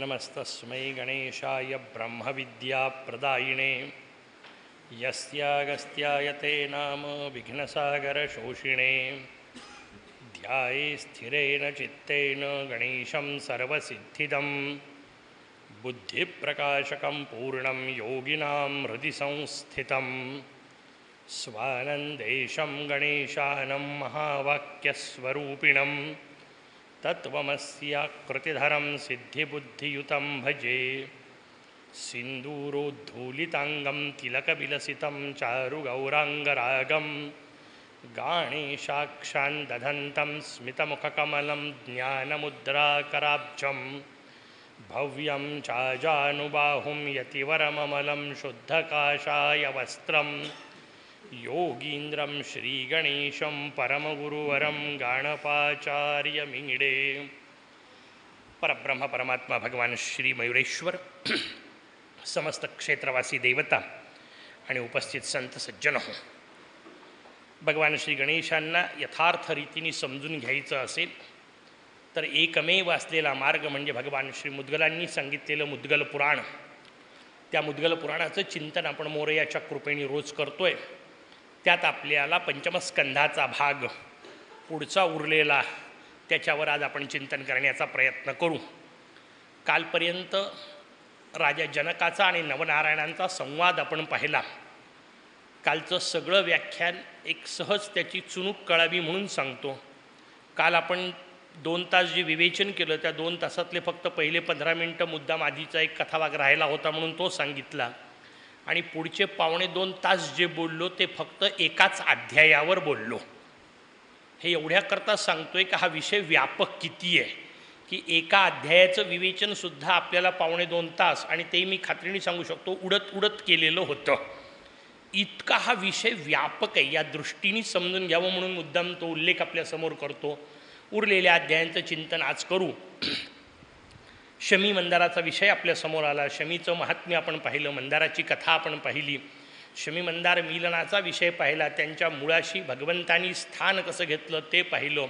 नमस्तस्मै गणेशाय ब्रह्मविद्याप्रदायिने यस्यागस्त्याय ते नाम विघ्नसागरशोषिणे ध्याये स्थिरेण चित्तेन गणेशं सर्वसिद्धिदं बुद्धिप्रकाशकं पूर्णं योगिनां हृदि संस्थितं स्वानन्देशं गणेशानं महावाक्यस्वरूपिणं तत्त्वमस्याकृतिधरं सिद्धिबुद्धियुतं भजे सिन्दूरोद्धूलिताङ्गं तिलकविलसितं चारुगौराङ्गरागं गाणेशाक्षान् दधन्तं स्मितमुखकमलं ज्ञानमुद्राकराब्जं भव्यं चाजानुबाहुं यतिवरममलं शुद्धकाषायवस्त्रं योगीन्द्रं श्रीगणेशं परमगुरुवरं गाणपाचार्यमीडे। परब्रह्म परमात्मा भगवान श्री मयुरेश्वर, समस्त क्षेत्रवासी देवता आणि उपस्थित संत सज्जन हो, भगवान श्री गणेशांना यथार्थ रीतीने समजून घ्यायचं असेल तर एकमेव असलेला मार्ग म्हणजे भगवान श्री मुद्गलांनी सांगितलेलं मुद्गल पुराण. त्या मुद्गल पुराणाचं चिंतन आपण मोरयाच्या कृपेने रोज करतोय. त्यात आपल्याला पंचमस्कंधाचा भाग पुढचा उरलेला त्याच्यावर आज आपण चिंतन करण्याचा प्रयत्न करू. कालपर्यंत राजा जनकाचा आणि नवनारायणांचा संवाद आपण पाहिला. कालचं सगळं व्याख्यान एक सहज त्याची चुणूक कळावी म्हणून सांगतो. काल आपण 2 तास जे विवेचन केलं त्या 2 तासातले फक्त पहिले 15 मिनटं मुद्दाम आधीचा एक कथाभाग राहिला होता म्हणून तो सांगितला आणि पुढचे 2.25 तास जे बोललो ते फक्त एकाच अध्यायावर बोललो. हे एवढ्याकरता सांगतोय की हा विषय व्यापक किती आहे की एका अध्यायाचं विवेचनसुद्धा आपल्याला 2.25 तास, आणि ते मी खात्रीने सांगू शकतो उडत उडत केलेलं होतं. इतका हा विषय व्यापक आहे. या दृष्टीने समजून घ्यावं म्हणून मुद्दाम तो उल्लेख आपल्यासमोर करतो. उरलेल्या अध्यायांचं चिंतन आज करू. शमी मंदाराचा विषय आपल्यासमोर आला. शमीचं महात्म्य आपण पाहिलं, मंदाराची कथा आपण पाहिली, शमी मंदार मिलनाचा विषय पाहिला, त्यांच्या मुळाशी भगवंतानी स्थान कसं घेतलं ते पाहिलं.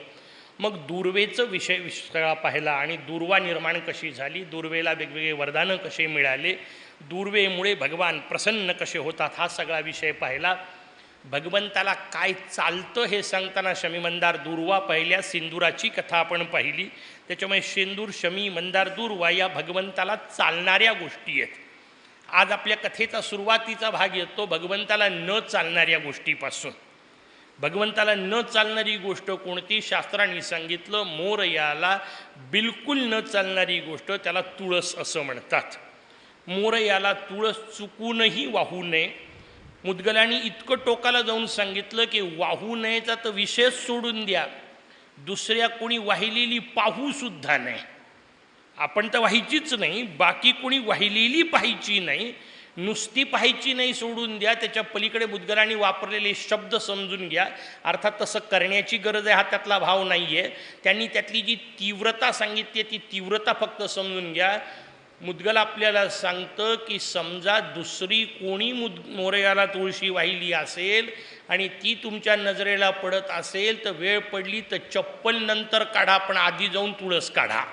मग दुर्वेचं विषय सगळा पाहिला आणि दुर्वा निर्माण कशी झाली, दुर्वेला वेगवेगळे वरदानं कसे मिळाले, दुर्वेमुळे भगवान प्रसन्न कसे होतात हा सगळा विषय पाहिला. भगवंताला काय चालतं हे सांगताना शमी मंदार दुर्वा पहिल्या, सिंदुराची कथा आपण पाहिली. त्याच्यामुळे शेंदूर, शमी, मंदार, दुर्वा या भगवंताला चालणाऱ्या गोष्टी आहेत. आज आपल्या कथेचा सुरुवातीचा भाग येतो भगवंताला न चालणाऱ्या गोष्टीपासून. भगवंताला न चालणारी गोष्ट कोणती? शास्त्रांनी सांगितलं, मोरयाला बिलकुल न चालणारी गोष्ट त्याला तुळस असं म्हणतात. मोरयाला तुळस चुकूनही वाहू नये. मुद्गलांनी इतकं टोकाला जाऊन सांगितलं की वाहू नयेचा तर विषयच सोडून द्या, दुसऱ्या कोणी वाहिलेली पाहूसुद्धा नाही. आपण तर व्हायचीच नाही, बाकी कोणी वाहिलेली पाहायची नाही, नुसती पाहायची नाही सोडून द्या. त्याच्या पलीकडे मुद्गलांनी वापरलेले शब्द समजून घ्या. अर्थात तसं करण्याची गरज आहे हा त्यातला भाव नाही आहे. त्यांनी त्यातली जी तीव्रता सांगितली ती तीव्रता फक्त समजून घ्या. मुद्गल आपल्याला सांगतं की समजा दुसरी कोणी मोरयाला तुळशी वाहिली असेल आणि ती तुमच्या नजरेला पडत असेल तर वेळ पडली तर चप्पल नंतर काढा, पण आधी जाऊन तुळस काढा.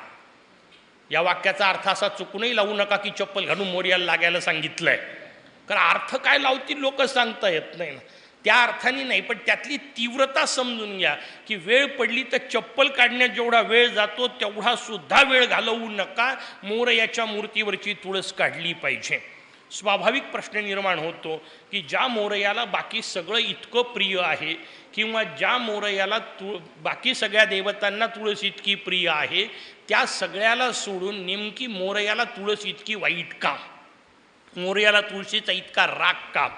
या वाक्याचा अर्थ असा चुकूनही लावू नका की चप्पल घालून मोरयाला लागायला सांगितलं आहे, कारण अर्थ काय लावतील लोक सांगता येत नाही ना, त्या अर्थाने नाही. पण त्यातली तीव्रता समजून घ्या की वेळ पडली तर चप्पल काढण्यात जेवढा वेळ जातो तेवढा सुद्धा वेळ घालवू नका, मोरयाच्या मूर्तीवरची तुळस काढली पाहिजे. स्वाभाविक प्रश्न निर्माण होतो की ज्या मोरयाला बाकी सगळं इतकं प्रिय आहे किंवा ज्या मोरयाला बाकी सगळ्या देवतांना तुळस इतकी प्रिय आहे, त्या सगळ्याला सोडून नेमकी मोरयाला तुळस इतकी वाईट का, मोरयाला तुळशीचा इतका राग का,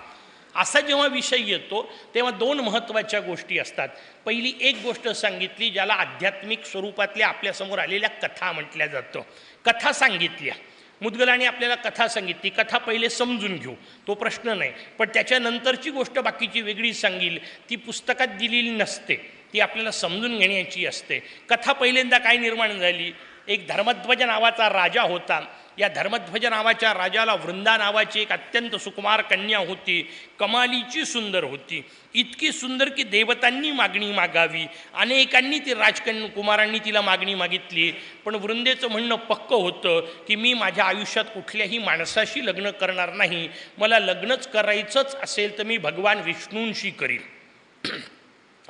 असा जेव्हा विषय येतो तेव्हा 2 महत्त्वाच्या गोष्टी असतात. पहिली एक गोष्ट सांगितली ज्याला आध्यात्मिक स्वरूपातल्या आपल्यासमोर आलेल्या कथा म्हटल्या जातं. कथा सांगितल्या मुद्गलांनी, आपल्याला कथा सांगितली. कथा पहिले समजून घेऊ, तो प्रश्न नाही, पण त्याच्यानंतरची गोष्ट बाकीची वेगळी सांगील, ती पुस्तकात दिलेली नसते, ती आपल्याला समजून घेण्याची असते. कथा पहिल्यांदा काय निर्माण झाली? एक धर्मध्वज नावाचा राजा होता या धर्मध्वज नावाच्या राजाला वृंदा नावाची एक अत्यंत सुकुमार कन्या होती, कमालीची सुंदर होती, इतकी सुंदर की देवतांनी मागणी मागावी, अनेकांनी ती राजकुमारांनी तिला मागणी मागितली. पण वृंदेचं म्हणणं पक्कं होतं की मी माझ्या आयुष्यात कुठल्याही माणसाशी लग्न करणार नाही, मला लग्नच करायचंच असेल तर मी भगवान विष्णूंशी करीन.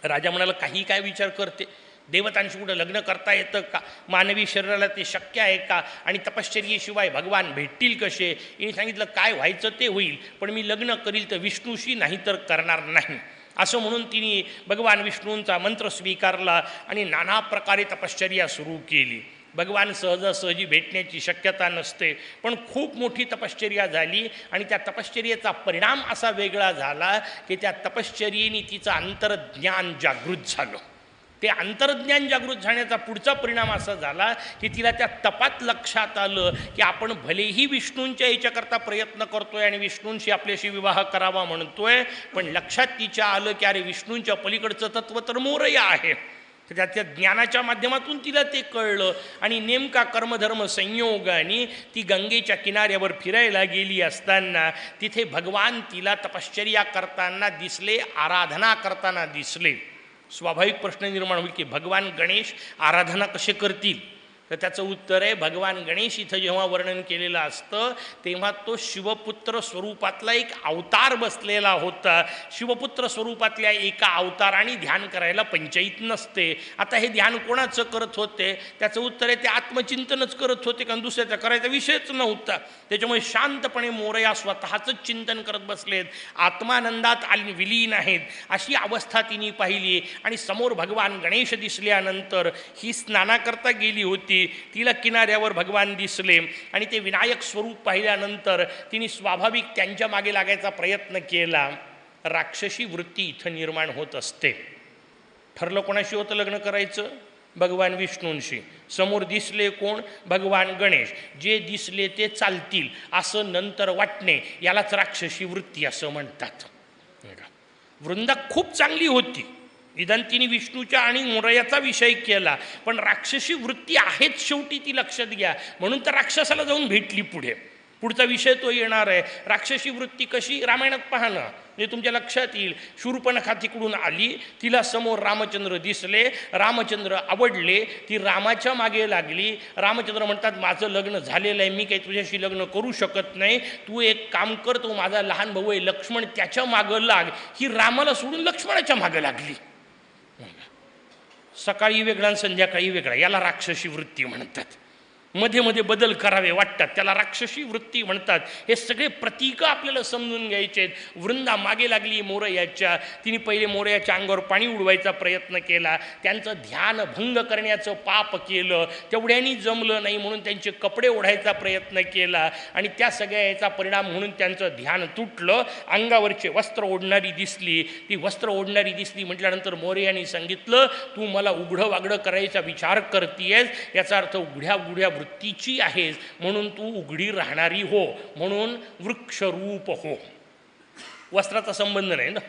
राजा म्हणाला काही काय विचार करते, देवतांशी कुठं लग्न करता येतं का, मानवी शरीराला ते शक्य आहे का, आणि तपश्चर्येशिवाय भगवान भेटतील कसे. हिने सांगितलं काय व्हायचं ते होईल, पण मी लग्न करील तर विष्णूशी, नाही तर करणार नाही. असं म्हणून तिने भगवान विष्णूंचा मंत्र स्वीकारला आणि नाना प्रकारे तपश्चर्या सुरू केली. भगवान सहजासहजी भेटण्याची शक्यता नसते, पण खूप मोठी तपश्चर्या झाली आणि त्या तपश्चर्येचा परिणाम असा वेगळा झाला की त्या तपश्चर्येने तिचं अंतर्ज्ञान जागृत झालं. ते अंतर्ज्ञान जागृत झाण्याचा पुढचा परिणाम असा झाला की तिला त्या तपात लक्षात आलं की आपण भलेही विष्णूंच्या याच्याकरता प्रयत्न करतोय आणि विष्णूंशी आपल्याशी विवाह करावा म्हणतोय, पण लक्षात तिच्या आलं की अरे विष्णूंच्या पलीकडचं तत्त्व तर मोरया आहे. तर त्याच्या ज्ञानाच्या माध्यमातून तिला ते कळलं आणि नेमका कर्मधर्म संयोगाने ती गंगेच्या किनाऱ्यावर फिरायला गेली असताना तिथे भगवान तिला तपश्चर्या करताना दिसले, आराधना करताना दिसले. स्वाभाविक प्रश्न निर्माण होईल की भगवान गणेश आराधना कसे करतील, तर त्याचं उत्तर आहे भगवान गणेश इथं जेव्हा वर्णन केलेलं असतं तेव्हा तो शिवपुत्र स्वरूपातला एक अवतार बसलेला होता. शिवपुत्र स्वरूपातल्या एका अवताराने ध्यान करायला पंचायत नसते. आता हे ध्यान कोणाचं करत होते, त्याचं उत्तर आहे ते आत्मचिंतनच करत होते, कारण दुसऱ्याचा करायचा विषयच नव्हता. त्याच्यामुळे शांतपणे मोरया स्वतःचंच चिंतन करत बसलेत, आत्मानंदात विलीन आहेत. अशी अवस्था तिने पाहिली आणि समोर भगवान गणेश दिसल्यानंतर ही स्नानाकरता गेली होती, तिला किनाऱ्यावर भगवान दिसले आणि ते विनायक स्वरूप पाहिल्यानंतर तिने स्वाभाविक त्यांच्या मागे लागायचा प्रयत्न केला. राक्षसी वृत्ती इथं निर्माण होत असते. ठरलं कोणाशी होतं लग्न करायचं, भगवान विष्णूंशी. समोर दिसले कोण, भगवान गणेश. जे दिसले ते चालतील असं नंतर वाटणे यालाच राक्षसी वृत्ती असं म्हणतात. वृंदा खूप चांगली होती, निदान तिने विष्णूच्या आणि मोरयाचा विषय केला, पण राक्षसी वृत्ती आहेच शेवटी, ती लक्षात घ्या. म्हणून तर राक्षसाला जाऊन भेटली. पुढचा विषय तो येणार आहे. राक्षसी वृत्ती कशी, रामायणात पाहणं म्हणजे तुमच्या लक्षात येईल. शूर्पणखा तिकडून आली, तिला समोर रामचंद्र दिसले, रामचंद्र आवडले, ती रामाच्या मागे लागली. रामचंद्र म्हणतात माझं लग्न झालेलं आहे, मी काही तुझ्याशी लग्न करू शकत नाही, तू एक काम कर, तो माझा लहान भाऊ आहे लक्ष्मण, त्याच्या मागं लाग. ही रामाला सोडून लक्ष्मणाच्या मागं लागली. सकाळी वेगळा आणि संध्याकाळी वेगळा, याला राक्षसी वृत्ती म्हणतात. मध्ये मध्ये बदल करावे वाटतात, त्याला राक्षसी वृत्ती म्हणतात. हे सगळे प्रतीकं आपल्याला समजून घ्यायचे आहेत. वृंदा मागे लागली मोरयाच्या, तिने पहिले मोरयाच्या अंगावर पाणी उडवायचा प्रयत्न केला, त्यांचं ध्यान भंग करण्याचं पाप केलं, तेवढ्यानी जमलं नाही म्हणून त्यांचे कपडे ओढायचा प्रयत्न केला आणि त्या सगळ्या याचा परिणाम म्हणून त्यांचं ध्यान तुटलं. अंगावरचे वस्त्र ओढणारी दिसली, ती वस्त्र ओढणारी दिसली म्हटल्यानंतर मोरयाने सांगितलं तू मला उघडं वागडं करायचा विचार करतीयस, याचा अर्थ उघड्या उघड्या वृत्तीची आहेस, म्हणून तू उघडी राहणारी हो, म्हणून वृक्षरूप हो. वस्त्राचा संबंध नाही ना,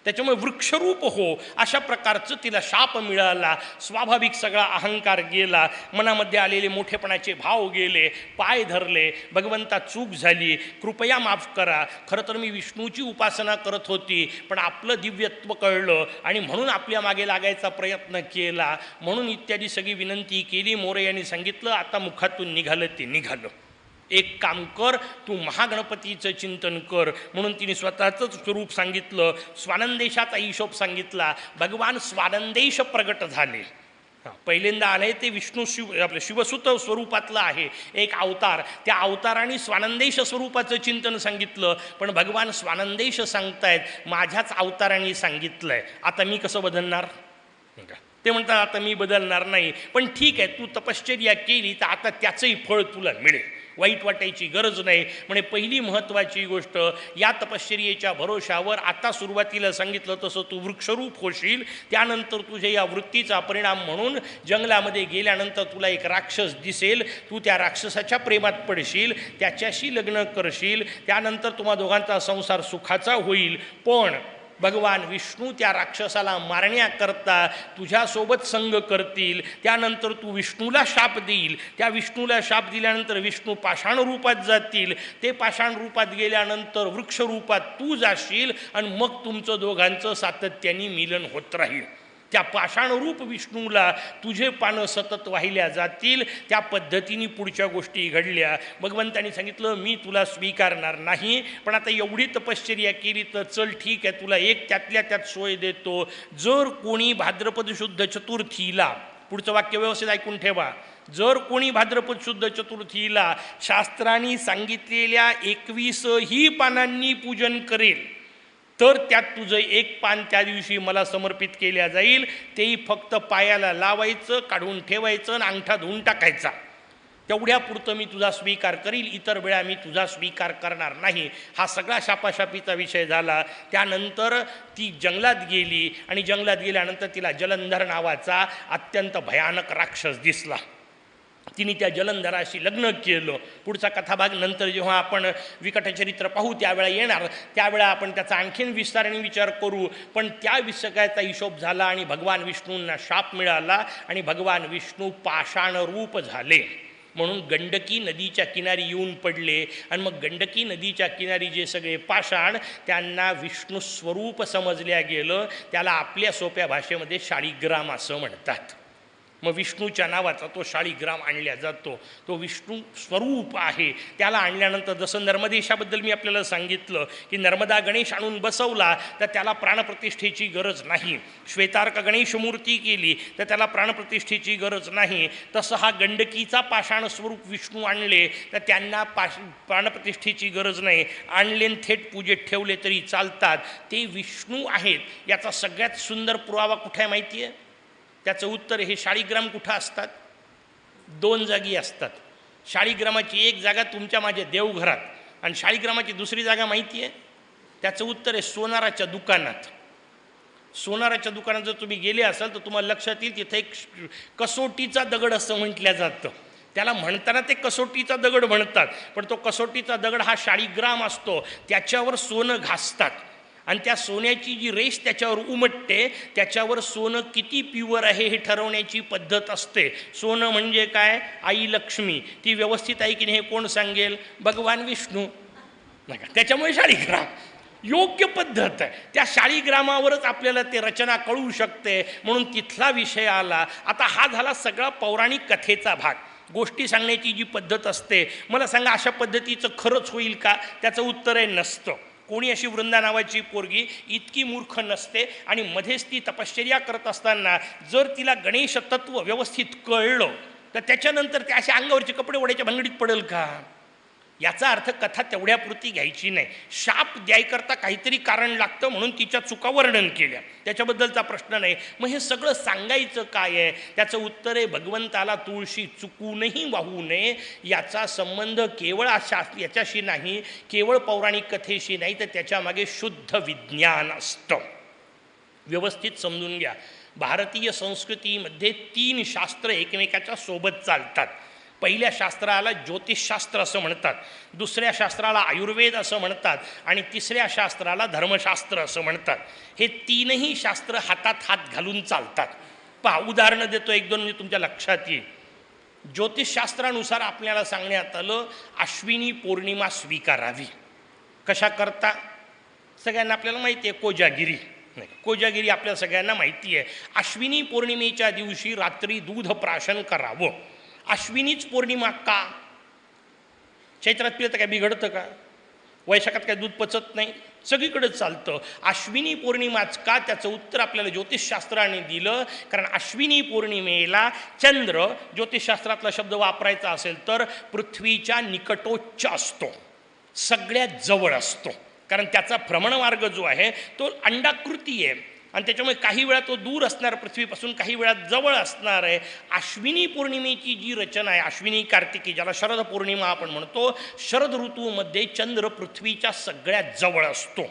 त्याच्यामुळे वृक्षरूप हो अशा प्रकारचं तिला शाप मिळाला. स्वाभाविक सगळा अहंकार गेला, मनामध्ये आलेले मोठेपणाचे भाव गेले, पाय धरले, भगवंता चूक झाली, कृपया माफ करा, खरं तर मी विष्णूची उपासना करत होती, पण आपलं दिव्यत्व कळलं आणि म्हणून आपल्या मागे लागायचा प्रयत्न केला, म्हणून इत्यादी सगळी विनंती केली. मोरयाने सांगितलं आता मुखातून निघालं ते निघालं, एक काम कर, तू महागणपतीचं चिंतन कर. म्हणून तिने स्वतःचं स्वरूप सांगितलं, स्वानंदेशाचा हिशोब सांगितला. भगवान स्वानंदेश प्रगट झाले. पहिल्यांदा आले ते विष्णू आपलं शिवसुत स्वरूपातलं आहे एक अवतार, त्या अवताराने स्वानंदेश स्वरूपाचं चिंतन सांगितलं. पण भगवान स्वानंदेश सांगतायत माझ्याच अवताराने सांगितलंय, आता मी कसं बदलणार. ते म्हणतात आता मी बदलणार नाही, पण ठीक आहे तू तपश्चर्या केली तर आता त्याचंही फळ तुला मिळेल, वाईट वाटायची गरज नाही. म्हणजे पहिली महत्त्वाची गोष्ट, या तपश्चर्येच्या भरोशावर आता सुरुवातीला सांगितलं तसं तू वृक्षरूप होशील. त्यानंतर तुझ्या या वृत्तीचा परिणाम म्हणून जंगलामध्ये गेल्यानंतर तुला एक राक्षस दिसेल, तू त्या राक्षसाच्या प्रेमात पडशील, त्याच्याशी लग्न करशील, त्यानंतर तुम्हा दोघांचा संसार सुखाचा होईल. पण भगवान विष्णू त्या राक्षसाला मारण्याकरता तुझ्यासोबत संग करतील. त्यानंतर तू विष्णूला शाप देईल. त्या विष्णूला शाप दिल्यानंतर विष्णू पाषाण रूपात जातील. ते पाषाण रूपात गेल्यानंतर वृक्ष रूपात तू जाशील आणि मग तुमचं दोघांचं सातत्याने मिलन होत राहील. त्या पाषाणरूप विष्णूला तुझे पानं सतत वाहिल्या जातील. त्या पद्धतीने पुढच्या गोष्टी घडल्या. भगवंतांनी सांगितलं मी तुला स्वीकारणार नाही, पण आता एवढी तपश्चर्या केली तर चल ठीक आहे, तुला एक त्यातल्या त्यात सोय देतो. जर कोणी भाद्रपद शुद्ध चतुर्थीला, पुढचं वाक्य व्यवस्थित ऐकून ठेवा, जर कोणी भाद्रपद शुद्ध चतुर्थीला शास्त्रांनी सांगितलेल्या 21ही पानांनी पूजन करेल तर त्यात तुझं एक पान त्या दिवशी मला समर्पित केल्या जाईल. तेही फक्त पायाला लावायचं, काढून ठेवायचं आणि अंगठा धुवून टाकायचा. तेवढ्यापुरतं मी तुझा स्वीकार करील, इतर वेळा मी तुझा स्वीकार करणार नाही. हा सगळा शापाशापीचा विषय झाला. त्यानंतर ती जंगलात गेली आणि जंगलात गेल्यानंतर तिला जलंधर नावाचा अत्यंत भयानक राक्षस दिसला. तिने त्या जलंधराशी लग्न केलं. पुढचा कथाभाग नंतर जेव्हा आपण विकटचरित्र पाहू त्यावेळा येणार, त्यावेळा आपण त्याचा आणखीन विस्ताराने विचार करू. पण त्या विषयाचा हिशोब झाला आणि भगवान विष्णूंना शाप मिळाला आणि भगवान विष्णू पाषाण रूप झाले. म्हणून गंडकी नदीच्या किनारी येऊन पडले आणि मग गंडकी नदीच्या किनारी जे सगळे पाषाण त्यांना विष्णू स्वरूप समजल्या गेलं. त्याला आपल्या सोप्या भाषेमध्ये शाळीग्राम असं म्हणतात. मग विष्णूच्या नावाचा तो शाळीग्राम आणला जातो. तो विष्णू स्वरूप आहे. त्याला आणल्यानंतर जसं नर्मदेशाबद्दल मी आपल्याला सांगितलं की नर्मदा गणेश आणून बसवला तर त्याला प्राणप्रतिष्ठेची गरज नाही. श्वेतार्क गणेश मूर्ती केली तर त्याला प्राणप्रतिष्ठेची गरज नाही. तसं हा गंडकीचा पाषाण स्वरूप विष्णू आणले तर त्यांना प्राणप्रतिष्ठेची गरज नाही. आणले थेट पूजेत ठेवले तरी चालतात. ते विष्णू आहेत. याचा सगळ्यात सुंदर पुरावा कुठे आहे माहिती आहे? त्याचं उत्तर हे शाळीग्राम कुठं असतात? 2 जागी असतात. शाळीग्रामाची एक जागा तुमच्या माझ्या देवघरात आणि शाळीग्रामाची दुसरी जागा माहिती आहे? त्याचं उत्तर आहे सोनाराच्या दुकानात. सोनाराच्या दुकानात जर तुम्ही गेले असाल तर तुम्हाला लक्षात येईल तिथे एक कसोटीचा दगड असं म्हटलं जातं. त्याला म्हणताना ते कसोटीचा दगड म्हणतात, पण तो कसोटीचा दगड हा शाळीग्राम असतो. त्याच्यावर सोनं घासतात आणि त्या सोन्याची जी रेष त्याच्यावर उमटते त्याच्यावर सोनं किती प्युअर आहे हे ठरवण्याची पद्धत असते. सोनं म्हणजे काय? आई लक्ष्मी. ती व्यवस्थित आहे की नाही हे कोण सांगेल? भगवान विष्णू. नका, त्याच्यामुळे शाळीग्राम योग्य पद्धत आहे. त्या शाळीग्रामावरच आपल्याला ते रचना कळू शकते. म्हणून तिथला विषय आला. आता हा झाला सगळा पौराणिक कथेचा भाग. गोष्टी सांगण्याची जी पद्धत असते, मला सांगा अशा पद्धतीचं खरंच होईल का? त्याचं उत्तर आहे नसतं. कोणी अशी वृंदा नावाची पोरगी इतकी मूर्ख नसते आणि मध्येच ती तपश्चर्या करत असताना जर तिला गणेश तत्व व्यवस्थित कळलं तर त्याच्यानंतर त्या अशा अंगावरचे कपडे ओढायच्या भानगडीत पडेल का? याचा अर्थ कथा तेवढ्यापुरती घ्यायची नाही. शाप द्यायकरता काहीतरी कारण लागतं म्हणून तिच्या चुका वर्णन केल्या, त्याच्याबद्दलचा प्रश्न नाही. मग हे सगळं सांगायचं काय आहे? त्याचं उत्तर आहे भगवंताला तुळशी चुकूनही वाहू नये. याचा संबंध केवळ याच्याशी नाही, केवळ पौराणिक कथेशी नाही, तर त्याच्यामागे शुद्ध विज्ञान असतं. व्यवस्थित समजून घ्या. भारतीय संस्कृतीमध्ये 3 शास्त्र एकमेकाच्या सोबत चालतात. पहिल्या शास्त्राला ज्योतिषशास्त्र असं म्हणतात, दुसऱ्या शास्त्राला आयुर्वेद असं म्हणतात आणि तिसऱ्या शास्त्राला धर्मशास्त्र असं म्हणतात. हे 3ही शास्त्र हातात हात घालून चालतात. पहा, उदाहरणं देतो 1-2 म्हणजे तुमच्या लक्षात येईल. ज्योतिषशास्त्रानुसार आपल्याला सांगण्यात आलं अश्विनी पौर्णिमा स्वीकारावी. कशा करता? सगळ्यांना आपल्याला माहिती आहे कोजागिरी. नाही, कोजागिरी आपल्याला सगळ्यांना माहिती आहे. अश्विनी पौर्णिमेच्या दिवशी रात्री दूध प्राशन करावं. अश्विनीच पौर्णिमा का? चैत्रात पिलं तर काय बिघडतं का? वैशाखात काय दूध पचत नाही? सगळीकडेच चालतं. अश्विनी पौर्णिमाच का? त्याचं उत्तर आपल्याला ज्योतिषशास्त्राने दिलं. कारण अश्विनी पौर्णिमेला चंद्र, ज्योतिषशास्त्रातला शब्द वापरायचा असेल तर पृथ्वीच्या निकटोच्च असतो, सगळ्यात जवळ असतो. कारण त्याचा भ्रमणमार्ग जो आहे तो अंडाकृती आहे आणि त्याच्यामुळे काही वेळा तो दूर असणार पृथ्वीपासून, काही वेळा जवळ असणार आहे. अश्विनी पौर्णिमेची जी रचना आहे, अश्विनी कार्तिकी, ज्याला शरद पौर्णिमा आपण म्हणतो, शरद ऋतूमध्ये चंद्र पृथ्वीच्या सगळ्यात जवळ असतो.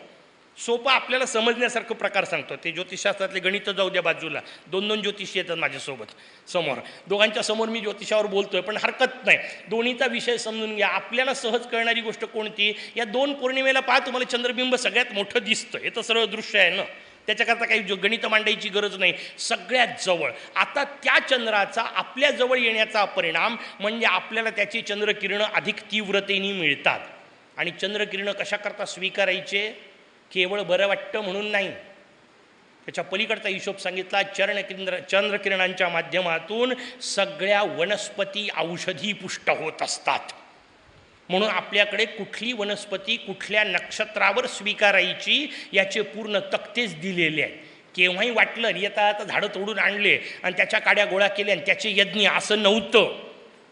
सोपं आपल्याला समजण्यासारखं प्रकार सांगतो. ते ज्योतिषशास्त्रातले गणितं जाऊ द्या बाजूला, 2 ज्योतिषी येतात माझ्यासोबत समोर, दोघांच्या समोर मी ज्योतिषावर बोलतोय, पण हरकत नाही, दोन्हीचा विषय समजून घ्या. आपल्याला सहज कळणारी गोष्ट कोणती? या 2 पौर्णिमेला पहा, तुम्हाला चंद्रबिंब सगळ्यात मोठं दिसतं. हे तर सरळ दृश्य आहे ना, त्याच्याकरता काही गणित मांडायची गरज नाही, सगळ्यात जवळ. आता त्या चंद्राचा आपल्या जवळ येण्याचा परिणाम म्हणजे आपल्याला त्याची चंद्रकिरणं अधिक तीव्रतेने मिळतात. आणि चंद्रकिरणं कशाकरता स्वीकारायचे? केवळ बरं वाटतं म्हणून नाही, त्याच्या पलीकडचा हिशोब सांगितला. चंद्रकिरणांच्या माध्यमातून सगळ्या वनस्पती औषधी पुष्ट होत असतात. म्हणून आपल्याकडे कुठली वनस्पती कुठल्या नक्षत्रावर स्वीकारायची याचे पूर्ण तक्तेच दिलेले आहेत. केव्हाही वाटलं येता आता झाडं तोडून आणले आणि त्याच्या काड्या गोळा केल्या आणि त्याचे यज्ञ, असं नव्हतं.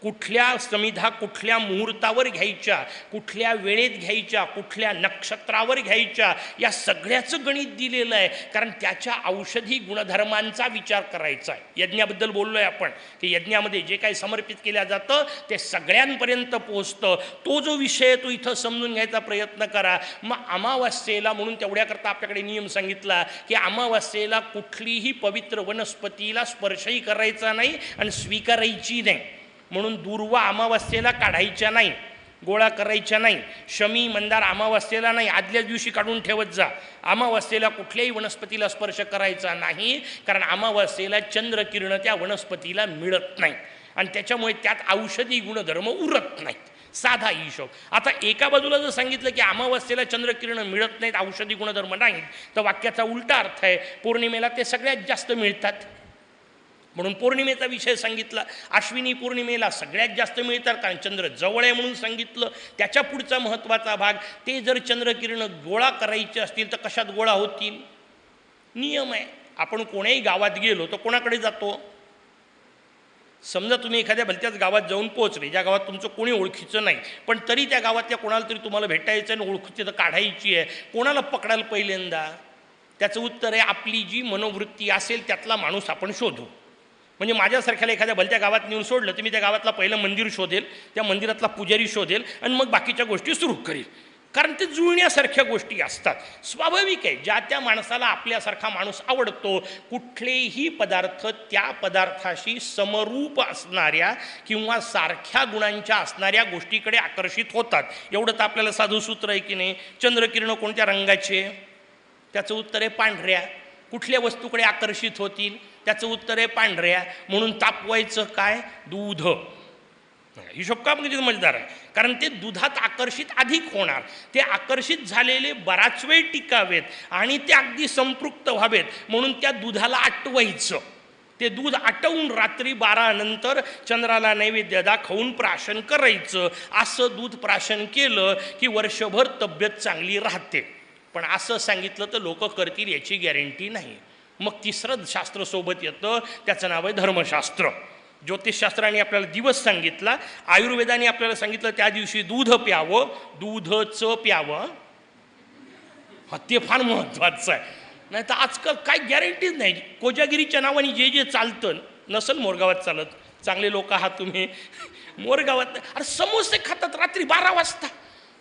कुठल्या समिधा कुठल्या मुहूर्तावर घ्यायच्या, कुठल्या वेळेत घ्यायच्या, कुठल्या नक्षत्रावर घ्यायच्या, या सगळ्याचं गणित दिलेलं आहे. कारण त्याच्या औषधी गुणधर्मांचा विचार करायचा आहे. यज्ञाबद्दल बोललो आहे आपण की यज्ञामध्ये जे काही समर्पित केलं जातं ते सगळ्यांपर्यंत पोहोचतं. तो जो विषय तो इथं समजून घ्यायचा प्रयत्न करा. मग अमावास्येला म्हणून तेवढ्याकरता आपल्याकडे नियम सांगितला की अमावास्येला कुठलीही पवित्र वनस्पतीला स्पर्शही करायचा नाही आणि स्वीकारायची नाही. म्हणून दुर्वा अमावास्येला काढायच्या नाही, गोळा करायच्या नाही. शमी मंदार अमावास्येला नाही, आदल्याच दिवशी काढून ठेवत जा. अमावास्येला कुठल्याही वनस्पतीला स्पर्श करायचा नाही, कारण अमावास्येला चंद्रकिरण त्या वनस्पतीला मिळत नाही आणि त्याच्यामुळे त्यात औषधी गुणधर्म उरत नाहीत. साधा हिशोब. आता एका बाजूला जर सांगितलं की अमावास्येला चंद्रकिरण मिळत नाहीत, औषधी गुणधर्म नाहीत, तर वाक्याचा उलटा अर्थ आहे पौर्णिमेला ते सगळ्यात जास्त मिळतात. म्हणून पौर्णिमेचा विषय सांगितला. अश्विनी पौर्णिमेला सगळ्यात जास्त मिळतात कारण चंद्र जवळ आहे म्हणून सांगितलं. त्याच्या पुढचा महत्त्वाचा भाग, ते जर चंद्रकिरण गोळा करायचे असतील तर कशात गोळा होतील? नियम आहे. आपण कोण्याही गावात गेलो तर कोणाकडे जातो? समजा तुम्ही एखाद्या भलत्याच गावात जाऊन पोहोचले, ज्या गावात तुमचं कोणी ओळखीचं नाही, पण तरी त्या गावातल्या कोणाला तरी तुम्हाला भेटायचं आहे आणि ओळखीचं काढायची आहे, कोणाला पकडायला पहिल्यांदा? त्याचं उत्तर आहे आपली जी मनोवृत्ती असेल त्यातला माणूस आपण शोधू. म्हणजे माझ्यासारख्याला एखाद्या भलत्या गावात नेऊन सोडलं तर मी त्या गावातला पहिलं मंदिर शोधेल, त्या मंदिरातला पुजारी शोधेल आणि मग बाकीच्या गोष्टी सुरू करेल. कारण ते जुळण्यासारख्या गोष्टी असतात. स्वाभाविक आहे, ज्या त्या माणसाला आपल्यासारखा माणूस आवडतो. कुठलेही पदार्थ त्या पदार्थाशी समरूप असणाऱ्या किंवा सारख्या गुणांच्या असणाऱ्या गोष्टीकडे आकर्षित होतात. एवढं तर आपल्याला साधू सूत्र आहे की नाही? चंद्रकिरण कोणत्या रंगाचे? त्याचं उत्तर आहे पांढऱ्या. कुठल्या वस्तूकडे आकर्षित होतील? त्याचं उत्तर आहे पांढऱ्या. म्हणून तापवायचं काय? दूध. हिशोब का म्हणजे मजेदार आहे, कारण ते दुधात आकर्षित अधिक होणार. ते आकर्षित झालेले बराच वेळ टिकावेत आणि ते अगदी संपृक्त व्हावेत म्हणून त्या दुधाला आटवायचं. ते दूध आटवून रात्री 12 नंतर चंद्राला नैवेद्य दाखवून प्राशन करायचं. असं दूध प्राशन केलं की वर्षभर तब्येत चांगली राहते. पण असं सांगितलं तर लोक करतील याची गॅरंटी नाही. मग तिसरं शास्त्र सोबत येतं, त्याचं नाव आहे धर्मशास्त्र. ज्योतिषशास्त्राने आपल्याला दिवस सांगितला, आयुर्वेदाने आपल्याला सांगितलं त्या दिवशी दूध प्यावं, दूधचं प्यावं. हा ते फार महत्त्वाचं आहे. नाही तर आजकाल काय गॅरंटीच नाही. कोजागिरीच्या नावाने जे जे चालतं, नसल मोरगावात चालत, चांगले लोक आहात तुम्ही, मोरगावात अरे समोसे खातात रात्री 12 वाजता.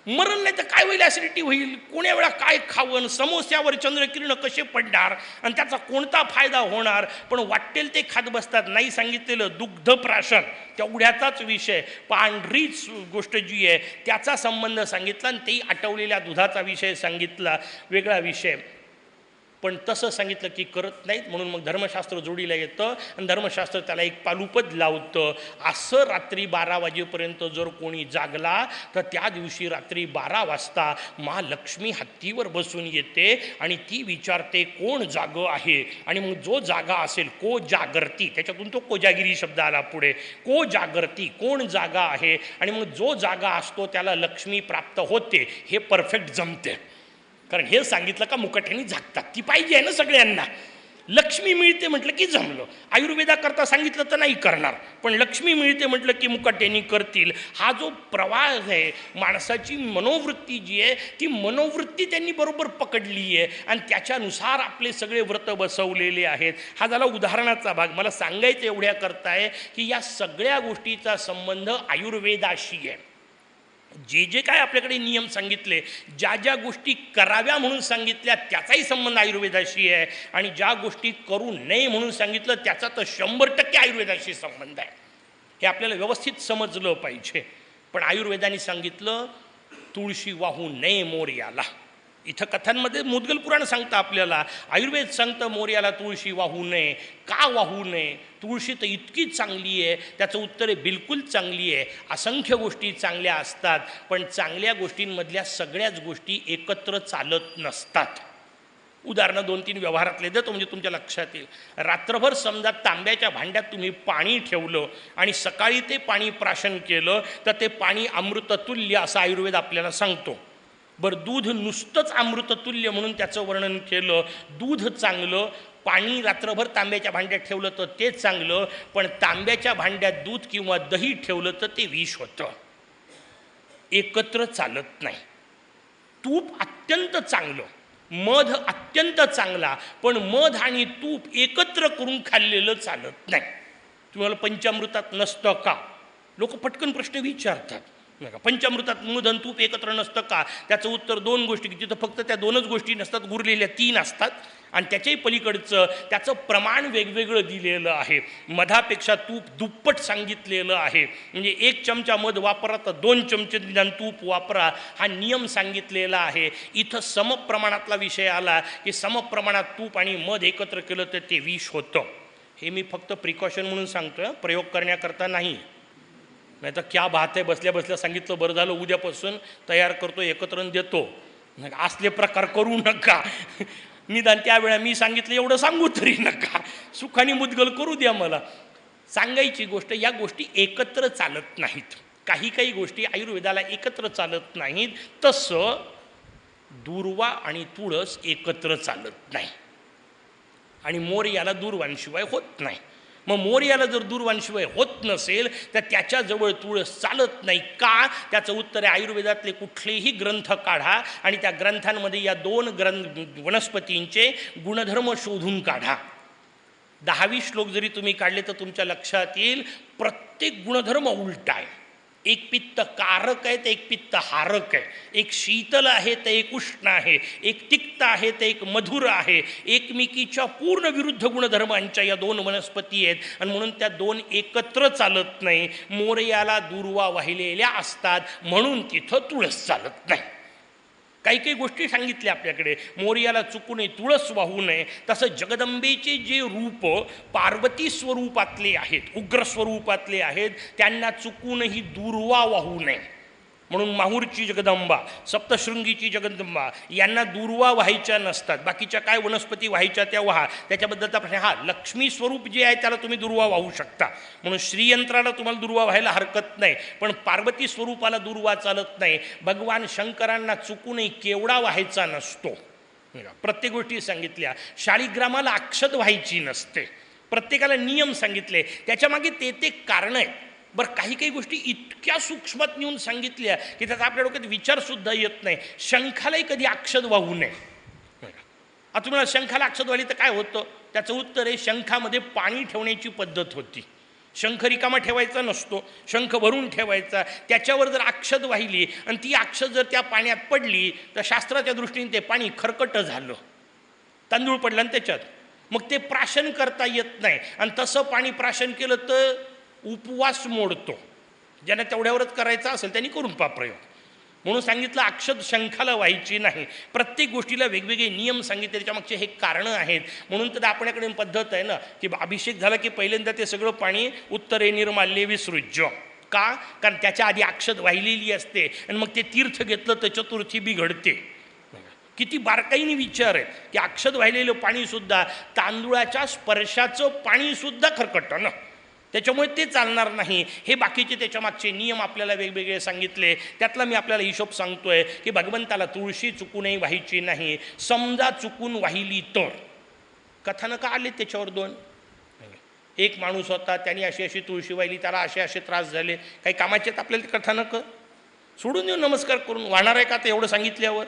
मरण नाही तर काय होईल? ॲसिडिटी होईल. कोण्या वेळा काय खावं? समोस्यावर चंद्रकिरण कसे पडणार आणि त्याचा कोणता फायदा होणार? पण वाटेल ते खात बसतात. नाही सांगितलेलं दुग्धप्राशन तेवढ्याचाच विषय, पांढरीच गोष्ट जी आहे त्याचा संबंध सांगितला आणि तेही आटवलेल्या दुधाचा विषय सांगितला, वेगळा विषय. पण तसं सांगितलं की करत नाहीत. म्हणून मग धर्मशास्त्र जोडीला येतं आणि धर्मशास्त्र त्याला एक पालुपद लावतं. असं रात्री 12 वाजेपर्यंत जर कोणी जागला तर त्या दिवशी रात्री 12 वाजता महालक्ष्मी हत्तीवर बसून येते आणि ती विचारते कोण जागं आहे. आणि मग जो जागा असेल, को जागरती, त्याच्यातून तो कोजागिरी शब्द आला पुढे. को जागरती, कोण जागा आहे. आणि मग जो जागा असतो त्याला लक्ष्मी प्राप्त होते. हे परफेक्ट जमते. कारण हे सांगितलं का मुकाट्याने झाकतात, ती पाहिजे आहे ना सगळ्यांना. लक्ष्मी मिळते म्हटलं की जमलं. आयुर्वेदाकरता सांगितलं तर नाही करणार, पण लक्ष्मी मिळते म्हटलं की मुकाट्याने करतील. हा जो प्रवास आहे, माणसाची मनोवृत्ती जी आहे ती मनोवृत्ती त्यांनी बरोबर पकडली आहे आणि त्याच्यानुसार आपले सगळे व्रत बसवलेले आहेत. हा झाला उदाहरणाचा भाग. मला सांगायचं एवढ्या करता आहे की या सगळ्या गोष्टीचा संबंध आयुर्वेदाशी आहे. जे जे काय आपल्याकडे नियम सांगितले, ज्या ज्या गोष्टी कराव्या म्हणून सांगितल्या त्याचाही संबंध आयुर्वेदाशी आहे, आणि ज्या गोष्टी करू नये म्हणून सांगितलं त्याचा तर 100% आयुर्वेदाशी संबंध आहे. हे आपल्याला व्यवस्थित समजलं पाहिजे. पण आयुर्वेदाने सांगितलं तुळशी वाहू नये मोर्याला. इथं कथांमध्ये मुद्गल पुराण सांगतं आपल्याला, आयुर्वेद सांगतं मोर्याला तुळशी वाहू नये. का वाहू नये? तुळशी तर इतकी चांगली आहे. त्याचं उत्तर आहे बिलकुल चांगली आहे. असंख्य गोष्टी चांगल्या असतात, पण चांगल्या गोष्टींमधल्या सगळ्याच गोष्टी एकत्र चालत नसतात. उदाहरणं 2-3 व्यवहारातले देतो म्हणजे तुमच्या लक्षात येईल. रात्रभर समजा तांब्याच्या भांड्यात तुम्ही पाणी ठेवलं आणि सकाळी ते पाणी प्राशन केलं तर ते पाणी अमृततुल्य असं आयुर्वेद आपल्याला सांगतो. बरं, दूध नुसतंच अमृततुल्य म्हणून त्याचं वर्णन केलं. दूध चांगलं, पाणी रात्रभर तांब्याच्या भांड्यात ठेवलं तर ते चांगलं, पण तांब्याच्या भांड्यात दूध किंवा दही ठेवलं तर ते विष होतं. एकत्र चालत नाही. तूप अत्यंत चांगलं, मध अत्यंत चांगला, पण मध आणि तूप एकत्र करून खाल्लेलं चालत नाही. तुम्हाला पंचामृतात नसतं का? लोक पटकन प्रश्न विचारतात. नका, पंचामृतात मध आणि तूप एकत्र नसतं का? त्याचं उत्तर 2 गोष्टी, की तिथं फक्त त्या 2च गोष्टी नसतात, उरलेल्या 3 असतात. आणि त्याच्याही पलीकडचं त्याचं प्रमाण वेगवेगळं दिलेलं आहे. मधापेक्षा तूप दुप्पट सांगितलेलं आहे. म्हणजे 1 चमचा मध वापरा तर 2 चमचे निदान तूप वापरा, हा नियम सांगितलेला आहे. इथं समप्रमाणातला विषय आला की समप्रमाणात तूप आणि मध एकत्र केलं तर ते विष होतं. हे मी फक्त प्रिकॉशन म्हणून सांगतोय, प्रयोग करण्याकरता नाही. नाही तर क्या बात आहे, बसल्या बसल्या सांगितलं बरं झालं, उद्यापासून तयार करतो, एकत्र देतो. असले प्रकार करू नका. निदान त्यावेळा मी सांगितलं एवढं सांगू तरी नका. सुखाने मुद्गल करू द्या मला. सांगायची गोष्ट, या गोष्टी एकत्र चालत नाहीत. काही काही गोष्टी आयुर्वेदाला एकत्र चालत नाहीत. तसं दूर्वा आणि तुळस एकत्र चालत नाही, आणि मोर्याला दूर्वांशिवाय होत नाही. मग मोर्याला जर दूर्वांशिवाय होत नसेल तर त्याच्याजवळ तुळस चालत नाही का? त्याचं उत्तर आहे आयुर्वेदातले कुठलेही ग्रंथ काढा आणि त्या ग्रंथांमध्ये या 2 वनस्पतींचे गुणधर्म शोधून काढा. 10-20 श्लोक जरी तुम्ही काढले तर तुमच्या लक्षात येईल प्रत्येक गुणधर्म उलटा आहे. एक पित्त कारक आहे तर एक पित्त हारक आहे. एक शीतल आहे तर एक उष्ण आहे. एक तिक्त आहे तर एक मधुर आहे. एकमेकीच्या पूर्ण विरुद्ध गुणधर्मांच्या या 2 वनस्पती आहेत, आणि म्हणून त्या 2 एकत्र चालत नाही. मोर्याला दूर्वा वाहिलेल्या असतात म्हणून तिथं तुळस चालत नाही. काही काही गोष्टी सांगितल्या आपल्याकडे, मोर्याला चुकू नये, तुळस वाहू नये. तसं जगदंबेचे जे रूप पार्वती स्वरूपातले आहेत, उग्र स्वरूपातले आहेत, त्यांना चुकूनही दूर्वा वाहू नये. म्हणून माहूरची जगदंबा, सप्तशृंगीची जगदंबा यांना दूर्वा व्हायच्या नसतात. बाकीच्या काय वनस्पती व्हायच्या त्या व्हा, त्याच्याबद्दलचा प्रश्न. हा, लक्ष्मी स्वरूप जे आहे त्याला तुम्ही दूर्वा वाहू शकता, म्हणून श्रीयंत्राला तुम्हाला दूर्वा व्हायला हरकत नाही, पण पार्वती स्वरूपाला दूर्वा चालत नाही. भगवान शंकरांना चुकूनही केवडा व्हायचा नसतो. प्रत्येक गोष्टी सांगितल्या. शाळीग्रामाला अक्षत व्हायची नसते. प्रत्येकाला नियम सांगितले, त्याच्यामागे ते कारण आहे. बरं, काही काही गोष्टी इतक्या सूक्ष्मात नेऊन सांगितल्या की त्याचा आपल्या डोक्यात विचारसुद्धा येत नाही. शंखालाही कधी अक्षत वाहू नये. आता तुम्हाला शंखाला अक्षत वाहिली तर काय होतं? त्याचं उत्तर आहे शंखामध्ये पाणी ठेवण्याची पद्धत होती. शंख रिकामा ठेवायचा नसतो, शंख भरून ठेवायचा. त्याच्यावर जर अक्षत वाहिली आणि ती अक्षत जर त्या पाण्यात पडली तर शास्त्राच्या दृष्टीने ते पाणी खरकट झालं, तांदूळ पडला आणि त्याच्यात, मग ते प्राशन करता येत नाही. आणि तसं पाणी प्राशन केलं तर उपवास मोडतो. ज्यांना तेवढ्यावरच करायचं असेल त्यांनी करून पहा प्रयोग. म्हणून सांगितलं अक्षत शंखाला व्हायची नाही. प्रत्येक गोष्टीला वेगवेगळे नियम सांगितले, त्याच्यामागचे हे कारणं आहेत. म्हणून तर आपल्याकडे पद्धत आहे ना की अभिषेक झाला की पहिल्यांदा ते सगळं पाणी उत्तरे निर्माल्ये विसृज्य. का? कारण त्याच्या आधी अक्षत वाहिलेली असते आणि मग ते तीर्थ घेतलं तर चतुर्थी बिघडते. किती बारकाईने विचार आहे की अक्षत वाहिलेलं पाणीसुद्धा, तांदूळाच्या स्पर्शाचं पाणीसुद्धा खरकटं ना, त्याच्यामुळे ते चालणार नाही. हे बाकीचे त्याच्यामागचे नियम आपल्याला वेगवेगळे सांगितले. त्यातला मी आपल्याला हिशोब सांगतोय की भगवंताला तुळशी चुकूनही व्हायची नाही. समजा चुकून वाहिली तर, कथानकं आले त्याच्यावर 2. एक माणूस होता, त्यांनी अशी अशी तुळशी वाहिली, त्याला असे असे त्रास झाले. काही कामाचे आहेत आपल्याला ते कथानकं? सोडून देऊ नमस्कार करून. वाहणार आहे का ते एवढं सांगितल्यावर?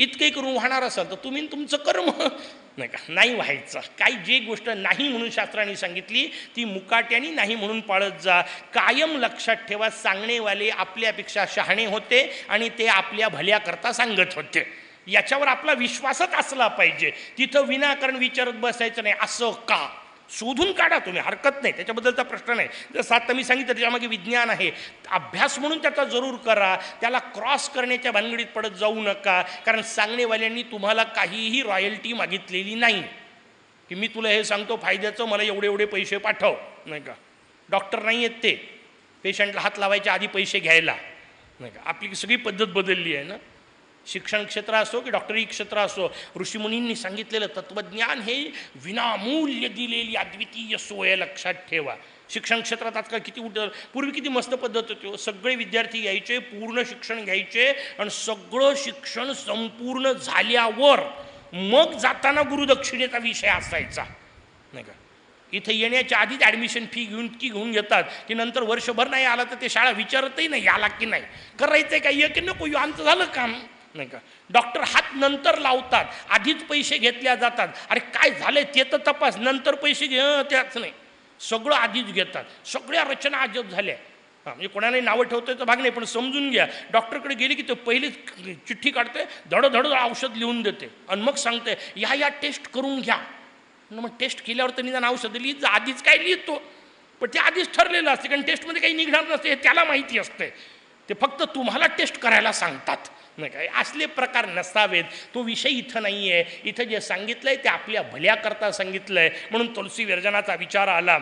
इतकंही करून वाहणार असाल तर तुम्ही तुमचं कर्म नाही का नाही व्हायचं. काही जी गोष्ट नाही म्हणून शास्त्राने सांगितली ती मुकाट्याने नाही म्हणून पाळत जा. कायम लक्षात ठेवा, सांगणेवाले आपल्यापेक्षा शहाणे होते आणि ते आपल्या भल्याकरता सांगत होते. याच्यावर आपला विश्वासच असला पाहिजे. तिथं विनाकारण विचारत बसायचं नाही असं का, शोधून काढा तुम्ही, हरकत नाही, त्याच्याबद्दलचा प्रश्न नाही. जसं आता मी सांगितलं त्याच्यामागे विज्ञान आहे, अभ्यास म्हणून त्याचा जरूर करा, त्याला क्रॉस करण्याच्या भानगडीत पडत जाऊ नका. कारण सांगणेवाल्यांनी तुम्हाला काहीही रॉयल्टी मागितलेली नाही की मी तुला हे सांगतो फायद्याचं, मला एवढे एवढे पैसे पाठव, नाही का. डॉक्टर नाही आहेत ते पेशंटला हात लावायच्या आधी पैसे घ्यायला, नाही का. आपली सगळी पद्धत बदलली आहे ना. शिक्षण क्षेत्र असो की डॉक्टरी क्षेत्र असो, ऋषीमुनींनी सांगितलेलं तत्त्वज्ञान हे विनामूल्य दिलेली अद्वितीय सोय, लक्षात ठेवा. शिक्षण क्षेत्रात आजकाल किती पूर्वी किती मस्त पद्धत होती. सगळे विद्यार्थी यायचे, पूर्ण शिक्षण घ्यायचे आणि सगळं शिक्षण संपूर्ण झाल्यावर मग जाताना गुरुदक्षिणेचा विषय असायचा, नाही का. इथे येण्याच्या आधीच ॲडमिशन फी घेऊन घेतात की नंतर वर्षभर नाही आला तर ते शाळा विचारतही नाही आला की नाही, करायचं आहे काय की नको, आमचं झालं काम, नाही का. डॉक्टर हात नंतर लावतात, आधीच पैसे घेतल्या जातात. अरे काय झालंय ते तर तपास, नंतर पैसे घे, त्याच नाही, सगळं आधीच घेतात. सगळ्या रचना अजब झाल्या. म्हणजे कोणालाही नावं ठेवतोय भाग नाही, पण समजून घ्या. डॉक्टरकडे गेले की ते पहिलीच चिठ्ठी काढते, धडधड औषध लिहून देते आणि मग सांगते या टेस्ट करून घ्या. मग टेस्ट केल्यावर तर निदान औषध लिहित, आधीच काय लिहितो, पण ते आधीच ठरलेलं असते. कारण टेस्टमध्ये काही निघणार नसते हे त्याला माहिती असते. ते फक्त तुम्हाला टेस्ट करायला सांगतात, नाही काय. असले प्रकार नसावेत. तो विषय इथं नाही आहे. इथं जे सांगितलंय ते आपल्या भल्याकरता सांगितलंय. म्हणून तुलसी विरजनाचा विचार आला.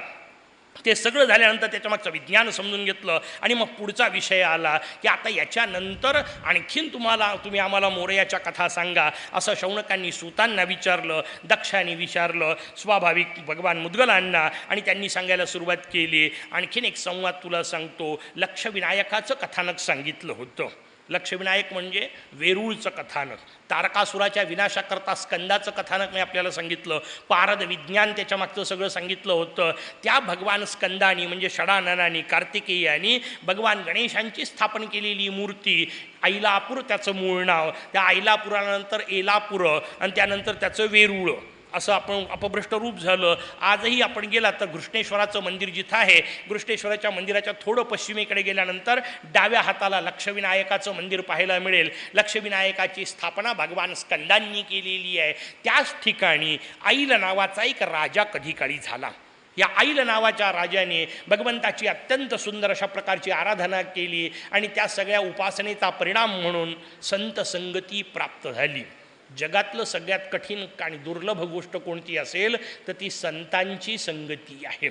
ते सगळं झाल्यानंतर त्याच्यामागचं विज्ञान समजून घेतलं आणि मग पुढचा विषय आला की आता याच्यानंतर आणखीन तुम्ही आम्हाला मोरयाच्या कथा सांगा, असं शौनकांनी सूतांना विचारलं, दक्षाने विचारलं, स्वाभाविक भगवान मुद्गलांना, आणि त्यांनी सांगायला सुरुवात केली. आणखीन एक संवाद तुला सांगतो. लक्षविनायकाचं कथानक सांगितलं होतं. लक्षविनायक म्हणजे वेरूळचं कथानक. तारकासुराच्या विनाशाकरता स्कंदाचं कथानक मी आपल्याला सांगितलं. पारद विज्ञान त्याच्यामागचं सगळं सांगितलं होतं. त्या भगवान स्कंदानी म्हणजे षडाननानी कार्तिकेयांनी भगवान गणेशांची स्थापन केलेली मूर्ती ऐलापूर त्याचं मूळ नाव. त्या ऐलापुरानंतर एलापूर आणि त्यानंतर त्याचं वेरूळ असं आपण अपभ्रष्ट रूप झालं. आजही आपण गेला तर घृष्णेश्वराचं मंदिर जिथं आहे, घृष्णेश्वराच्या मंदिराच्या थोडं पश्चिमेकडे गेल्यानंतर डाव्या हाताला लक्षविनायकाचं मंदिर पाहायला मिळेल. लक्षविनायकाची स्थापना भगवान स्कंदांनी केलेली आहे. त्याच ठिकाणी ऐल नावाचा एक राजा कधी काळी झाला. या ऐल नावाच्या राजाने भगवंताची अत्यंत सुंदर अशा प्रकारची आराधना केली आणि त्या सगळ्या उपासनेचा परिणाम म्हणून संत संगती प्राप्त झाली. जगातलं सगळ्यात कठीण आणि दुर्लभ गोष्ट कोणती असेल तर ती संतांची संगती आहे.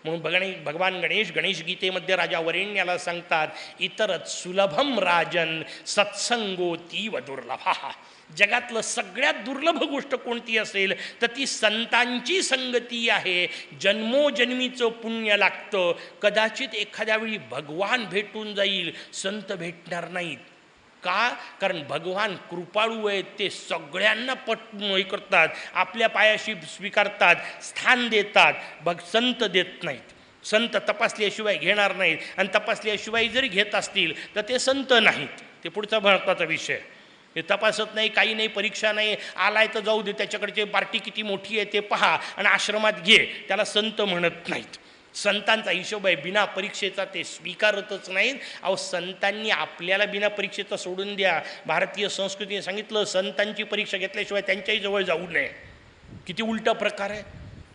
म्हणून भगवान गणेश गीतेमध्ये राजा वरेण्याला सांगतात, इतरच सुलभम राजन सत्संगोतीव दुर्लभा. जगातलं सगळ्यात दुर्लभ गोष्ट कोणती असेल तर ती संतांची संगती आहे. जन्मोजन्मीचं पुण्य लागतं. कदाचित एखाद्या वेळी भगवान भेटून जाईल, संत भेटणार नाहीत. का? कारण भगवान कृपाळू आहेत. ते सगळ्यांना हे करतात, आपल्या पायाशी स्वीकारतात, स्थान देतात. संत देत नाहीत. संत तपासल्याशिवाय घेणार नाहीत आणि तपासल्याशिवाय जरी घेत असतील तर ते संत नाहीत. ते पुढचा महत्त्वाचा विषय. हे तपासत नाही, काही नाही, परीक्षा नाही, आलाय तर जाऊ दे, त्याच्याकडचे पार्टी किती मोठी आहे ते पहा आणि आश्रमात घे, त्याला संत म्हणत नाहीत. संतांचा हिशोब आहे बिना परीक्षेचा, ते स्वीकारतच नाहीत. अहो संतांनी आपल्याला बिना परीक्षेचा सोडून द्या. भारतीय संस्कृतीने सांगितलं संतांची परीक्षा घेतल्याशिवाय त्यांच्याही जवळ जाऊ नये. किती उलटा प्रकार आहे.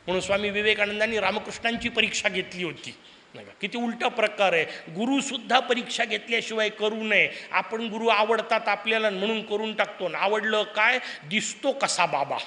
म्हणून स्वामी विवेकानंदांनी रामकृष्णांची परीक्षा घेतली होती, नाही का. किती उलटा प्रकार आहे. गुरुसुद्धा परीक्षा घेतल्याशिवाय करू नये. आपण गुरु आवडतात आपल्याला म्हणून करून टाकतो. आवडलं काय, दिसतो कसा बाबा,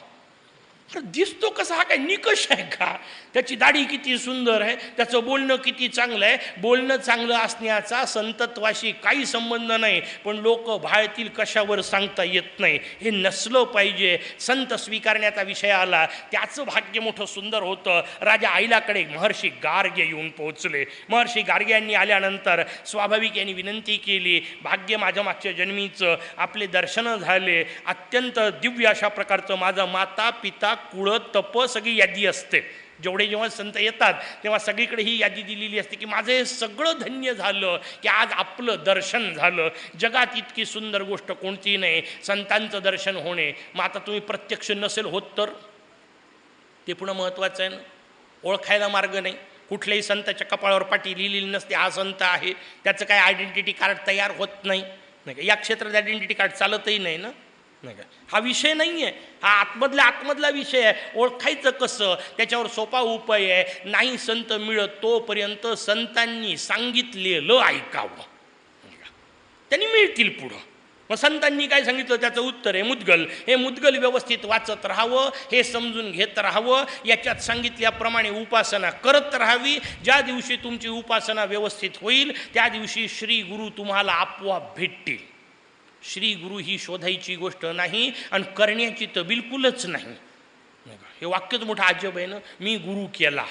दिसतो कसा, हा काय निकष आहे का? त्याची दाढी किती सुंदर आहे, त्याचं बोलणं किती चांगलं आहे. बोलणं चांगलं असण्याचा संतत्वाशी काही संबंध नाही, पण लोक भाळतील कशावर सांगता येत नाही. हे नसलं पाहिजे. संत स्वीकारण्याचा विषय आला, त्याचं भाग्य मोठं सुंदर होतं. राजा आईलाकडे महर्षी गार्ग्य येऊन पोहोचले. महर्षी गार्ग्यांनी आल्यानंतर स्वाभाविक यांनी विनंती केली, भाग्य माझ्या मागच्या जन्मीचं, आपले दर्शनं झाले. अत्यंत दिव्य अशा प्रकारचं माझं माता पिता कुळ तप सगळी यादी असते. जेवढे जेव्हा संत येतात तेव्हा सगळीकडे ही यादी दिलेली असते की माझं हे सगळं धन्य झालं, की आज आपलं दर्शन झालं. जगात इतकी सुंदर गोष्ट कोणती नाही, संतांचं दर्शन होणे. मग आता तुम्ही प्रत्यक्ष नसेल होत तर ते पुन्हा महत्त्वाचं आहे ना. ओळखायला मार्ग नाही. कुठल्याही संताच्या कपाळावर पाटी लिहिलेली नसते हा संत आहे, त्याचं काय आयडेंटिटी कार्ड तयार होत नाही, नाही का. या क्षेत्रात आयडेंटिटी कार्ड चालतही नाही ना, नाही का. हा विषय नाही आहे, हा आतमधला विषय आहे. ओळखायचं कसं, त्याच्यावर सोपा उपाय आहे. नाही संत मिळत तोपर्यंत संतांनी सांगितलेलं ऐकावं, त्यांनी मिळतील पुढं. मग संतांनी काय सांगितलं त्याचं उत्तर आहे मुद्गल. हे मुद्गल व्यवस्थित वाचत राहावं, हे समजून घेत राहावं, याच्यात सांगितल्याप्रमाणे उपासना करत राहावी. ज्या दिवशी तुमची उपासना व्यवस्थित होईल त्या दिवशी श्री गुरु तुम्हाला आपोआप भेटतील. श्री गुरु ही शोधायची गोष्ट नाही आणि करण्याची तर बिलकुलच नाही. हे वाक्यच मोठं अजब आहे ना, मी गुरु केला.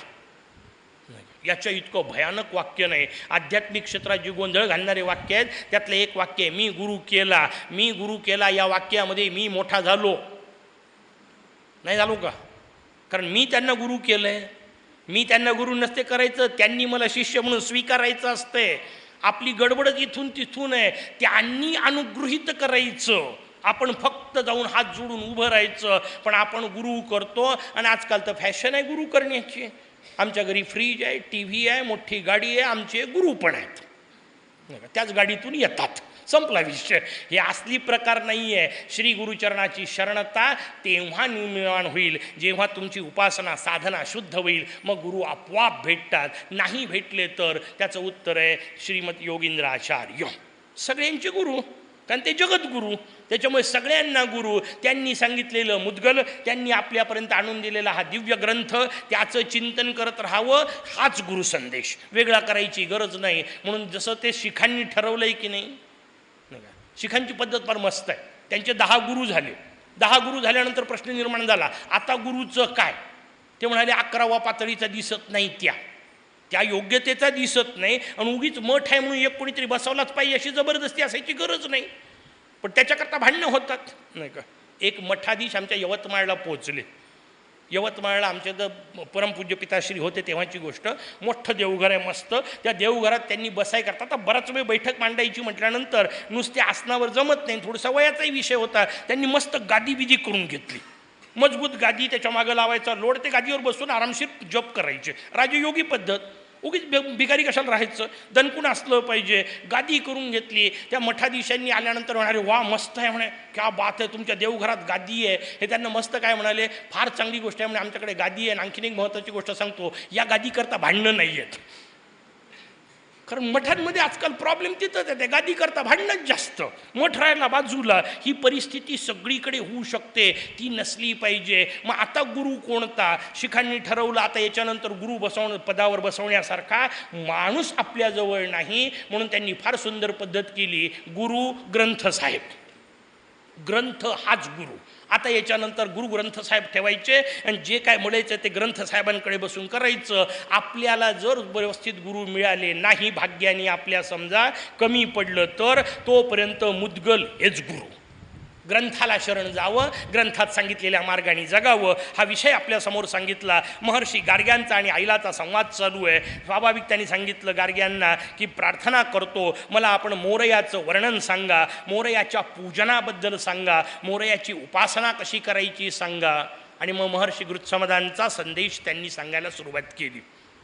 याच्या इतकं भयानक वाक्य नाही. आध्यात्मिक क्षेत्रात जी गोंधळ घालणारे वाक्य आहेत त्यातलं एक वाक्य आहे मी गुरु केला. मी गुरु केला या वाक्यामध्ये मी मोठा झालो नाही झालो का? कारण मी त्यांना गुरु केलं आहे. मी त्यांना गुरु नसते करायचं, त्यांनी मला शिष्य म्हणून स्वीकारायचं असते. आपली गडबडच इथून तिथून आहे. त्यांनी अनुगृहीत करायचं, आपण फक्त जाऊन हात जोडून उभं राहायचं. पण आपण गुरु करतो आणि आजकाल तर फॅशन आहे गुरु करण्याची. आमच्या घरी फ्रीज आहे, टी व्ही आहे, मोठी गाडी आहे, आमचे गुरु पण आहेत, त्याच गाडीतून येतात, संपला विषय. हे असली प्रकार नाही आहे. श्री गुरुचरणाची शरणता तेव्हा निर्माण होईल जेव्हा तुमची उपासना साधना शुद्ध होईल. मग गुरु आपोआप भेटतात. नाही भेटले तर त्याचं उत्तर आहे श्रीमद योगींद्राचार्य, सगळ्यांचे गुरु, कारण ते जगद्गुरू. त्याच्यामुळे सगळ्यांना गुरु. त्यांनी सांगितलेलं मुद्गल, त्यांनी आपल्यापर्यंत आणून दिलेला हा दिव्य ग्रंथ, त्याचं चिंतन करत राहावं. हाच गुरु संदेश, वेगळा करायची गरज नाही. म्हणून जसं ते शिखांनी ठरवलं आहे की नाही, शिखांची पद्धत फार मस्त आहे. त्यांचे 10 गुरु झाले. 10 गुरु झाल्यानंतर प्रश्न निर्माण झाला आता गुरुचं काय. ते म्हणाले 11वा पातळीचा दिसत नाही, त्या योग्यतेचा दिसत नाही आणि उगीच मठ आहे म्हणून एक कोणीतरी बसवलाच पाहिजे अशी जबरदस्ती असायची गरज नाही. पण त्याच्याकरता भांडणं होतात नाही का. एक मठाधीश आमच्या यवतमाळला पोहोचले. यवतमाळला आमचे तर परमपूज्य पिताश्री होते तेव्हाची गोष्ट. मोठं देवघर आहे मस्त. त्या देवघरात त्यांनी बसाय करता आता बराच वेळ बैठक मांडायची म्हटल्यानंतर नुसत्या आसनावर जमत नाही, थोडासा वयाचाही विषय होता. त्यांनी मस्त गादी बिदी करून घेतली, मजबूत गादी, त्याच्या मागं लावायचा लोड, ते गादीवर बसून आरामशीर जप करायचे. राजयोगी पद्धत. उगीच बिगारी कशाला राहायचं, दणकून असलं पाहिजे. गादी करून घेतली. त्या मठाधीशांनी आल्यानंतर म्हणाले वा मस्त आहे, म्हणे क्या बात आहे, तुमच्या देवघरात गादी आहे. हे त्यांना मस्त काय म्हणाले, फार चांगली गोष्ट आहे म्हणे, आमच्याकडे गादी आहे. आणखीन एक महत्त्वाची गोष्ट सांगतो, या गादीकरता भांडणं नाही आहेत. कारण मठांमध्ये आजकाल प्रॉब्लेम तिथंच आहे, त्या गादी करता भांडणच जास्त. मठ राहायला बाजूला. ही परिस्थिती सगळीकडे होऊ शकते, ती नसली पाहिजे. मग आता गुरु कोणता, शिखांनी ठरवलं आता याच्यानंतर गुरु पदावर बसवण्यासारखा माणूस आपल्याजवळ नाही. म्हणून त्यांनी फार सुंदर पद्धत केली, गुरु ग्रंथ साहेब. ग्रंथ हाच गुरु. आता याच्यानंतर गुरु ग्रंथसाहेब ठेवायचे आणि जे काय म्हणायचं ते ग्रंथसाहेबांकडे बसून करायचं. आपल्याला जर व्यवस्थित गुरु मिळाले नाही, भाग्याने आपल्या समजा कमी पडलं तर तोपर्यंत मुद्गल हेच गुरु. ग्रंथाला शरण जावं, ग्रंथात सांगितलेल्या मार्गाने जगावं. हा विषय आपल्यासमोर सांगितला. महर्षी गार्ग्यांचा आणि आईलाचा संवाद चालू आहे. स्वाभाविक त्यांनी सांगितलं गार्ग्यांना की प्रार्थना करतो, मला आपण मोरयाचं वर्णन सांगा, मोरयाच्या पूजनाबद्दल सांगा, मोरयाची उपासना कशी करायची सांगा. आणि मग महर्षी गृत्समदांचा संदेश त्यांनी सांगायला सुरुवात केली.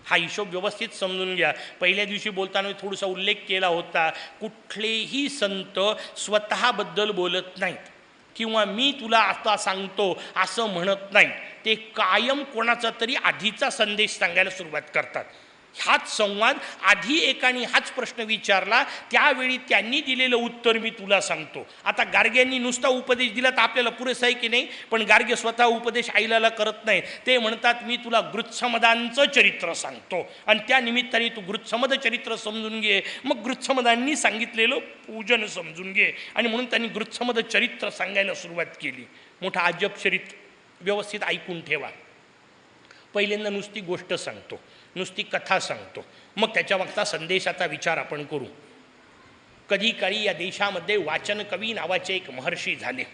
हा हिशोब व्यवस्थित समजून घ्या. पहिल्या दिवशी बोलताना थोडासा उल्लेख केला होता, कुठलेही संत स्वतःबद्दल बोलत नाहीत किंवा मी तुला आता सांगतो असं म्हणत नाही. ते कायम कोणाचा तरी आधीचा संदेश सांगायला सुरुवात करतात. हाच संवाद आधी एकाने हाच प्रश्न विचारला, त्यावेळी त्यांनी दिलेलं उत्तर मी तुला सांगतो. आता गार्ग्यांनी नुसता उपदेश दिला तर आपल्याला पुरेसा आहे की नाही, पण गार्ग्य स्वतः उपदेश आईला करत नाही. ते म्हणतात मी तुला गृत्समदांचं चरित्र सांगतो आणि त्या निमित्ताने तू गृत्समद चरित्र समजून घे, मग गृत्समदांनी सांगितलेलं पूजन समजून घे. आणि म्हणून त्यांनी गृत्समद चरित्र सांगायला सुरुवात केली. मोठा अजब चरित्र, व्यवस्थित ऐकून ठेवा. पहिल्यांदा नुसती गोष्ट सांगतो, नुसती कथा सांगतो, मग त्याच्या मागचा संदेशाचा विचार आपण करू. कधी काळी या देशामध्ये वाचन कवी नावाचे एक महर्षी झाले.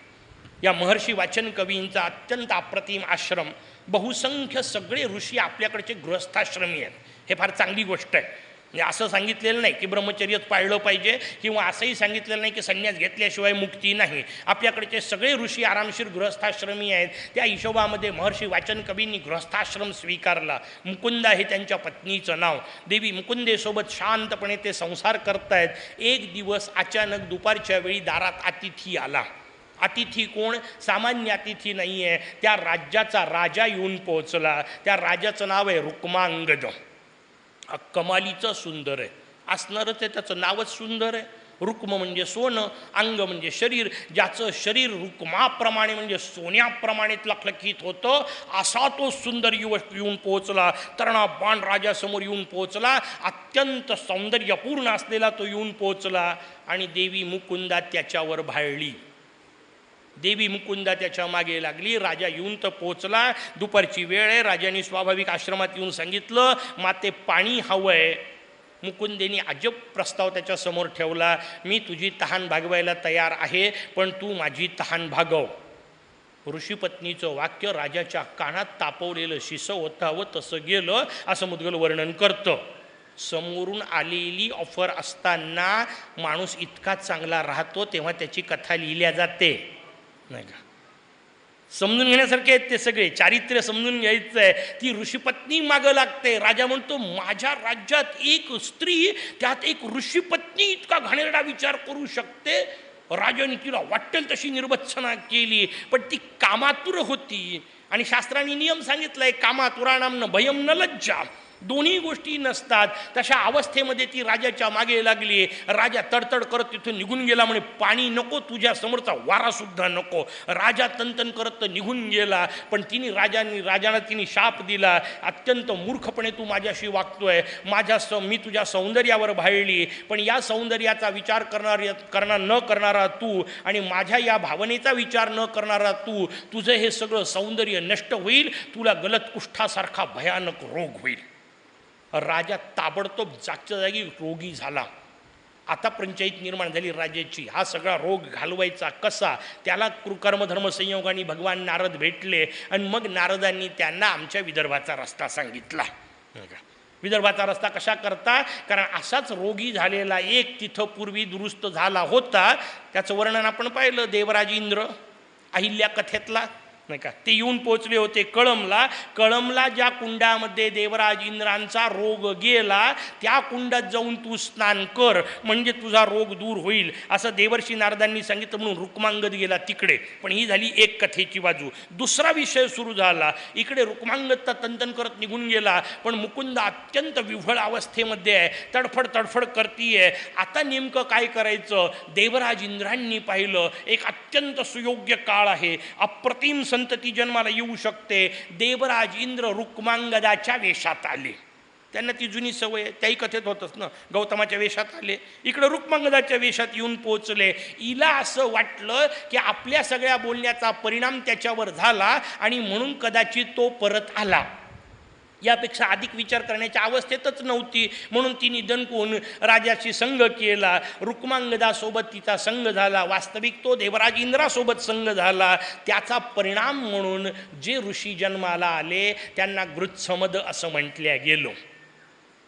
या महर्षी वाचन कवींचा अत्यंत अप्रतिम आश्रम, बहुसंख्य सगळे ऋषी आपल्याकडचे गृहस्थाश्रमी आहेत. हे फार चांगली गोष्ट आहे. म्हणजे असं सांगितलेलं नाही की ब्रह्मचर्यच पाळलं पाहिजे, किंवा असंही सांगितलेलं नाही की संन्यास घेतल्याशिवाय मुक्ती नाही. आपल्याकडचे सगळे ऋषी आरामशीर गृहस्थाश्रमी आहेत. त्या हिशोबामध्ये महर्षी वाचन कवींनी गृहस्थाश्रम स्वीकारला. मुकुंदा हे त्यांच्या पत्नीचं नाव. देवी मुकुंदेसोबत शांतपणे ते संसार करतायत. एक दिवस अचानक दुपारच्या वेळी दारात अतिथी आला. अतिथी कोण? सामान्य अतिथी नाही आहे, त्या राज्याचा राजा येऊन पोहोचला. त्या राजाचं नाव आहे रुक्मांगद. कमालीचं सुंदर आहे, असणारच आहे, त्याचं नावच सुंदर आहे. रुक्म म्हणजे सोनं, अंग म्हणजे शरीर. ज्याचं शरीर रुक्माप्रमाणे म्हणजे सोन्याप्रमाणे लखलखीत होतं, असा तो सुंदर युवक येऊन पोहोचला. तरणा बाण राजासमोर येऊन पोहोचला. अत्यंत सौंदर्यपूर्ण असलेला तो येऊन पोहोचला आणि देवी मुकुंदा त्याच्यावर भाळली. देवी मुकुंदा त्याच्या मागे लागली. राजा येऊन तर पोचला. दुपारची वेळ आहे. राजाने स्वाभाविक आश्रमात येऊन सांगितलं, माते पाणी हवंय. मुकुंदेने अजब प्रस्ताव त्याच्यासमोर ठेवला. मी तुझी तहान भागवायला तयार आहे, पण तू माझी तहान भागव. ऋषीपत्नीचं वाक्य राजाच्या कानात तापवलेलं शिसं होतावं तसं गेलं, असं मुद्गल वर्णन करतं. समोरून आलेली ऑफर असताना माणूस इतका चांगला राहतो तेव्हा त्याची कथा लिहिल्या जाते, नाही का? समजून घेण्यासारखे आहेत ते सगळे. चारित्र्य समजून घ्यायचं आहे. ती ऋषीपत्नी मागं लागते. राजा म्हणतो, माझ्या राज्यात एक स्त्री, त्यात एक ऋषीपत्नी इतका घाणेरडा विचार करू शकते? राजाने तिला वाटेल तशी निर्भत्सना केली, पण ती कामातुर होती. आणि शास्त्रांनी नियम सांगितलाय, कामातुराणाम न भयम न लज्जा. दोन्ही गोष्टी नसतात. तशा अवस्थेमध्ये ती राजाच्या मागे लागली. राजा तडतड करत तिथून निघून गेला. म्हणे, पाणी नको, तुझ्या समोरचा वारासुद्धा नको. राजा तनतन करत तर निघून गेला. पण राजानं तिने शाप दिला, अत्यंत मूर्खपणे तू माझ्याशी वागतोय. मी तुझ्या सौंदर्यावर भाळली, पण या सौंदर्याचा विचार न करणारा तू आणि माझ्या या भावनेचा विचार न करणारा तू, तुझं हे सगळं सौंदर्य नष्ट होईल. तुला गलतकुष्ठासारखा भयानक रोग होईल. राजा ताबडतोब जागच्या जागी रोगी झाला. आता पंचायत निर्माण झाली राजाची. हा सगळा रोग घालवायचा कसा? त्याला कर्मधर्म संयोगाने भगवान नारद भेटले आणि मग नारदांनी त्यांना आमच्या विदर्भाचा रस्ता सांगितला. विदर्भाचा रस्ता कशा करता? कारण असाच रोगी झालेला एक तिथं पूर्वी दुरुस्त झाला होता. त्याचं वर्णन आपण पाहिलं, देवराज इंद्र अहिल्या कथेतला, नाही का? ते येऊन पोचले होते कळमला. कळमला ज्या कुंडामध्ये देवराज इंद्रांचा रोग गेला, त्या कुंडात जाऊन तू स्नान कर, म्हणजे तुझा रोग दूर होईल, असं देवर्षी नारदांनी सांगितलं. म्हणून रुक्मांगद गेला तिकडे. पण ही झाली एक कथेची बाजू. दुसरा विषय सुरू झाला. इकडे रुक्मांगद तर तंतन करत निघून गेला, पण मुकुंदा अत्यंत विव्हळ अवस्थेमध्ये आहे, तडफड करतीये. आता नेमकं काय करायचं? देवराज इंद्रांनी पाहिलं, एक अत्यंत सुयोग्य काळ आहे, अप्रतिम संतती जन्माला येऊ शकते. देवराज इंद्र रुक्मांगदाच्या वेशात आले. त्यांना ती जुनी सवय, त्याही कथेत होतच ना, गौतमाच्या वेशात आले. इकडे रुक्मांगदाच्या वेशात येऊन पोहोचले. हिला असं वाटलं की आपल्या सगळ्या बोलण्याचा परिणाम त्याच्यावर झाला आणि म्हणून कदाचित तो परत आला. यापेक्षा अधिक विचार करण्याच्या अवस्थेतच नव्हती, म्हणून तिने दणकून राजाशी संग केला. रुक्मांगदासोबत तिचा संग झाला. वास्तविक तो देवराज इंद्रासोबत संग झाला. त्याचा परिणाम म्हणून जे ऋषी जन्माला आले त्यांना गृत्समद असं म्हटल्या गेलो.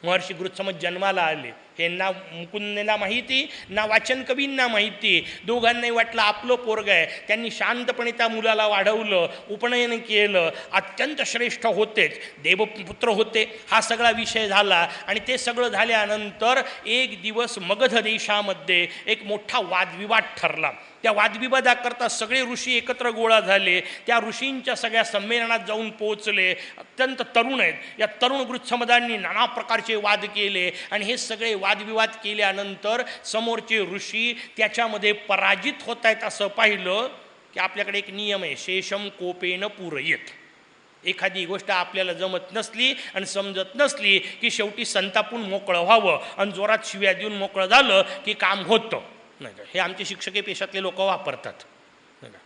महर्षी गृत्समद जन्माला आले हे ना मुकुंदेला माहिती, ना वाचन कवींना माहिती. दोघांनाही वाटलं आपलं पोरग आहे. त्यांनी शांतपणे त्या मुलाला वाढवलं, उपनयन केलं. अत्यंत श्रेष्ठ होतेच, देवपुत्र होते. हा सगळा विषय झाला. आणि ते सगळं झाल्यानंतर एक दिवस मगध देशामध्ये एक मोठा वादविवाद ठरला. त्या वादविवादाकरता सगळे ऋषी एकत्र गोळा झाले. त्या ऋषींच्या सगळ्या संमेलनात जाऊन पोहोचले. अत्यंत तरुण आहेत. या तरुण गृत्समदांनी नाना प्रकारचे वाद केले आणि हे सगळे वादविवाद केल्यानंतर समोरचे ऋषी त्याच्यामध्ये पराजित होत आहेत. असं पाहिलं की आपल्याकडे एक नियम आहे, शेषम कोपेन पूरयेत. एखादी गोष्ट आपल्याला जमत नसली आणि समजत नसली की शेवटी संतापून मोकळं व्हावं आणि जोरात शिव्या देऊन मोकळं झालं की काम होतं, नाही का? हे आमचे शिक्षकी पेशातले लोक वापरतात, नाही का?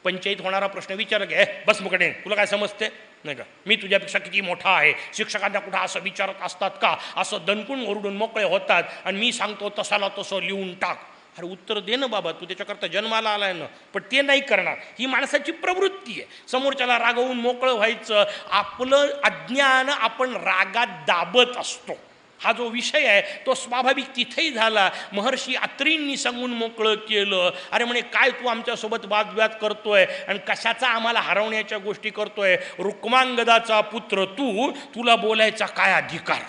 पंचायत होणारा प्रश्न विचार घे, बस मुकडे, तुला काय समजते, नाही का? मी तुझ्यापेक्षा किती मोठा आहे. शिक्षकांना कुठं असं विचारत असतात का? असं दणकून ओरडून मोकळे होतात आणि मी सांगतो तसाला तसं लिहून टाक. अरे उत्तर दे ना बाबा, तू त्याच्याकरता जन्माला आलाय ना. पण ते नाही करणार. ही माणसाची प्रवृत्ती आहे. समोरच्याला रागवून मोकळं व्हायचं. आपलं अज्ञान आपण रागात दाबत असतो. हा जो विषय आहे तो स्वाभाविक तिथेही झाला. महर्षी अत्रींनी सांगून मोकळं केलं. अरे म्हणे काय तू आमच्यासोबत वादविवाद करतोय आणि कशाचा आम्हाला हरवण्याच्या गोष्टी करतोय. रुक्मांगदाचा पुत्र तू, तुला बोलायचा काय अधिकार.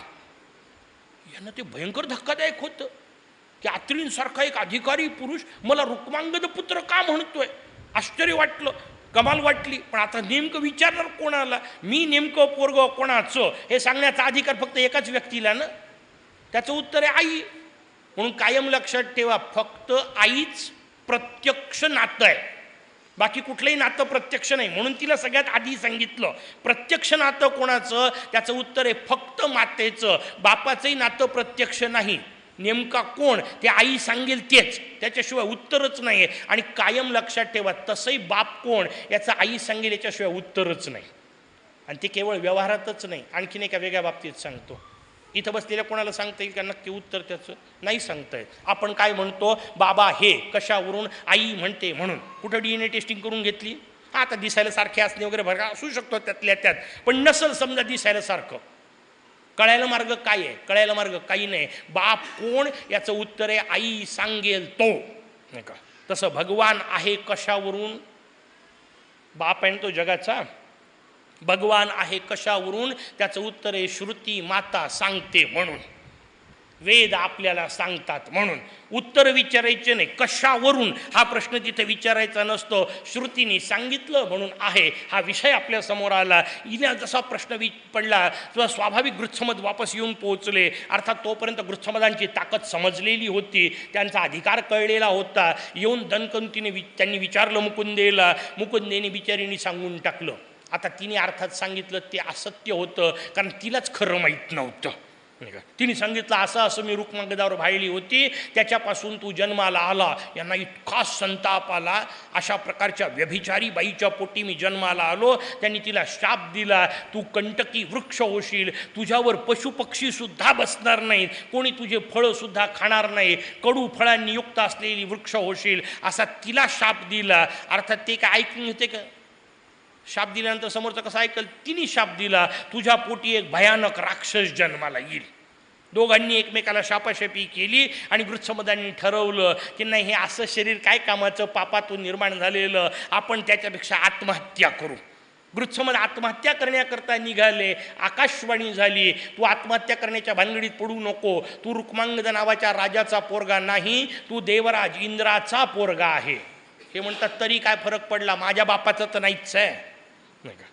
यांना ते भयंकर धक्कादायक होतं की अत्रींसारखा एक अधिकारी पुरुष मला रुक्मांगद पुत्र का म्हणतोय. आश्चर्य वाटलं, कमाल वाटली. पण आता नेमकं विचारणार कोणाला. मी नेमकं पोरग कोणाचं हे सांगण्याचा अधिकार फक्त एकाच व्यक्तीला ना. त्याचं उत्तर आहे आई. म्हणून कायम लक्षात ठेवा, फक्त आईच प्रत्यक्ष नातं आहे, बाकी कुठलंही नातं प्रत्यक्ष नाही. म्हणून तिला सगळ्यात आधी सांगितलं प्रत्यक्ष नातं कोणाचं. त्याचं उत्तर आहे फक्त मातेचं. बापाचंही नातं प्रत्यक्ष नाही. नेमका कोण ते आई सांगेल तेच, त्याच्याशिवाय उत्तरच नाही आहे. आणि कायम लक्षात ठेवा, तसंही बाप कोण याचं आई सांगेल याच्याशिवाय उत्तरच नाही. आणि ते केवळ व्यवहारातच नाही, आणखीन एका वेगळ्या बाबतीत सांगतो. इथं बसलेल्या कोणाला सांगता येईल का नक्की उत्तर त्याचं? नाही सांगता येत. आपण काय म्हणतो, बाबा हे कशावरून, आई म्हणते म्हणून. कुठं DNA टेस्टिंग करून घेतली. आता दिसायला सारखे असणे वगैरे भरगा असू शकतो त्यातल्या त्यात, पण नसल समजा दिसायला सारखं. कळायला मार्ग काय आहे? कळायला मार्ग काही नाही. बाप कोण याचं उत्तर आहे आई सांगेल तो, नाही का. तसं भगवान आहे कशावरून. बाप आहे तो जगाचा. भगवान आहे कशावरून त्याचं उत्तर आहे श्रुती माता सांगते म्हणून. वेद आपल्याला सांगतात म्हणून. उत्तर विचारायचे नाही कशावरून हा प्रश्न तिथे विचारायचा नसतो. श्रुतीने सांगितलं म्हणून आहे हा विषय आपल्या समोर आला. हिला जसा प्रश्न पडला तेव्हा स्वाभाविक गृत्समद वापस येऊन पोहोचले. अर्थात तोपर्यंत गृत्समदांची ताकद समजलेली होती, त्यांचा अधिकार कळलेला होता. येऊन दणकंतीने त्यांनी विचारलं मुकुंदेला. मुकुंदेने बिचारीने सांगून टाकलं. आता तिने अर्थात सांगितलं ते असत्य होतं, कारण तिलाच खरं माहीत नव्हतं. तिने सांगितलं असं असं मी रुक्मांगदावर भाळली होती, त्याच्यापासून तू जन्माला आला. यांना इतका संताप आला. अशा प्रकारच्या व्यभिचारी बाईच्या पोटी मी जन्माला आलो. त्यांनी तिला शाप दिला, तू कंटकी वृक्ष होशील, तुझ्यावर पशुपक्षीसुद्धा बसणार नाहीत, कोणी तुझे फळंसुद्धा खाणार नाही, कडू फळांनी युक्त असलेली वृक्ष होशील, असा तिला शाप दिला. अर्थात ते काय ऐकून घेते का? शाप दिल्यानंतर समोरचं कसं ऐकल. तिने शाप दिला, तुझ्या पोटी एक भयानक राक्षस जन्माला येईल. दोघांनी एकमेकाला शापाशापी केली आणि गृत्समदांनी ठरवलं की नाही, हे असं शरीर काय कामाचं, पापातून निर्माण झालेलं, आपण त्याच्यापेक्षा आत्महत्या करू. गृत्समद आत्महत्या करण्याकरता निघाले. आकाशवाणी झाली, तू आत्महत्या करण्याच्या भानगडीत पडू नको. तू रुक्मांगद नावाच्या राजाचा पोरगा नाही, तू देवराज इंद्राचा पोरगा आहे. हे म्हणतात तरी काय फरक पडला, माझ्या बापाचं तर नाहीच आहे, नाही का.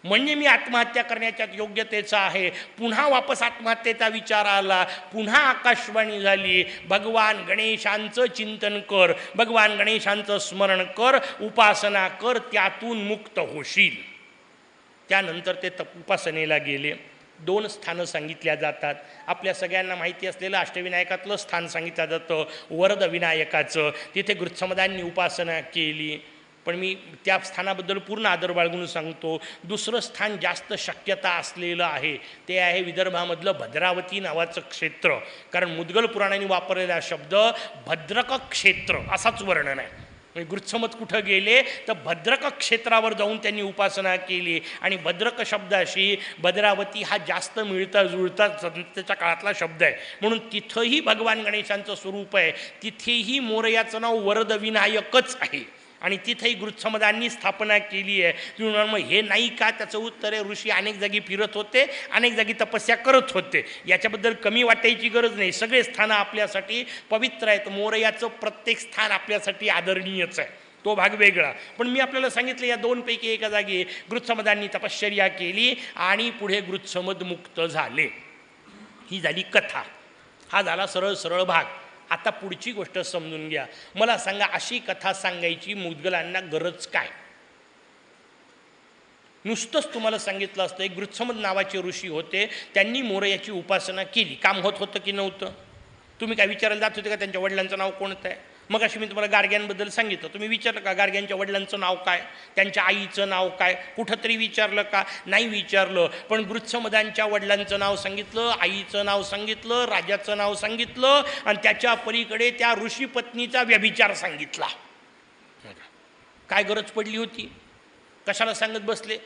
म्हणजे मी आत्महत्या करण्याच्या योग्यतेचा आहे. पुन्हा वापस आत्महत्येचा विचार आला. पुन्हा आकाशवाणी झाली, भगवान गणेशांचं चिंतन कर, भगवान गणेशांचं स्मरण कर, उपासना कर, त्यातून मुक्त होशील. त्यानंतर ते उपासनेला गेले. 2 स्थानं सांगितल्या जातात. आपल्या सगळ्यांना माहिती असलेलं अष्टविनायकातलं स्थान सांगितलं जातं, वरद विनायकाचं. तिथे गृत्समदांनी उपासना केली. पण मी त्या स्थानाबद्दल पूर्ण आदर बाळगून सांगतो. दुसरं स्थान जास्त शक्यता असलेलं आहे, ते आहे विदर्भामधलं भद्रावती नावाचं क्षेत्र. कारण मुद्गल पुराणाने वापरलेला शब्द भद्रक क्षेत्र असाच वर्णन आहे. गृत्समद कुठं गेले तर भद्रक क्षेत्रावर जाऊन त्यांनी उपासना केली. आणि भद्रक शब्दाशी भद्रावती हा जास्त मिळता जुळता त्याच्या काळातला शब्द आहे. म्हणून तिथंही भगवान गणेशांचं स्वरूप आहे. तिथेही मोरयाचं नाव वरद विनायकच आहे. आणि तिथेही गृत्समदांनी स्थापना केली आहे. तुम्ही मग हे नाही का? त्याचं उत्तर आहे ऋषी अनेक जागी फिरत होते, अनेक जागी तपस्या करत होते. याच्याबद्दल कमी वाटायची गरज नाही. सगळे स्थानं आपल्यासाठी पवित्र आहेत. मोरयाचं प्रत्येक स्थान आपल्यासाठी आदरणीयच आहे, तो भाग वेगळा. पण मी आपल्याला सांगितलं या 2 पैकी एका जागी गृत्समदांनी तपश्चर्या केली आणि पुढे गृत्समद मुक्त झाले. ही झाली कथा. हा झाला सरळ सरळ भाग. आता पुढची गोष्ट समजून घ्या. मला सांगा, अशी कथा सांगायची मुद्गलांना गरज काय? नुसतंच तुम्हाला सांगितलं असतं एक गृत्समद नावाचे ऋषी होते, त्यांनी मोरयाची उपासना केली. काम होत होतं की नव्हतं? तुम्ही काय विचारायला जात होते का त्यांच्या वडिलांचं नाव कोणतं आहे? मग अशी मी तुम्हाला गार्ग्यांबद्दल सांगितलं. तुम्ही विचारलं का गार्ग्यांच्या वडिलांचं नाव काय, त्यांच्या आईचं नाव काय, कुठंतरी विचारलं का? नाही विचारलं. पण गृत्समदांच्या वडिलांचं नाव सांगितलं, आईचं नाव सांगितलं, राजाचं नाव सांगितलं आणि त्याच्या पलीकडे त्या ऋषीपत्नीचा व्यभिचार सांगितला. काय गरज पडली होती? कशाला सांगत बसले?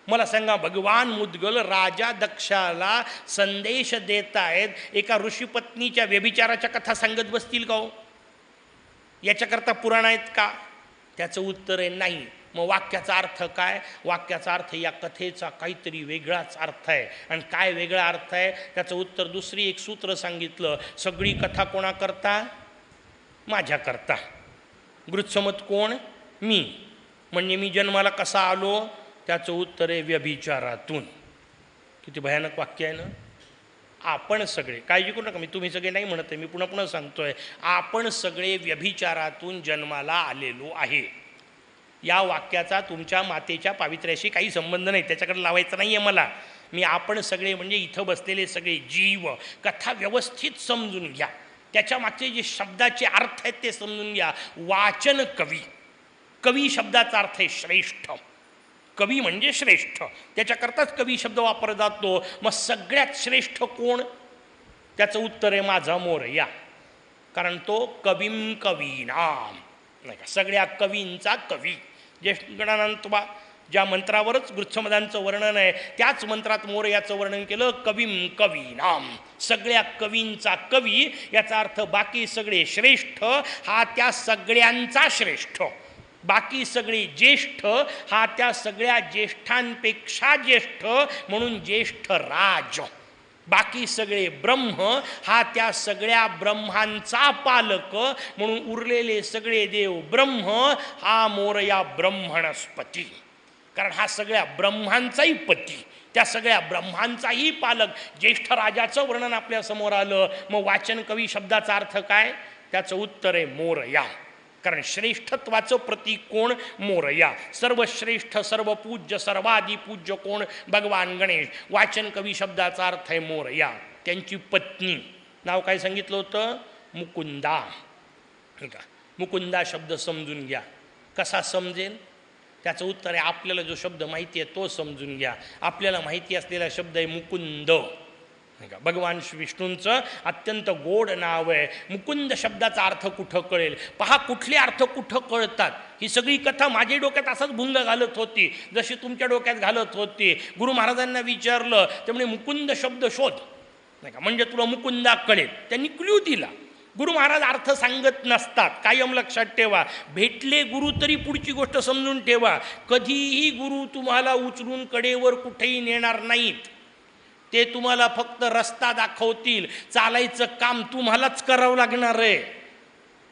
मला सांगा, भगवान मुद्गल राजा दक्षाला संदेश देत आहेत, एका ऋषीपत्नीच्या व्यभिचाराच्या कथा सांगत बसतील का हो? याच्याकरता पुराण आहेत का? त्याचं उत्तर आहे नाही. मग वाक्याचा अर्थ काय? वाक्याचा अर्थ या कथेचा काहीतरी वेगळाच अर्थ आहे. आणि काय वेगळा अर्थ आहे त्याचं उत्तर दुसरी एक सूत्र सांगितलं. सगळी कथा कोणाकरता? माझ्याकरता. गृत्समत कोण? मी. म्हणजे मी जन्माला कसा आलो? त्याचं उत्तर आहे व्यभिचारातून. किती भयानक वाक्य आहे ना. आपण सगळे, काळजी करू नका, मी तुम्ही सगळे नाही म्हणत आहे, मी पुन्हा पुन्हा सांगतोय, आपण सगळे व्यभिचारातून जन्माला आलेलो आहे. या वाक्याचा तुमच्या मातेच्या पावित्र्याशी काही संबंध नाही, त्याच्याकडे लावायचं नाही आहे मला. मी आपण सगळे म्हणजे इथं बसलेले सगळे जीव. कथा व्यवस्थित समजून घ्या, त्याच्या मागचे जे शब्दाचे अर्थ आहेत ते समजून घ्या. वाचन कवी, कवी शब्दाचा अर्थ आहे श्रेष्ठ. कवी म्हणजे श्रेष्ठ, त्याच्याकरताच कवी शब्द वापरला जातो. मग सगळ्यात श्रेष्ठ कोण? त्याचं उत्तर आहे माझा मोरया. कारण तो कवीम कवीनाम, नाही का, सगळ्या कवींचा कवी. ज्येष्ठ गणानंतबा ज्या मंत्रावरच गृत्समदांचं वर्णन आहे त्याच मंत्रात मोरयाचं वर्णन केलं, कवीम कवीनाम, सगळ्या कवींचा कवी. याचा अर्थ बाकी सगळे श्रेष्ठ हा त्या सगळ्यांचा श्रेष्ठ. बाकी सगळे ज्येष्ठ हा त्या सगळ्या ज्येष्ठांपेक्षा ज्येष्ठ म्हणून ज्येष्ठ राज. बाकी सगळे ब्रह्म हा त्या सगळ्या ब्रह्मांचा पालक म्हणून उरलेले सगळे देव ब्रह्म हा मोरया ब्रह्मणस्पती. कारण हा सगळ्या ब्रह्मांचाही पती, त्या सगळ्या ब्रह्मांचाही पालक. ज्येष्ठ राजाचं वर्णन आपल्यासमोर आलं. मग वाचन कवी शब्दाचा अर्थ काय? त्याचं उत्तर आहे मोरया. कारण श्रेष्ठत्वाचं प्रतीक कोण? मोरया. सर्वश्रेष्ठ, सर्वपूज्य, सर्वाधी पूज्य कोण? भगवान गणेश. वाचन कवी शब्दाचा अर्थ आहे मोरया. त्यांची पत्नी नाव काय सांगितलं होतं? मुकुंदा. ठीक आहे, मुकुंदा शब्द समजून घ्या. कसा समजेल? त्याचं उत्तर आहे आपल्याला जो शब्द माहिती आहे तो समजून घ्या. आपल्याला माहिती असलेला शब्द आहे मुकुंद. भगवान श्री विष्णूंचं अत्यंत गोड नाव आहे. मुकुंद शब्दाचा अर्थ कुठं कळेल? पहा, कुठले अर्थ कुठं कळतात. ही सगळी कथा माझ्या डोक्यात असंच भुंग घालत होती जशी तुमच्या डोक्यात घालत होती. गुरु महाराजांना विचारलं त्यामुळे मुकुंद शब्द शोध, नाही का, म्हणजे तुला मुकुंदा कळेल. त्यांनी क्ल्यू दिला. गुरु महाराज अर्थ सांगत नसतात, कायम लक्षात ठेवा. भेटले गुरु तरी पुढची गोष्ट समजून ठेवा. कधीही गुरु तुम्हाला उचलून कडेवर कुठेही नेणार नाहीत. ते तुम्हाला फक्त रस्ता दाखवतील. चालायचं काम तुम्हालाच करावं लागणार आहे.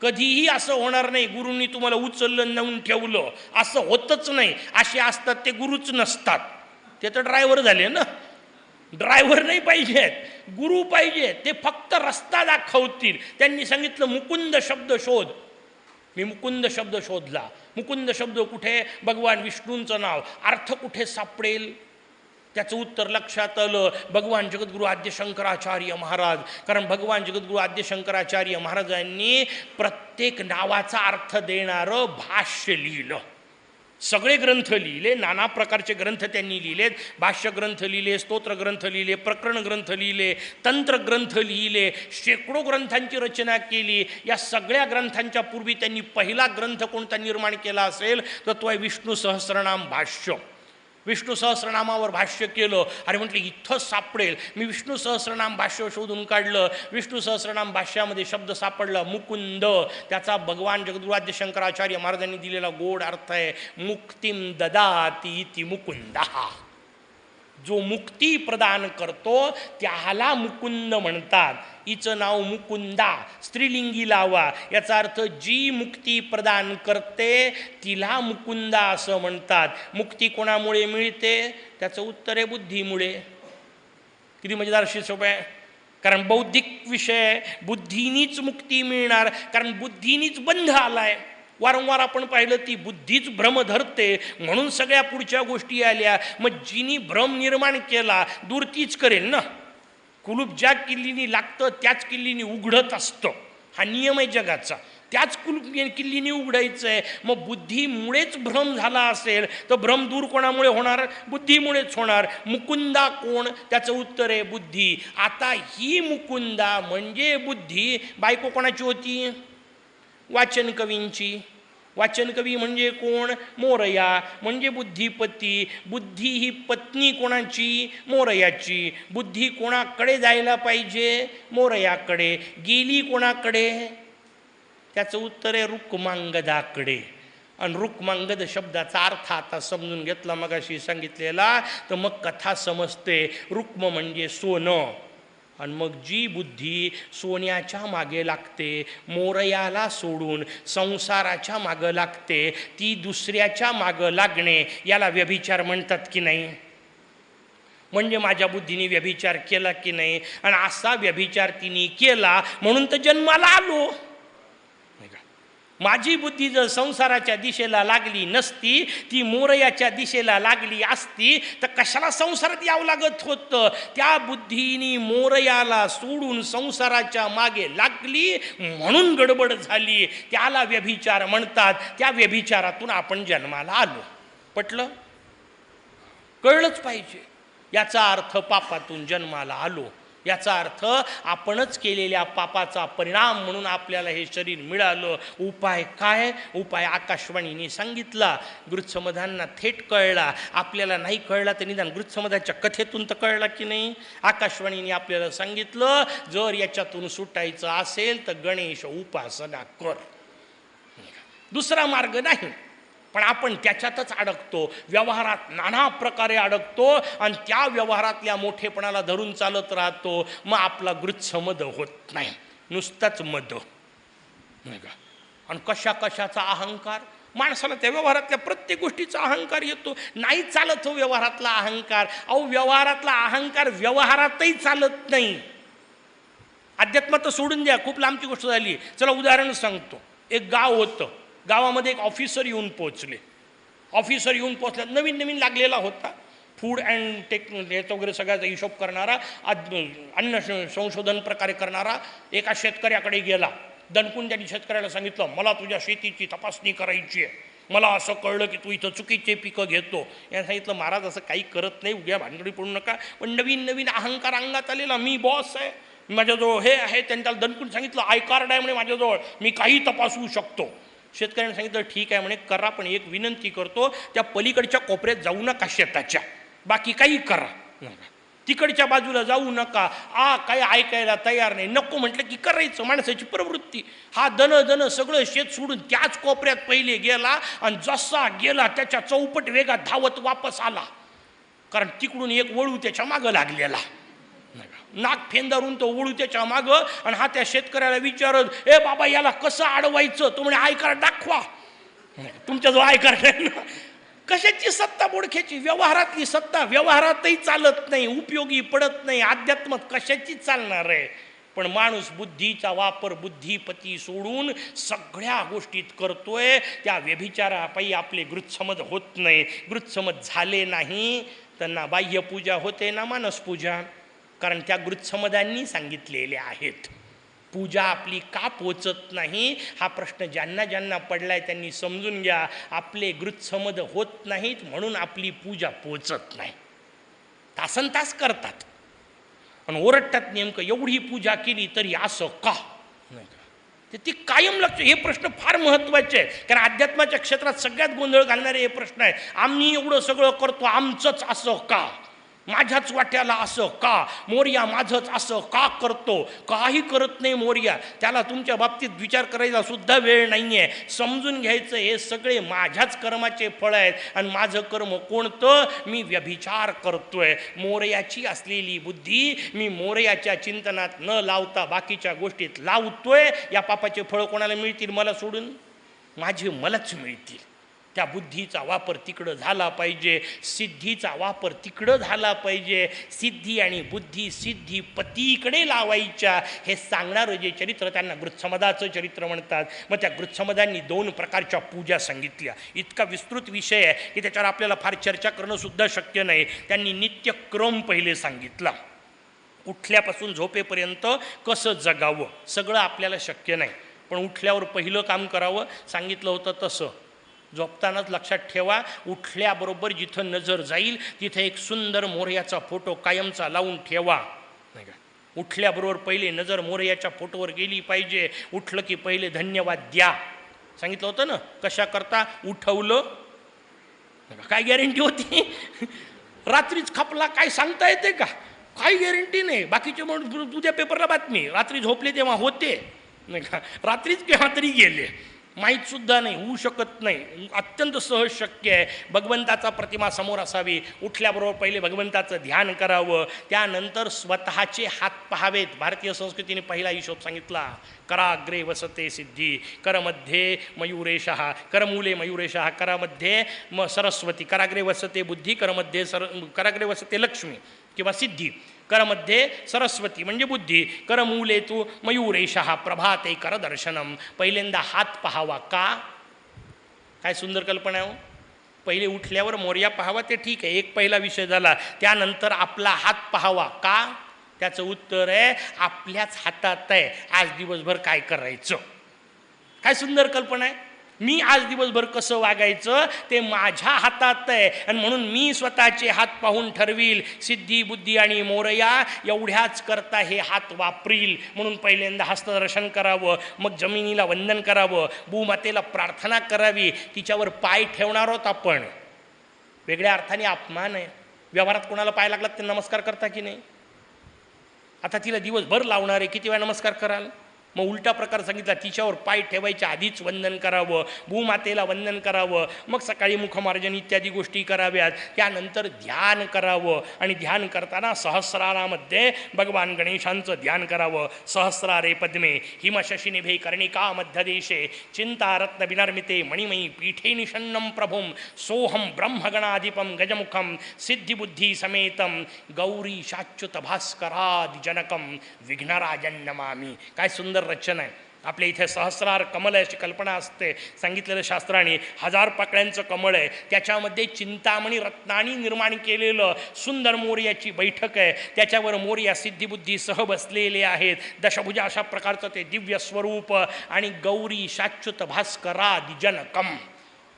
कधीही असं होणार नाही गुरूंनी तुम्हाला उचललं नेऊन ठेवलं, असं होतच नाही. असे असतात ते गुरुच नसतात. ते तर ड्रायव्हर झाले ना. ड्रायव्हर नाही पाहिजेत, गुरु पाहिजे. ते फक्त रस्ता दाखवतील. त्यांनी सांगितलं मुकुंद शब्द शोध. मी मुकुंद शब्द शोधला. मुकुंद शब्द कुठे? भगवान विष्णूंचं नाव. अर्थ कुठे सापडेल? त्याचं उत्तर लक्षात आलं. भगवान जगद्गुरु आद्य शंकराचार्य महाराज. कारण भगवान जगद्गुरु आद्य शंकराचार्य महाराजांनी प्रत्येक नावाचा अर्थ देणारं भाष्य लिहिलं. सगळे ग्रंथ लिहिले, नाना प्रकारचे ग्रंथ त्यांनी लिहिलेत. भाष्य ग्रंथ लिहिले, स्तोत्र ग्रंथ लिहिले, प्रकरण ग्रंथ लिहिले, तंत्र ग्रंथ लिहिले, शेकडो ग्रंथांची रचना केली. या सगळ्या ग्रंथांच्या पूर्वी त्यांनी पहिला ग्रंथ कोणता निर्माण केला असेल तर तो आहे विष्णू सहस्रनाम भाष्य. विष्णू सहस्रनामावर भाष्य केलं. अरे म्हटलं इथंच सापडेल. मी विष्णू सहस्रनाम भाष्य शोधून काढलं. विष्णू सहस्रनाम भाष्यामध्ये शब्द सापडला मुकुंद. त्याचा भगवान जगद्गुरु शंकराचार्य महाराजांनी दिलेला गोड अर्थ आहे मुक्तिम ददाती इति मुकुंदः. जो मुक्ती प्रदान करतो त्याला मुकुंद म्हणतात. हिचं नाव मुकुंदा, स्त्रीलिंगी लावा. याचा अर्थ जी मुक्ती प्रदान करते तिला मुकुंदा असं म्हणतात. मुक्ती कोणामुळे मिळते? त्याचं उत्तर आहे बुद्धीमुळे. किती मजेदार शिशोप आहे. कारण बौद्धिक विषय, बुद्धीनीच मुक्ती मिळणार. कारण बुद्धीनीच बंध आलाय. वारंवार आपण पाहिलं ती बुद्धीच भ्रम धरते म्हणून सगळ्या पुढच्या गोष्टी आल्या. मग जिनी भ्रम निर्माण केला दूर तीच करेल ना. कुलूप ज्या किल्लीनी लागतं त्याच किल्लीनी उघडत असतं. हा नियम आहे जगाचा. त्याच किल्लीने उघडायचं आहे. मग बुद्धीमुळेच भ्रम झाला असेल तर भ्रम दूर कोणामुळे होणार? बुद्धीमुळेच होणार. मुकुंदा कोण? त्याचं उत्तर आहे बुद्धी. आता ही मुकुंदा म्हणजे बुद्धी बायको कोणाची होती? वाचन कवींची. वाचन कवी म्हणजे कोण? मोरया. म्हणजे बुद्धिपती. बुद्धी ही पत्नी कोणाची? मोरयाची. बुद्धी कोणाकडे जायला पाहिजे? मोरयाकडे. गेली कोणाकडे? त्याचं उत्तर आहे रुक्मांगदाकडे. आणि रुक्मांगद शब्दाचा अर्थ आता समजून घेतला मगाशी सांगितलेला तर मग कथा समजते. रुक्म म्हणजे सोनं. आणि मग जी बुद्धी सोन्याच्या मागे लागते, मोरयाला सोडून संसाराच्या मागं लागते, ती दुसऱ्याच्या मागं लागणे याला व्यभिचार म्हणतात की नाही? म्हणजे माझ्या बुद्धीने व्यभिचार केला की नाही? आणि असा व्यभिचार तिने केला म्हणून तर जन्माला आलो. माझी बुद्धी जर संसाराच्या दिशेला लागली नसती, ती मोरयाच्या दिशेला लागली असती तर कशाला संसारात यावं लागत होतं? त्या बुद्धीने मोरयाला सोडून संसाराच्या मागे लागली म्हणून गडबड झाली. त्याला व्यभिचार म्हणतात. त्या व्यभिचारातून आपण जन्माला आलो. पटलं? कळलंच पाहिजे. याचा अर्थ पापातून जन्माला आलो. याचा अर्थ आपणच केलेल्या पापाचा परिणाम म्हणून आपल्याला हे शरीर मिळालं. उपाय काय? उपाय आकाशवाणीने सांगितला. गृत्समधांना थेट कळला. आपल्याला नाही कळला तर निदान गृत्समधाच्या कथेतून तर कळला की नाही? आकाशवाणीने आपल्याला सांगितलं जर याच्यातून सुटायचं असेल तर गणेश उपासना कर. दुसरा मार्ग नाही. पण आपण त्याच्यातच अडकतो. व्यवहारात नाना प्रकारे अडकतो आणि त्या व्यवहारातल्या मोठेपणाला धरून चालत राहतो. मग आपला गृत्समद होत नाही, नुसताच मद नाही का? आणि कशा कशाचा अहंकार? माणसाला त्या व्यवहारातल्या प्रत्येक गोष्टीचा अहंकार येतो. नाही चालत हो व्यवहारातला अहंकार. अहो व्यवहारातला अहंकार व्यवहारातही चालत नाही. अध्यात्मात सोडून द्या, खूप लांबची गोष्ट झाली. चला उदाहरण सांगतो. एक गाव होतं. गावामध्ये एक ऑफिसर येऊन पोचले. ऑफिसर येऊन पोचल्या, नवीन नवीन लागलेला होता. फूड अँड याचा वगैरे सगळ्याचा हिशोब करणारा, अन्न संशोधन प्रकारे करणारा एका शेतकऱ्याकडे गेला. दणकून त्यांनी शेतकऱ्याला सांगितलं मला तुझ्या शेतीची तपासणी करायची आहे. मला असं कळलं की तू इथं चुकीचे पिकं घेतो. याने सांगितलं महाराज असं काही करत नाही, उद्या भानगडी पडू नका. पण नवीन नवीन अहंकार अंगात आलेला. मी बॉस आहे, माझ्याजवळ हे आहे. त्यांनी त्याला दणकून सांगितलं आय कार्ड आहे म्हणे माझ्याजवळ, मी काही तपासू शकतो. शेतकऱ्याने सांगितलं ठीक आहे म्हणे करा, पण एक विनंती करतो त्या पलीकडच्या कोपऱ्यात जाऊ नका शेताच्या, बाकी काही करा. तिकडच्या बाजूला जाऊ नका. काही ऐकायला तयार नाही. नको म्हटलं की करायचं, माणसाची प्रवृत्ती. हा दन सगळं शेत सोडून त्याच कोपऱ्यात पहिले गेला आणि जसा गेला त्याच्या चौपट वेगात धावत वापस आला. कारण तिकडून एक वळू त्याच्या मागं लागलेला. नाक फेंदारून तो वळू त्याच्या मागं. आणि हा त्या शेतकऱ्याला विचारत ए बाबा याला कसं अडवायचं? तो म्हणे आय कार्ड दाखवा. तुमच्याजवळ आय कार्ड आहे ना? कशाची सत्ता बोडख्याची? व्यवहारातली सत्ता व्यवहारातही चालत नाही, उपयोगी पडत नाही. अध्यात्मात कशाची चालणार आहे? पण माणूस बुद्धीचा वापर बुद्धिपती सोडून सगळ्या गोष्टीत करतोय. त्या व्यभिचारापायी आपले गृत्समद होत नाही. गृत्समद झाले नाही तर ना बाह्यपूजा होते ना मानसपूजा. कारण त्या गृत्समदांनी सांगितलेले आहेत. पूजा आपली का पोचत नाही हा प्रश्न ज्यांना ज्यांना पडलाय त्यांनी समजून घ्या. आपले गृत्समद होत नाहीत म्हणून आपली पूजा पोचत नाही. तासन तास करतात आणि ओरडतात नेमकं एवढी पूजा केली तरी असं का? ती कायम लक्ष. हे प्रश्न फार महत्त्वाचे आहे. कारण अध्यात्माच्या क्षेत्रात सगळ्यात गोंधळ घालणारे हे प्रश्न आहे. आम्ही एवढं सगळं करतो, आमचंच असं का? माझ्याच वाट्याला असं का? मोरया माझंच असं का करतो? काही करत नाही मोरया. त्याला तुमच्या बाबतीत विचार करायला सुद्धा वेळ नाही आहे. समजून घ्यायचं हे सगळे माझ्याच कर्माचे फळ आहेत. आणि माझं कर्म कोणतं? मी व्यभिचार करतोय. मोरयाची असलेली बुद्धी मी मोरयाच्या चिंतनात न लावता बाकीच्या गोष्टीत लावतोय. या पापाचे फळ कोणाला मिळतील? मला सोडून माझे मलाच मिळतील. त्या बुद्धीचा वापर तिकडं झाला पाहिजे. सिद्धीचा वापर तिकडं झाला पाहिजे. सिद्धी आणि बुद्धी सिद्धी पतीकडे लावायच्या हे सांगणारं जे चरित्र त्यांना गृत्समदाचं चरित्र म्हणतात. मग त्या गृत्समदांनी 2 प्रकारच्या पूजा सांगितल्या. इतका विस्तृत विषय आहे की त्याच्यावर आपल्याला फार चर्चा करणं सुद्धा शक्य नाही. त्यांनी नित्यक्रम पहिले सांगितला. उठल्यापासून झोपेपर्यंत कसं जगावं सगळं आपल्याला शक्य नाही. पण उठल्यावर पहिलं काम करावं सांगितलं होतं तसं. झोपतानाच लक्षात ठेवा, उठल्याबरोबर जिथं नजर जाईल तिथे एक सुंदर मोरयाचा फोटो कायमचा लावून ठेवा, नाही का. उठल्याबरोबर पहिले नजर मोरयाच्या फोटोवर गेली पाहिजे. उठलं की पहिले धन्यवाद द्या. सांगितलं होतं ना कशा करता. उठवलं, काय गॅरंटी होती रात्रीच खपला काय सांगता येते का. काही गॅरंटी नाही. बाकीचे म्हणून उद्या पेपरला बातमी रात्री झोपले तेव्हा होते, नाही का. रात्रीच केव्हा तरी गेले, माहीतसुद्धा नाही, होऊ शकत नाही. अत्यंत सहज शक्य आहे. भगवंताचा प्रतिमा समोर असावी. उठल्याबरोबर पहिले भगवंताचं ध्यान करावं. त्यानंतर स्वतःचे हात पाहावेत. भारतीय संस्कृतीने पहिला हिशोब सांगितला. कराग्रे वसते सिद्धी, करमध्ये मयुरेशः, करमूले मयुरेशः, करामध्ये सरस्वती, कराग्रे वसते बुद्धी, करमध्ये कराग्रे वसते लक्ष्मी किंवा सिद्धी, करमध्ये सरस्वती म्हणजे बुद्धी, करमूले तू मयूरेशः, प्रभाते करदर्शनम. पहिल्यांदा हात पाहावा. का. काय सुंदर कल्पना आहे हो. पहिले उठल्यावर मोरया पाहावा ते ठीक आहे, एक पहिला विषय झाला. त्यानंतर आपला हात पाहावा. का. त्याचं उत्तर आहे आपल्याच हातात आहे आज दिवसभर काय करायचं. काय सुंदर कल्पना आहे. मी आज दिवसभर कसं वागायचं ते माझ्या हातात आहे. आणि म्हणून मी स्वतःचे हात पाहून ठरवील. सिद्धी बुद्धी आणि मोरया एवढ्याच करता हे हात वापरील. म्हणून पहिल्यांदा हस्तदर्शन करावं, मग जमिनीला वंदन करावं, भूमातेला प्रार्थना करावी. तिच्यावर पाय ठेवणार आहोत आपण. वेगळ्या अर्थाने अपमान आहे. व्यवहारात कोणाला पाय लागला ते नमस्कार करता की नाही. आता तिला दिवसभर लावणार आहे, किती वेळा नमस्कार कराल. मग उलटा प्रकार सांगितला. तिच्यावर पाय ठेवायच्या आधीच वंदन करावं, भूमातेला वंदन करावं, मग सकाळी मुखमार्जन इत्यादी गोष्टी कराव्यात. त्यानंतर ध्यान करावं. आणि ध्यान करताना सहस्रारामध्ये भगवान गणेशांचं ध्यान करावं. सहस्रारे पद्मे हिमशशिनिभे कर्णिका मध्यदेशे चिंतारत्न विनर्मिते मणिमयी पीठे निषन्नं प्रभुं सोहम ब्रह्मगणाधिपं गजमुखं सिद्धिबुद्धी समेतं गौरी शाच्युत भास्करादिजनकं विघ्नराजं नमामि. काय सुंदर रचना आहे. आपल्या इथे सहस्रार कमल अशी कल्पना असते. सांगितलेलं शास्त्राने 1000 पाकळ्यांचं कमळ आहे. त्याच्यामध्ये चिंतामणी रत्नांनी निर्माण केलेलं सुंदर मोरयाची बैठक आहे. त्याच्यावर मोरया सिद्धिबुद्धी सह बसलेले आहेत. दशभुजा अशा प्रकारचं ते दिव्य स्वरूप. आणि गौरी शाच्युत भास्करादि जनकम,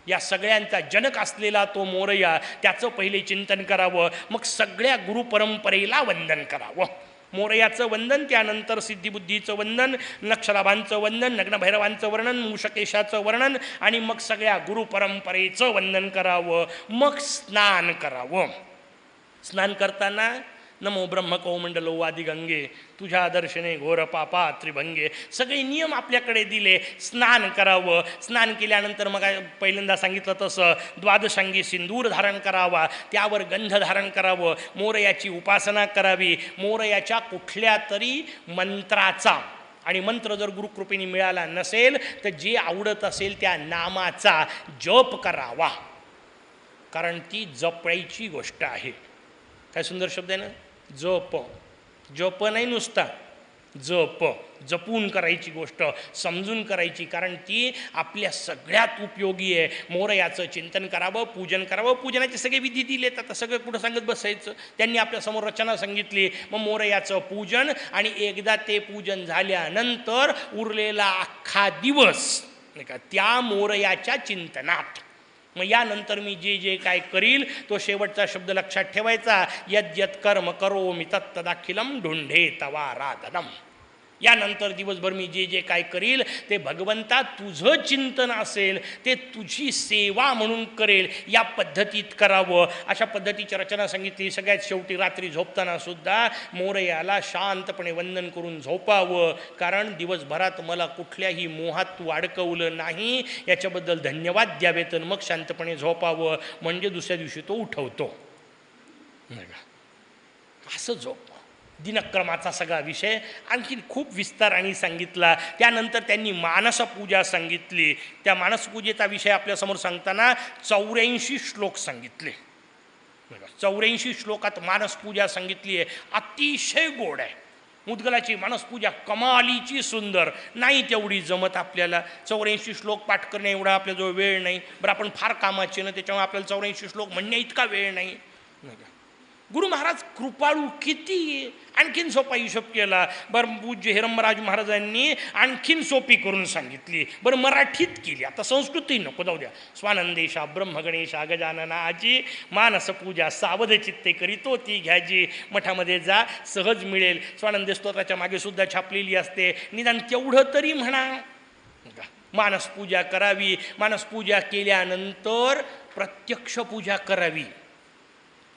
या सगळ्यांचा जनक असलेला तो मोरया, त्याचं पहिले चिंतन करावं. मग सगळ्या गुरुपरंपरेला वंदन करावं. मोरयाचं वंदन, त्यानंतर सिद्धिबुद्धीचं वंदन, नक्षलाभांचं वंदन, नग्नभैरवांचं वर्णन, मूषकेशाचं वर्णन, आणि मग सगळ्या गुरुपरंपरेचं वंदन करावं. मग स्नान करावं. स्नान करताना नमो ब्रह्म कौमंडलो वादी गंगे तुझ्या दर्शने घोर पापा त्रिभंगे, सगळे नियम आपल्याकडे दिले. स्नान करावं. स्नान केल्यानंतर मग पहिल्यांदा सांगितलं तसं द्वादशांगी सिंदूर धारण करावा, त्यावर गंध धारण करावं, मोरयाची उपासना करावी. मोरयाच्या कुठल्या तरी मंत्राचा, आणि मंत्र जर गुरुकृपेने मिळाला नसेल तर जे आवडत असेल त्या नामाचा जप करावा. कारण ती जपायची गोष्ट आहे. काय सुंदर शब्द आहे ना. जप. जप नाही नुसता, जप. जपून करायची गोष्ट, समजून करायची, कारण ती आपल्या सगळ्यात उपयोगी आहे. मोरयाचं चिंतन करावं, पूजन करावं. पूजनाचे सगळे विधी दिलेत. आता सगळं कुठं सांगत बसायचं. त्यांनी आपल्यासमोर रचना सांगितली. मग मोरयाचं पूजन, आणि एकदा ते पूजन झाल्यानंतर उरलेला अख्खा दिवस नाही का त्या मोरयाच्या चिंतनात. मग यानंतर मी जे जे काय करील तो शेवटचा शब्द लक्षात ठेवायचा. यद्यत कर्म करोमि तत्तदाखिलम ढुंढे तवाराधनम. यानंतर दिवसभर मी जे जे काय करील ते भगवंता तुझं चिंतन असेल, ते तुझी सेवा म्हणून करेल. या पद्धतीत करावं. अशा पद्धतीची रचना सांगितली. सगळ्यात शेवटी रात्री झोपताना सुद्धा मोरयाला शांतपणे वंदन करून झोपावं. कारण दिवसभरात मला कुठल्याही मोहात तू अडकवलं नाही याच्याबद्दल धन्यवाद द्यावेत. मग शांतपणे झोपावं. म्हणजे दुसऱ्या दिवशी तो उठवतो. असं झोप. दिनक्रमाचा सगळा विषय आणखी खूप विस्ताराने सांगितला. त्यानंतर त्यांनी मानसपूजा सांगितली. त्या मानसपूजेचा विषय आपल्यासमोर सांगताना 84 श्लोक सांगितले. 84 श्लोकात मानसपूजा सांगितली आहे. अतिशय गोड आहे. मुद्गलाची मानसपूजा कमालीची सुंदर. नाही तेवढी जमत आपल्याला. 84 श्लोक पाठ करणे एवढा आपल्याजवळ वेळ नाही. बरं आपण फार कामाचे ना, त्याच्यामुळे आपल्याला 84 श्लोक म्हणण्या इतका वेळ नाही. गुरु महाराज कृपाळू किती. आणखीन सोपा हिशोब केला. बरं पूज्य हिरमराज महाराजांनी आणखीन सोपी करून सांगितली. बरं मराठीत केली. आता संस्कृतही नको, जाऊ द्या. स्वानंदेशा ब्रह्मगणेशा गजानना आजी मानस पूजा सावध चित्ते करीतो ती घ्याजी. मठामध्ये जा, सहज मिळेल. स्वानंद स्तोत्राच्या मागे सुद्धा छापलेली असते. निदान तेवढं तरी म्हणा. मानसपूजा करावी. मानसपूजा केल्यानंतर प्रत्यक्ष पूजा करावी.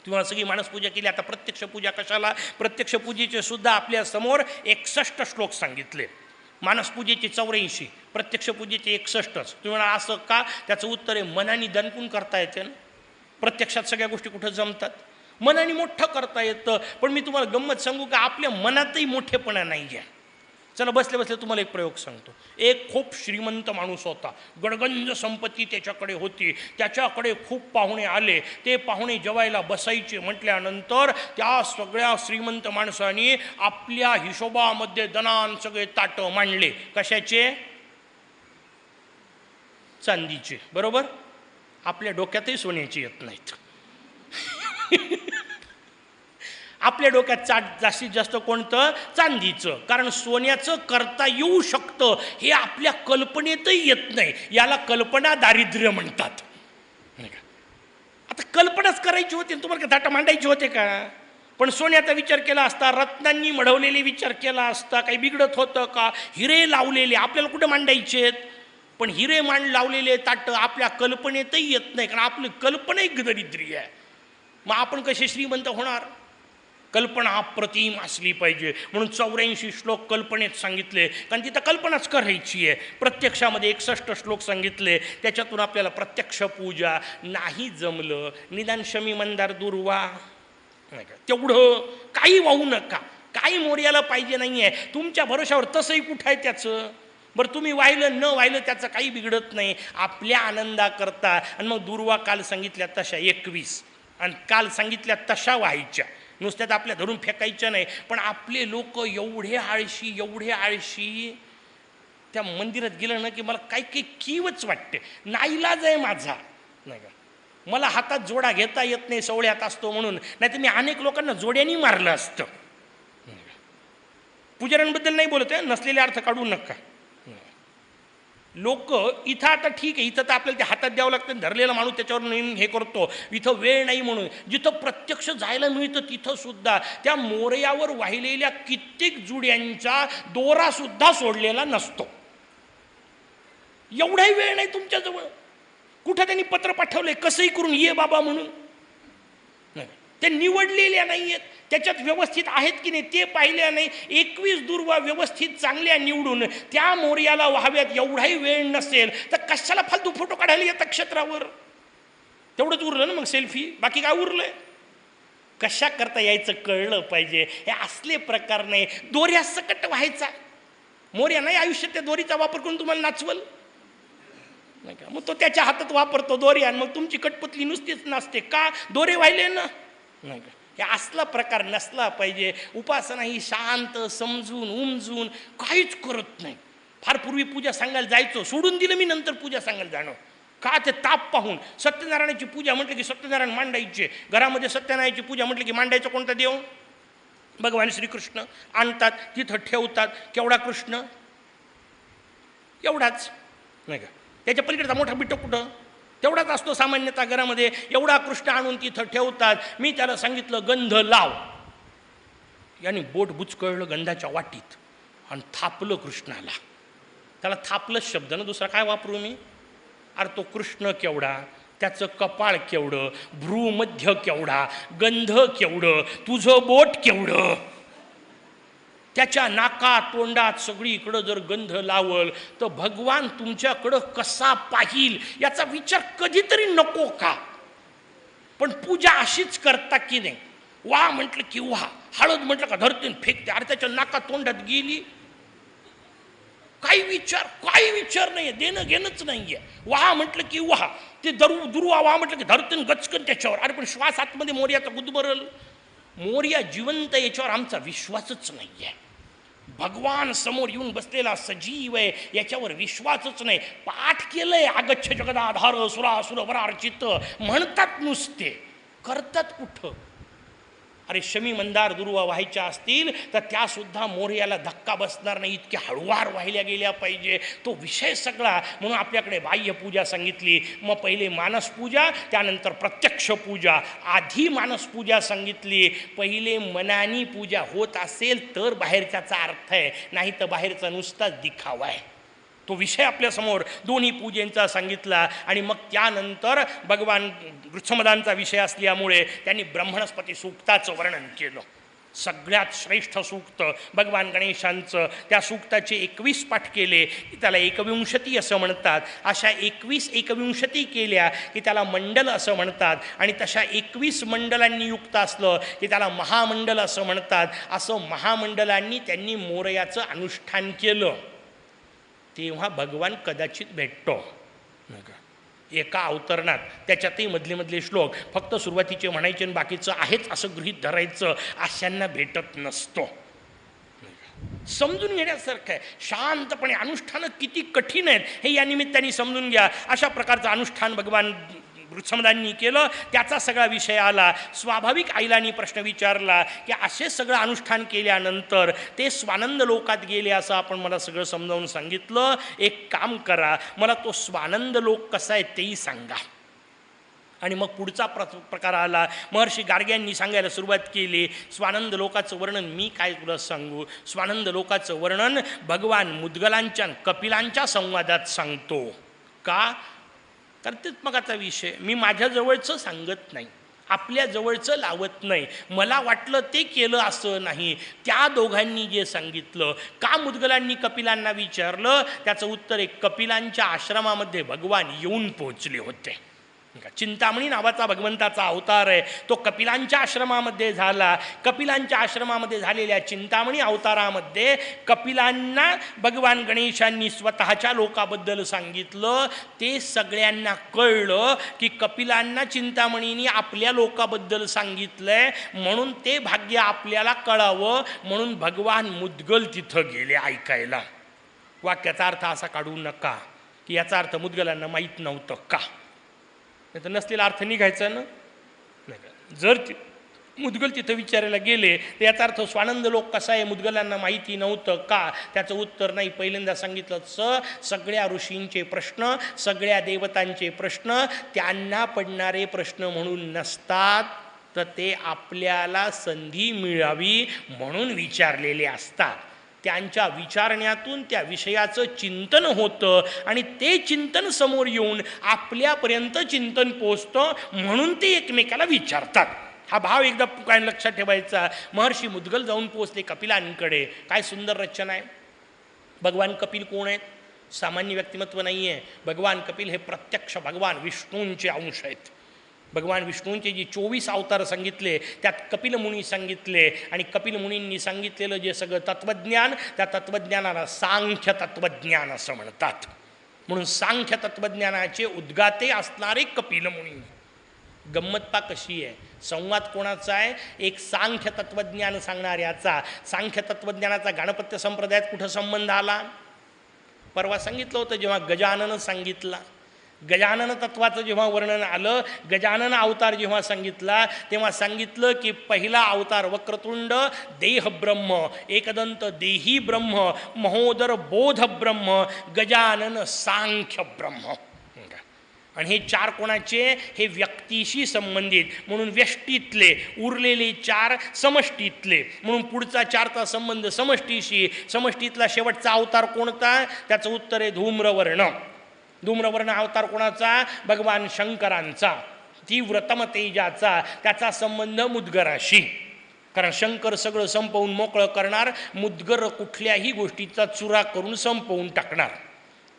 तुम्हाला सगळी मानसपूजा केली. आता प्रत्यक्ष पूजा कशाला? प्रत्यक्ष पूजेचे सुद्धा आपल्या समोर 61 श्लोक सांगितले. मानसपूजेचे 84, प्रत्यक्ष पूजेचे 61च. तुम्ही म्हणा असं का? त्याचं उत्तर आहे मनाने दणकून करता येते ना. प्रत्यक्षात सगळ्या गोष्टी कुठं जमतात? मनाने मोठं करता येतं. पण मी तुम्हाला गंमत सांगू का? आपल्या मनातही मोठेपणा नाही आहे. चला बसले बसले तुम्हाला एक प्रयोग सांगतो. एक खूप श्रीमंत माणूस होता. गडगंज संपत्ती त्याच्याकडे होती. त्याच्याकडे खूप पाहुणे आले. ते पाहुणे जेवायला बसायचे म्हटल्यानंतर त्या सगळ्या श्रीमंत माणसाने आपल्या हिशोबामध्ये दणान सगळे ताटं मांडले. कशाचे? चांदीचे. बरोबर? आपल्या डोक्यातही सोन्याची येत नाहीत. आपल्या डोक्यात जास्तीत जास्त कोणतं? चांदीचं. कारण सोन्याचं करता येऊ शकतं हे आपल्या कल्पनेतही येत नाही. याला कल्पना दारिद्र्य म्हणतात. आता कल्पनाच करायची होती, तुम्हाला का ताटं मांडायचे होते का? पण सोन्याचा विचार केला असता, रत्नांनी मढवलेले विचार केला असता, काही बिघडत होतं का? हिरे लावलेले आपल्याला कुठं मांडायचेत? पण हिरे लावलेले ताटं आपल्या कल्पनेतही येत नाही. कारण आपली कल्पना एक दरिद्री आहे. मग आपण कसे श्रीमंत होणार? कल्पना अप्रतिम असली पाहिजे. म्हणून 84 श्लोक कल्पनेत सांगितले, कारण तिथं कल्पनाच करायची आहे. प्रत्यक्षामध्ये 61 श्लोक सांगितले. त्याच्यातून आपल्याला प्रत्यक्ष पूजा नाही जमलं, निदान शमी मंदार दुर्वा नाही का, तेवढं काही वाहू नका. काही मोर्याला पाहिजे नाही आहे. तुमच्या भरोशावर तसंही कुठं आहे त्याचं? बरं तुम्ही वाहिलं न वाहिलं त्याचं काही बिघडत नाही, आपल्या आनंदाकरता. आणि मग दुर्वा काल सांगितल्या तशा 21 आणि काल सांगितल्या तशा व्हायच्या. नुसत्यात आपल्या धरून फेकायच्या नाही. पण आपले लोक एवढे आळशी त्या मंदिरात गेलं ना की मला काही कीवच वाटते. नाईलाज आहे माझा, नाही का? मला हातात जोडा घेता येत नाही, सवळ्यात असतो म्हणून. नाही तर मी अनेक लोकांना जोड्यानी मारलं असतं. पुजाऱ्यांबद्दल नाही बोलत आहे, नसलेले अर्थ काढू नका. लोक इथं आता ठीक आहे, इथं तर आपल्याला ते हातात द्यावं लागतं, धरलेला माणूस त्याच्यावर हे करतो. इथं वेळ नाही म्हणून जिथं प्रत्यक्ष जायला मिळतं तिथं सुद्धा त्या मोरयावर वाहिलेल्या कित्येक जुड्यांचा दोरासुद्धा सोडलेला नसतो. एवढाही वेळ नाही तुमच्याजवळ. कुठं त्यांनी पत्र पाठवलंय कसंही करून ये बाबा म्हणून? नाही, ते निवडलेल्या नाही आहेत. त्याच्यात व्यवस्थित आहेत की नाही ते पाहिल्या नाही. 21 दुर्वा व्यवस्थित चांगल्या निवडून त्या मोर्याला व्हाव्यात एवढाही वेळ नसेल तर कशाला फालतू फोटो काढायला येतात क्षेत्रावर? तेवढंच उरलं ना मग सेल्फी, बाकी काय उरलंय? कशा करता यायचं कळलं पाहिजे. हे असले प्रकार नाही. दोऱ्या सकट व्हायचा मोर्या नाही आयुष्यात त्या दोरीचा वापर करून तुम्हाला नाचवल नाही का? मग तो त्याच्या हातात वापरतो दोरी आणि मग तुमची कटपुतली नुसतीच नसते का? दोरे वाहिले ना, नाही का? हे असला प्रकार नसला पाहिजे. उपासना ही शांत समजून उमजून काहीच करत नाही. फार पूर्वी पूजा सांगायला जायचो, सोडून दिलं मी नंतर पूजा सांगायला जाणं. का? ते ताप पाहून. सत्यनारायणाची पूजा म्हटलं की सत्यनारायण मांडायचे. घरामध्ये सत्यनारायणाची पूजा म्हटलं की मांडायचं कोणता देव? भगवान श्रीकृष्ण. आणतात तिथं ठेवतात. केवढा कृष्ण? एवढाच, नाही का? त्याच्या पलीकडचा मोठा बिट्टो कुठं? तेवढाच असतो सामान्यतः घरामध्ये. एवढा कृष्ण आणून तिथं ठेवतात. मी त्याला सांगितलं गंध लाव. याने बोट बुचकळलं गंधाच्या वाटीत आणि थापलं कृष्णाला. त्याला थापलंच शब्द ना, दुसरा काय वापरू मी? अरे तो कृष्ण केवढा, त्याचं कपाळ केवढं, भ्रूमध्य केवढा, गंध केवढं, तुझं बोट केवढं. त्याच्या नाकात तोंडात सगळीकडं जर गंध लावल तर भगवान तुमच्याकडं कसा पाहिल याचा विचार कधीतरी नको का? पण पूजा अशीच करता की नाही? वा म्हटलं की वा, हळद म्हटलं का धरतीन फेकते. अरे त्याच्या नाकात तोंडात गेली, काही विचार नाही, देणं घेणंच नाहीये. वाह म्हटलं की वाह, ते दुर्वा वाह म्हटलं की धरतीन गचकन त्याच्यावर. अरे पण श्वास आतमध्ये मोर्याचा गुदमरल. मोर्या जिवंत याच्यावर आमचा विश्वासच नाही आहे. भगवान समोर येऊन बसलेला सजीव आहे याच्यावर विश्वासच नाही. पाठ केलंय आगच्छ जगदाधार सुरासुर वरार्चित म्हणतात नुसते, करतात कुठं? अरे शमी मंदार दुर्वा व्हायच्या असतील तर त्यासुद्धा मोरयाला धक्का बसणार नाही, इतक्या हळुवार वाहिल्या गेल्या पाहिजे. तो विषय सगळा. म्हणून आपल्याकडे बाह्यपूजा सांगितली, मग पहिले मानसपूजा, त्यानंतर प्रत्यक्ष पूजा. आधी मानसपूजा सांगितली, पहिले मनानी पूजा होत असेल तर बाहेरच्याचा अर्थ आहे, नाही तर बाहेरचा नुसताच दिखावा आहे. तो विषय आपल्यासमोर दोन्ही पूजेंचा सांगितला. आणि मग त्यानंतर भगवान वृक्षमदांचा विषय असल्यामुळे त्यांनी ब्रह्मणस्पती सूक्ताचं वर्णन केलं. सगळ्यात श्रेष्ठ सूक्त भगवान गणेशांचं. त्या सूक्ताचे 21 पाठ केले की त्याला एकविंशती असं म्हणतात. अशा 21 एकविंशती केल्या की त्याला मंडल असं म्हणतात. आणि तशा 21 मंडलांनी युक्त असलं की त्याला महामंडल असं म्हणतात. असं महामंडलांनी त्यांनी मोरयाचं अनुष्ठान केलं तेव्हा भगवान कदाचित भेटतो. एका अवतरणात त्याच्यातही मधले श्लोक फक्त सुरुवातीचे म्हणायचे आणि बाकीचं आहेच असं गृहीत धरायचं, अशांना भेटत नसतो. समजून घेण्यासारखं आहे. शांतपणे अनुष्ठानं किती कठीण आहेत हे या निमित्ताने समजून घ्या. अशा प्रकारचं अनुष्ठान भगवान वृक्षमदांनी केलं. त्याचा सगळा विषय आला. स्वाभाविक आईलानी प्रश्न विचारला की असे सगळं अनुष्ठान केल्यानंतर ते स्वानंद लोकात गेले असं आपण मला सगळं समजावून सांगितलं. एक काम करा, मला तो स्वानंद लोक कसा आहे तेही सांगा. आणि मग पुढचा प्रकार आला. महर्षी गार्ग्यांनी सांगायला सुरुवात केली. स्वानंद लोकाचं वर्णन मी काय तुला सांगू. स्वानंद लोकाचं वर्णन भगवान मुद्गलांच्या कपिलांच्या संवादात सांगतो. का तर तित्मकाचा विषय मी माझ्या जवळचं सांगत नाही, आपल्या जवळचं लावत नाही. मला वाटलं ते केलं असं नाही. त्या दोघांनी जे सांगितलं. का मुद्गलांनी कपिलांना विचारलं त्याचं उत्तर एक, कपिलांच्या आश्रमामध्ये भगवान येऊन पोहोचले होते. चिंतामणी नावाचा भगवंताचा अवतार आहे, तो कपिलांच्या आश्रमामध्ये झाला. कपिलांच्या आश्रमामध्ये झालेल्या चिंतामणी अवतारामध्ये कपिलांना भगवान गणेशांनी स्वतःच्या लोकाबद्दल सांगितलं. ते सगळ्यांना कळलं की कपिलांना चिंतामणींनी आपल्या लोकाबद्दल सांगितलंय, म्हणून ते भाग्य आपल्याला कळावं म्हणून भगवान मुद्गल तिथं गेले ऐकायला. वाक्याचा अर्थ असा काढू नका की याचा अर्थ मुद्गलांना माहीत नव्हतं का, नाही तर नसलेला अर्थ निघायचा ना. नाही, जर मुद्गल तिथं विचारायला गेले तर याचा अर्थ स्वानंद लोक कसा आहे मुद्गलांना माहिती नव्हतं का. त्याचं उत्तर नाही. पहिल्यांदा सांगितलं सगळ्या ऋषींचे प्रश्न, सगळ्या देवतांचे प्रश्न त्यांना पडणारे प्रश्न म्हणून नसतात, तर ते आपल्याला संधी मिळावी म्हणून विचारलेले असतात. त्यांच्या विचारण्यातून त्या विषयाचं चिंतन होतं आणि ते चिंतन समोर येऊन आपल्यापर्यंत चिंतन पोचतं म्हणून ते एकमेकाला विचारतात. हा भाव एकदा काय लक्षात ठेवायचा. महर्षी मुद्गल जाऊन पोचले कपिलांकडे. काय सुंदर रचना आहे. भगवान कपिल कोण आहेत? सामान्य व्यक्तिमत्व नाही आहे. भगवान कपिल हे प्रत्यक्ष भगवान विष्णूंचे अंश आहेत. भगवान विष्णूंचे जे 24 अवतार सांगितले त्यात कपिल मुनी सांगितले. आणि कपिल मुनींनी सांगितलेलं जे सगळं तत्त्वज्ञान, त्या तत्त्वज्ञानाला सांख्य तत्त्वज्ञान असं म्हणतात. म्हणून सांख्य तत्त्वज्ञानाचे उद्गाते असणारे कपिल मुनी. गंमत पा कशी आहे. संवाद कोणाचा आहे? एक सांख्य तत्त्वज्ञान सांगणाऱ्याचा. सांख्य तत्त्वज्ञानाचा गाणपत्य संप्रदायात कुठं संबंध आला? परवा सांगितलं होतं जेव्हा गजानन सांगितला. गजानन तत्वाचं जेव्हा वर्णन आलं, गजानन अवतार जेव्हा सांगितला तेव्हा सांगितलं की पहिला अवतार वक्रतुंड देह ब्रह्म, एकदंत देही ब्रह्म, महोदर बोध ब्रह्म, गजानन सांख्य ब्रह्म. आणि हे 4 कोणाचे? हे व्यक्तीशी संबंधित. म्हणून व्यष्टीतले उरलेले 4 समष्टीतले. म्हणून पुढचा 4चा संबंध समष्टीशी. समष्टीतला शेवटचा अवतार कोणता? त्याचं उत्तर आहे धूम्रवर्ण. धूम्रवर्ण अवतार कोणाचा? भगवान शंकरांचा. तीव्रतम तेजाचा. त्याचा संबंध मुद्गराशी. कारण शंकर सगळं संपवून मोकळं करणार, मुद्गर कुठल्याही गोष्टीचा चुरा करून संपवून टाकणार.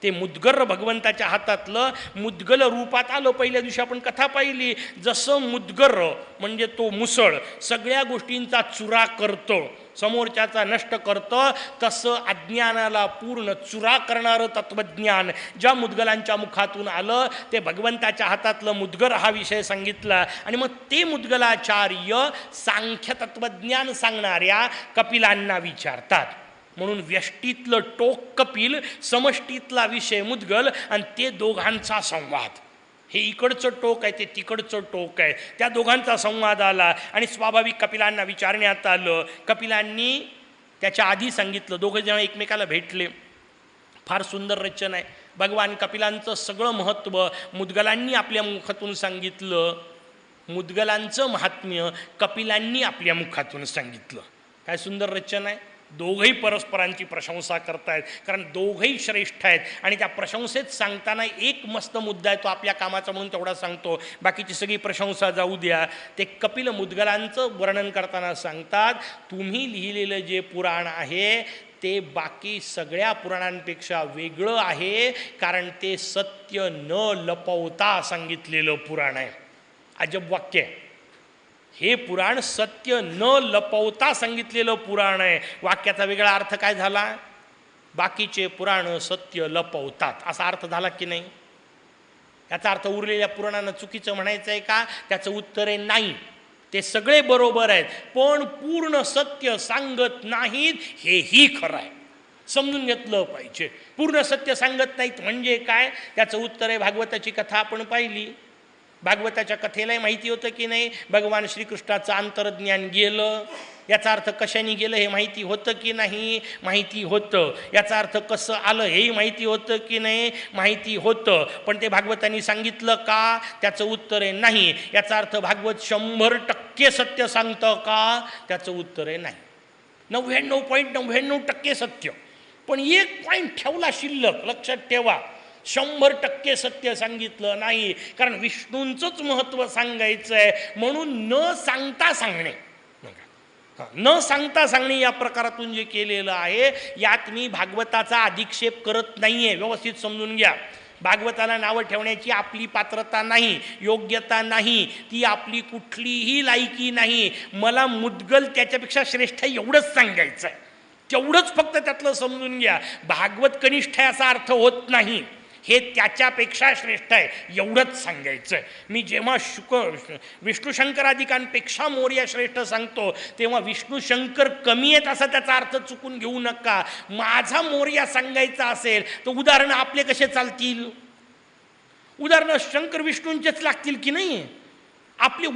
ते मुद्गर भगवंताच्या हातातलं मुद्गल रूपात आलं. पहिल्या दिवशी आपण कथा पाहिली. जसं मुद्गर म्हणजे तो मुसळ सगळ्या गोष्टींचा चुरा करतो, समोरच्याचा नष्ट करतं, तसं अज्ञानाला पूर्ण चुरा करणारं तत्त्वज्ञान ज्या मुद्गलांच्या मुखातून आलं ते भगवंताच्या हातातलं मुद्गर हा विषय सांगितला. आणि मग ते मुद्गलाचार्य सांख्य तत्त्वज्ञान सांगणाऱ्या कपिलांना विचारतात. म्हणून व्यष्टीतलं टोक कपिल, समष्टीतला विषय मुद्गल आणि ते दोघांचा संवाद. हे इकडचं टोक आहे, ते तिकडचं टोक आहे. त्या दोघांचा संवाद आला आणि स्वाभाविक कपिलांना विचारण्यात आलं. कपिलांनी त्याच्या आधी सांगितलं. दोघे जण एकमेकाला भेटले. फार सुंदर रचना आहे. भगवान कपिलांचं सगळं महत्त्व मुद्गलांनी आपल्या मुखातून सांगितलं. मुद्गलांचं महात्म्य कपिलांनी आपल्या मुखातून सांगितलं. काय सुंदर रचना आहे. दोघंही परस्परांची प्रशंसा करतायत, कारण दोघंही श्रेष्ठ आहेत. आणि त्या प्रशंसेत सांगताना एक मस्त मुद्दा आहे, तो आपल्या कामाचा म्हणून तेवढा सांगतो, बाकीची सगळी प्रशंसा जाऊ द्या. ते कपिल मुद्गलांचं वर्णन करताना सांगतात, तुम्ही लिहिलेलं जे पुराण आहे ते बाकी सगळ्या पुराणांपेक्षा वेगळं आहे, कारण ते सत्य न लपवता सांगितलेलं पुराण आहे. अजब वाक्य आहे. हे पुराण सत्य न लपवता सांगितलेलं पुराण आहे. वाक्याचा वेगळा अर्थ काय झाला? बाकीचे पुराण सत्य लपवतात असा अर्थ झाला की नाही? याचा अर्थ उरलेल्या पुराणांना चुकीचं म्हणायचं आहे का? त्याचं उत्तर आहे नाही. ते सगळे बरोबर आहेत, पण पूर्ण सत्य सांगत नाहीत, हेही खरं आहे. समजून घेतलं पाहिजे. पूर्ण सत्य सांगत नाहीत म्हणजे काय? त्याचं उत्तर आहे, भागवताची कथा आपण पाहिली. भागवताच्या कथेलाही माहिती होतं की नाही भगवान श्रीकृष्णाचं अंतर्ज्ञान गेलं. याचा अर्थ कशाने गेलं हे माहिती होतं की नाही? माहिती होतं. याचा अर्थ कसं आलं हेही माहिती होतं की नाही? माहिती होतं. पण ते भागवतांनी सांगितलं का? त्याचं उत्तर आहे नाही. याचा अर्थ भागवत 100% सत्य सांगतं का? त्याचं उत्तर आहे नाही. 99.99% सत्य. पण एक पॉईंट ठेवला शिल्लक. लक्षात ठेवा, 100% सत्य सांगितलं नाही, कारण विष्णूंचंच महत्त्व सांगायचं आहे म्हणून न सांगता सांगणे. न सांगता सांगणे या प्रकारातून जे केलेलं आहे, यात मी भागवताचा अधिक्षेप करत नाही आहे. व्यवस्थित समजून घ्या. भागवताला नावं ठेवण्याची आपली पात्रता नाही, योग्यता नाही, ती आपली कुठलीही लायकी नाही. मला मुद्गल त्याच्यापेक्षा श्रेष्ठ एवढंच सांगायचं आहे. तेवढंच फक्त त्यातलं समजून घ्या. भागवत कनिष्ठ आहे असा अर्थ होत नाही. हे त्याच्यापेक्षा श्रेष्ठ आहे एवढंच सांगायचं आहे. मी जेव्हा विष्णू शंकराधिकांपेक्षा मोर्या श्रेष्ठ सांगतो, तेव्हा विष्णू शंकर कमी आहेत असा त्याचा अर्थ चुकून घेऊ नका. माझा मोर्या सांगायचा असेल तर उदाहरणं आपले कसे चालतील? उदाहरणं शंकर विष्णूंचेच लागतील की नाही? आपली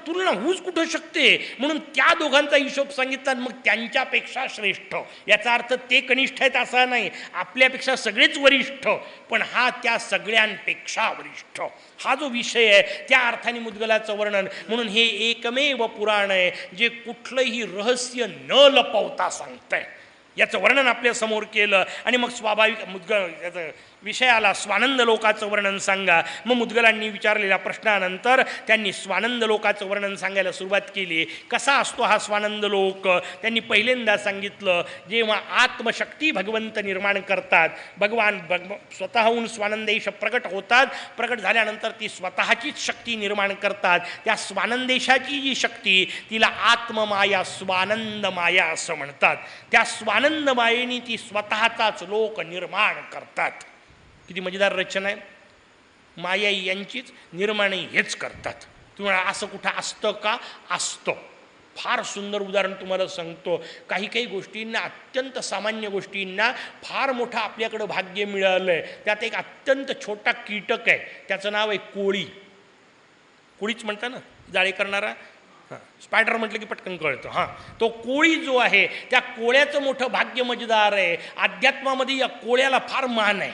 तुलना होऊच कुठं शकते? म्हणून त्या दोघांचा हिशोब सांगितला. मग त्यांच्यापेक्षा श्रेष्ठ याचा अर्थ ते कनिष्ठ आहेत असा नाही. आपल्यापेक्षा सगळेच वरिष्ठ, पण हा त्या सगळ्यांपेक्षा वरिष्ठ, हा जो विषय आहे त्या अर्थाने मुद्गलाचं वर्णन. म्हणून हे एकमेव पुराण आहे जे कुठलंही रहस्य न लपवता सांगतंय. याचं वर्णन आपल्या समोर केलं. आणि मग स्वाभाविक मुद्गल याचं विषयाला स्वानंद लोकाचं वर्णन सांगा. मग मुद्गलांनी विचारलेल्या प्रश्नानंतर त्यांनी स्वानंद लोकाचं वर्णन सांगायला सुरुवात केली. कसा असतो हा स्वानंद लोक? त्यांनी पहिल्यांदा सांगितलं, जेव्हा आत्मशक्ती भगवंत निर्माण करतात, भगवान स्वतःहून स्वानंदेश प्रकट होतात. प्रकट झाल्यानंतर ती स्वतःचीच शक्ती निर्माण करतात. त्या स्वानंदेशाची जी शक्ती, तिला आत्ममाया स्वानंद माया असं म्हणतात. त्या स्वानंद मायेने ती स्वतःचाच लोक निर्माण करतात. किती मजेदार रचना आहे. मायाई यांचीच निर्माणी हेच करतात. तुम्हाला असं कुठं असतं का? असतं. फार सुंदर उदाहरण तुम्हाला सांगतो. काही काही गोष्टींना, अत्यंत सामान्य गोष्टींना फार मोठं आपल्याकडं भाग्य मिळालं आहे. त्यात एक अत्यंत छोटा कीटक आहे, त्याचं नाव आहे कोळी. कोळीच म्हणता ना, जाळे करणारा. स्पायडर म्हटलं की पटकन कळतं. हां, तो कोळी जो आहे, त्या कोळ्याचं मोठं भाग्य मजेदार आहे. अध्यात्मामध्ये या कोळ्याला फार मान आहे.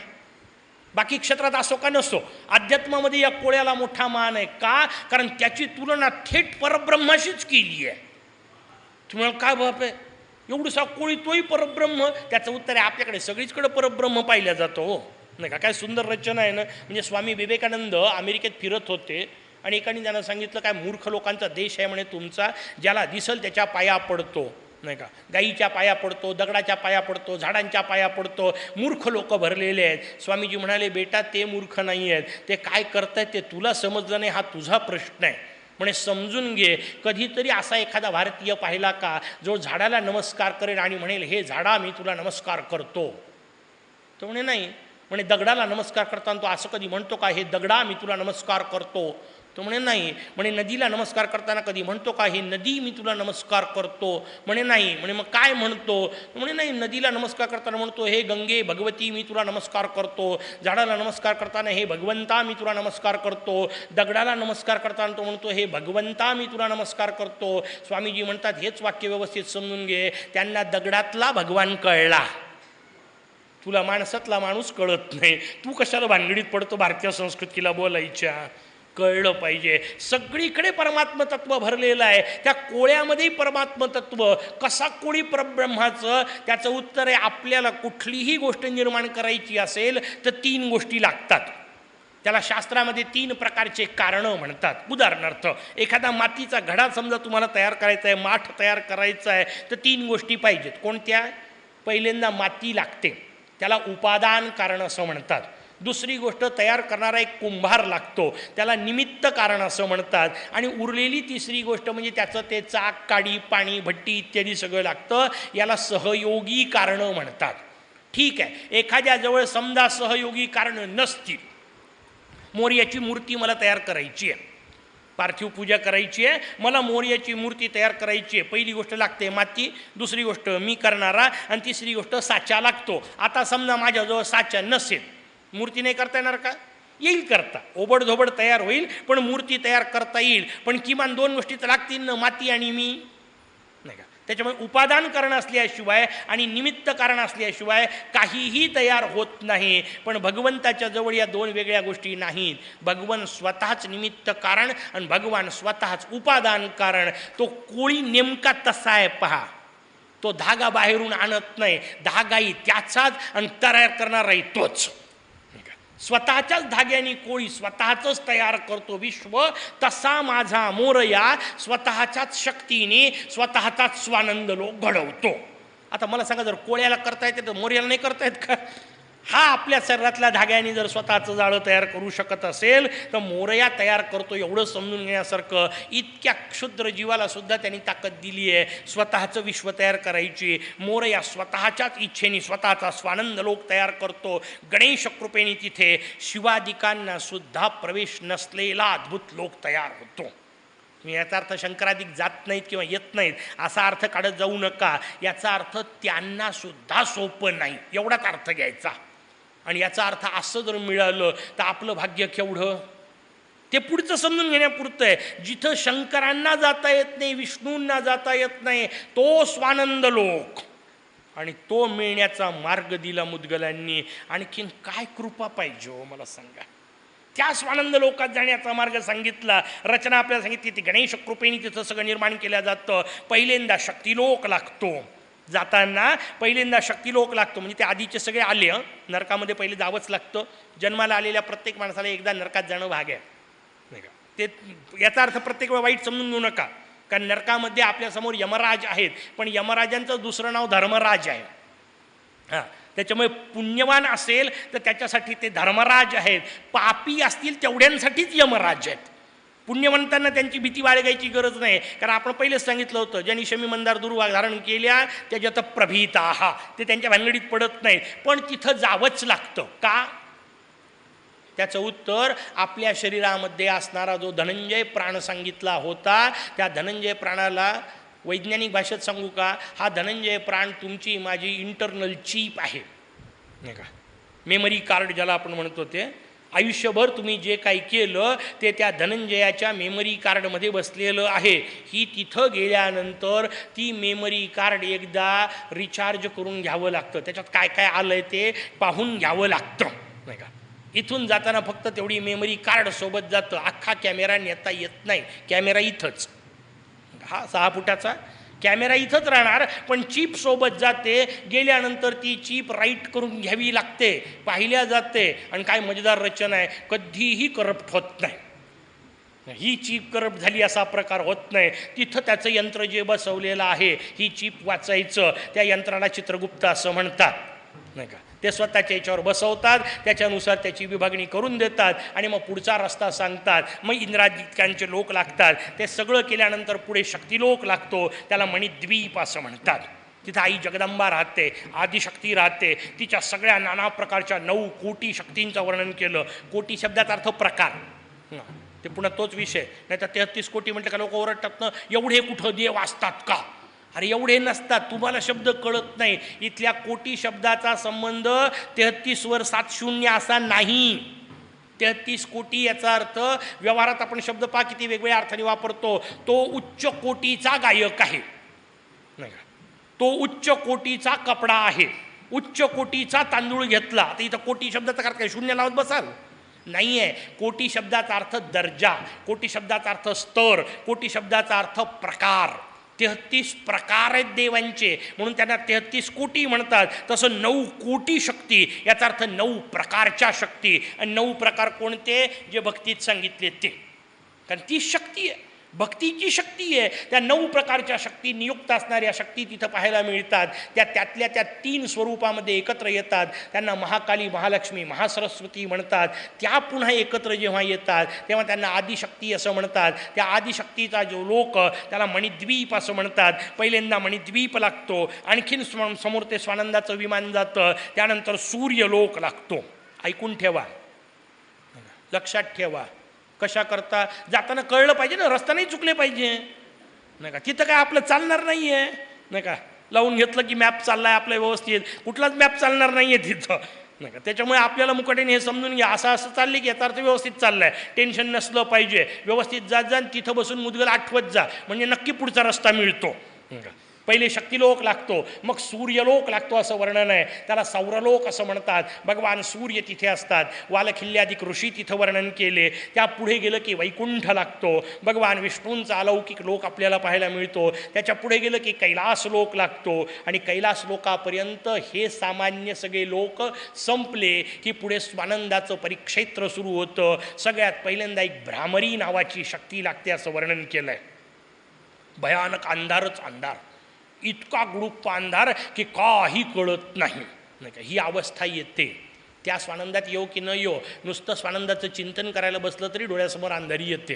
बाकी क्षेत्रात असो का नसो, अध्यात्मामध्ये या कोळ्याला मोठा मान आहे. का? कारण त्याची तुलना थेट परब्रह्माशीच केली आहे. तुम्हाला काय बाप आहे, एवढसा कोळी तोही परब्रह्म? त्याचं उत्तर आहे, आपल्याकडे सगळीचकडे परब्रह्म पाहिला जातो हो, नाही का? काय सुंदर रचना आहे ना. म्हणजे स्वामी विवेकानंद अमेरिकेत फिरत होते आणि एकाने त्यांना सांगितलं, काय मूर्ख लोकांचा देश आहे म्हणे तुमचा, ज्याला दिसल त्याच्या पाया पडतो, नाही का? गाईच्या पाया पडतो, दगडाच्या पाया पडतो, झाडांच्या पाया पडतो. मूर्ख लोक भरलेले आहेत. स्वामीजी म्हणाले, बेटा ते मूर्ख नाही आहेत, ते काय करतायत ते तुला समजलं नाही, हा तुझा प्रश्न आहे. म्हणे समजून घे. कधीतरी असा एखादा भारतीय पाहिला का जो झाडाला नमस्कार करेल आणि म्हणेल, हे झाडा मी तुला नमस्कार करतो? तो म्हणे नाही. म्हणे दगडाला नमस्कार करताना तो असं कधी म्हणतो का, हे दगडा मी तुला नमस्कार करतो? तो तो म्हणे नाही. म्हणे नदीला नमस्कार करताना कधी म्हणतो का हे नदी मी तुला नमस्कार करतो? म्हणे नाही. म्हणे मग काय म्हणतो? म्हणे नाही, नदीला नमस्कार करताना म्हणतो हे गंगे भगवती मी तुला नमस्कार करतो. झाडाला नमस्कार करताना हे भगवंता मी तुला नमस्कार करतो. दगडाला नमस्कार करताना तो म्हणतो हे भगवंता मी तुला नमस्कार करतो. स्वामीजी म्हणतात हेच वाक्य व्यवस्थित समजून घे. त्यांना दगडातला भगवान कळला, तुला माणसातला माणूस कळत नाही. तू कशाला भानगडीत पडतो भारतीय संस्कृतीला बोलायच्या? कळलं पाहिजे. सगळीकडे परमात्म तत्व भरलेलं आहे. त्या कोळ्यामध्येही परमात्म तत्व. कसा कोळी परब्रह्माचं? त्याचं उत्तर आहे आपल्याला कुठलीही गोष्ट निर्माण करायची असेल तर 3 गोष्टी लागतात. त्याला शास्त्रामध्ये 3 प्रकारचे कारणं म्हणतात. उदाहरणार्थ एखादा मातीचा घडा समजा तुम्हाला तयार करायचा आहे, माठ तयार करायचा आहे, तर 3 गोष्टी पाहिजेत. कोणत्या? पहिल्यांदा माती लागते, त्याला उपादान कारण असं म्हणतात. दुसरी गोष्ट तयार करणारा एक कुंभार लागतो, त्याला निमित्त कारण असं म्हणतात. आणि उरलेली तिसरी गोष्ट म्हणजे त्याचं ते चाक, काडी, पाणी, भट्टी इत्यादी सगळं लागतं. याला सहयोगी कारणं म्हणतात. ठीक आहे, एखाद्याजवळ समजा सहयोगी कारणं नसतील. मोर्याची मूर्ती मला तयार करायची आहे, पार्थिव पूजा करायची आहे, मला मोर्याची मूर्ती तयार करायची आहे. पहिली गोष्ट लागते माती, दुसरी गोष्ट मी करणारा, आणि तिसरी गोष्ट साचा लागतो. आता समजा माझ्याजवळ साचा नसेल, मूर्ती नाही करता येणार का? येईल करता. ओबडधोबड तयार होईल, पण मूर्ती तयार करता येईल. पण किमान 2 गोष्टी तर लागतील ना, माती आणि मी, नाही का? त्याच्यामुळे उपादान कारण असल्याशिवाय आणि निमित्त कारण असल्याशिवाय काहीही तयार होत नाही. पण भगवंताच्या जवळ या 2 वेगळ्या गोष्टी नाहीत. भगवान स्वतःच निमित्त कारण आणि भगवान स्वतःच उपादान कारण. तो कोळी नेमका तसा आहे पहा. तो धागा बाहेरून आणत नाही, धागाही त्याचाच आणि तयार करणाराही तोच. स्वतःच्याच धाग्याने कोळी स्वतःच तयार करतो विश्व. तसा माझा मोरया स्वतःच्याच शक्तीने स्वतःचाच स्वानंद लोक घडवतो. आता मला सांगा, जर कोळ्याला करता येते तर मोरयाला नाही करता येत का? हा आपल्या शरीरातल्या धाग्याने जर स्वतःचं जाळं तयार करू शकत असेल तर मोरया तयार करतो, एवढं समजून घेण्यासारखं. इतक्या क्षुद्र जीवाला सुद्धा त्यांनी ताकद दिली आहे स्वतःचं विश्व तयार करायची. मोरया स्वतःच्याच इच्छेने स्वतःचा स्वानंद लोक तयार करतो. गणेश कृपेने तिथे शिवादिकांना सुद्धा प्रवेश नसलेला अद्भुत लोक तयार होतो. याचा अर्थ शंकरादिक जात नाहीत किंवा येत नाहीत असा अर्थ काढत जाऊ नका. याचा अर्थ त्यांना सुद्धा सोपं नाही, एवढाच अर्थ घ्यायचा. आणि याचा अर्थ असं जर मिळालं तर आपलं भाग्य केवढं. ते पुढचं समजून घेण्यापुरतं आहे. जिथं शंकरांना जाता येत नाही, विष्णूंना जाता येत नाही, तो स्वानंद लोक आणि तो मिळण्याचा मार्ग दिला मुद्गलांनी. आणखीन काय कृपा पाहिजे हो मला सांगा. त्या स्वानंद लोकात जाण्याचा मार्ग सांगितला. रचना आपल्याला सांगितली ती गणेश कृपेने तिथं सगळं निर्माण केलं जातं. पहिल्यांदा शक्तिलोक लागतो. जाताना पहिल्यांदा शक्तिलोक लागतो. म्हणजे ते आधीचे सगळे आले. नरकामध्ये पहिले जावंच लागतं. जन्माला आलेल्या प्रत्येक माणसाला एकदा नरकात जाणं भाग आहे, नाही का? ते याचा अर्थ प्रत्येक वेळा वाईट समजून घेऊ नका. कारण नरकामध्ये आपल्यासमोर यमराज आहेत, पण यमराजांचं दुसरं नाव धर्मराज आहे. हां, त्याच्यामुळे पुण्यवान असेल तर त्याच्यासाठी ते धर्मराज आहेत. पापी असतील तेवढ्यांसाठीच यमराज आहेत. पुण्यवंतांना त्यांची भीती बाळगायची गरज नाही. कारण आपण पहिलेच सांगितलं होतं, ज्यांनी शमी मंदार दुर्वा धारण केल्या त्याच्यात प्रभीता, ते त्यांच्या भानगडीत पडत नाहीत. पण तिथं जावंच लागतं का? त्याचं उत्तर आपल्या शरीरामध्ये असणारा जो धनंजय प्राण सांगितला होता, त्या धनंजय प्राणाला वैज्ञानिक भाषेत सांगू का, हा धनंजय प्राण तुमची माझी इंटरनल चीप आहे, नाही का? मेमरी कार्ड ज्याला आपण म्हणतो ते. आयुष्यभर तुम्ही जे काही केलं ते त्या धनंजयाच्या मेमरी कार्डमध्ये बसलेलं आहे. ही तिथं गेल्यानंतर ती मेमरी कार्ड एकदा रिचार्ज करून घ्यावं लागतं. त्याच्यात काय काय आलं आहे ते पाहून घ्यावं लागतं, नाही का? इथून जाताना फक्त तेवढी मेमरी कार्ड सोबत जातं. अख्खा कॅमेरा नेता येत नाही. कॅमेरा इथंच, हा 6 फुटाचा कॅमेरा इथंच राहणार, पण चीप सोबत जाते. गेल्यानंतर ती चीप राईट करून घ्यावी लागते, पाहिल्या जाते. आणि काय मजेदार रचना आहे, कधीही करप्ट होत नाही. ही चीप करप्ट झाली असा प्रकार होत नाही. तिथं त्याचं यंत्र जे बसवलेलं आहे, ही चीप वाचायचं, त्या यंत्राला चित्रगुप्त असं म्हणतात, नाही का? ते स्वतःच्या याच्यावर बसवतात, त्याच्यानुसार त्याची विभागणी करून देतात आणि मग पुढचा रस्ता सांगतात. मग इंद्रादित्यांचे लोक लागतात. ते सगळं केल्यानंतर पुढे शक्तिलोक लागतो, त्याला मणिद्वीप असं म्हणतात. तिथं आई जगदंबा राहते, आदिशक्ती राहते. तिच्या सगळ्या नाना प्रकारच्या 9 कोटी शक्तींचं वर्णन केलं. कोटी शब्दाचा अर्थ प्रकार. ते पुन्हा तोच विषय. नाही तर 33 कोटी म्हटलं का लोक ओरडतात ना, एवढे कुठं देव असतात का? अरे एवढे नसतात, तुम्हाला शब्द कळत नाही. इथल्या कोटी शब्दाचा संबंध 33 वर 7 शून्य असा नाही. 33 कोटी याचा अर्थ व्यवहारात आपण शब्द पहा किती वेगवेगळ्या अर्थाने वापरतो. तो उच्च कोटीचा गायक आहे, नाही का? तो उच्च कोटीचा कपडा आहे, उच्च कोटीचा तांदूळ घेतला. आता इथं कोटी शब्दाचा अर्थ काय शून्य लावत बसाल? नाही आहे. कोटी शब्दाचा अर्थ दर्जा, कोटी शब्दाचा अर्थ स्तर, कोटी शब्दाचा अर्थ प्रकार. 33 प्रकार आहेत देवांचे, म्हणून त्यांना 33 कोटी म्हणतात. तसं 9 कोटी शक्ती याचा अर्थ 9 प्रकारच्या शक्ती. आणि 9 प्रकार कोणते? जे भक्तीत सांगितले ते. कारण ती शक्ती आहे, भक्तीची शक्ती आहे. त्या 9 प्रकारच्या शक्ती, नियुक्त असणाऱ्या शक्ती तिथं पाहायला मिळतात. त्यातल्या त्या 3 स्वरूपामध्ये एकत्र येतात. त्यांना महाकाली, महालक्ष्मी, महासरस्वती म्हणतात. त्या पुन्हा एकत्र जेव्हा येतात तेव्हा त्यांना आदिशक्ती असं म्हणतात. त्या आदिशक्तीचा जो लोक त्याला मणिद्वीप असं म्हणतात. पहिल्यांदा मणिद्वीप लागतो, आणखीन समोर ते स्वानंदाचं विमान जातं, त्यानंतर सूर्यलोक लागतो. ऐकून ठेवा, लक्षात ठेवा. कशा करता? जाताना कळलं पाहिजे ना, रस्ता नाही चुकले पाहिजे, नाही का? तिथं काय आपलं चालणार नाही आहे, नाही का? लावून घेतलं की मॅप चाललाय आपलं व्यवस्थित, कुठलाच मॅप चालणार नाही आहे तिथं, नाही का? त्याच्यामुळे आपल्याला मुकाट्याने हे समजून घ्या, असं असं चालले की याचा अर्थ व्यवस्थित चाललाय. टेन्शन नसलं पाहिजे, व्यवस्थित जात जा, तिथं बसून मुदगल आठवत जा, म्हणजे नक्की पुढचा रस्ता मिळतो. पहिले शक्तिलोक लागतो, मग सूर्यलोक लागतो असं वर्णन आहे. त्याला सौरलोक असं म्हणतात. भगवान सूर्य तिथे असतात. वालखिल्यादिक ऋषी तिथं वर्णन केले. त्या पुढे गेलं की वैकुंठ लागतो. भगवान विष्णूंचा अलौकिक लोक आपल्याला पाहायला मिळतो. त्याच्या पुढे गेलं की कैलास लोक लागतो. आणि कैलास लोकापर्यंत हे सामान्य सगळे लोक संपले की पुढे स्वानंदाचं परिक्षेत्र सुरू होतं. सगळ्यात पहिल्यांदा एक भ्रामरी नावाची शक्ती लागते असं वर्णन केलं आहे. भयानक अंधारच अंधार, इतका गुडुप्प अंधार की काही कळत नाही, नाही का? ही अवस्था येते. त्या स्वानंदात येऊ की न येऊ, नुसतं स्वानंदाचं चिंतन करायला बसलं तरी डोळ्यासमोर अंधारी येते,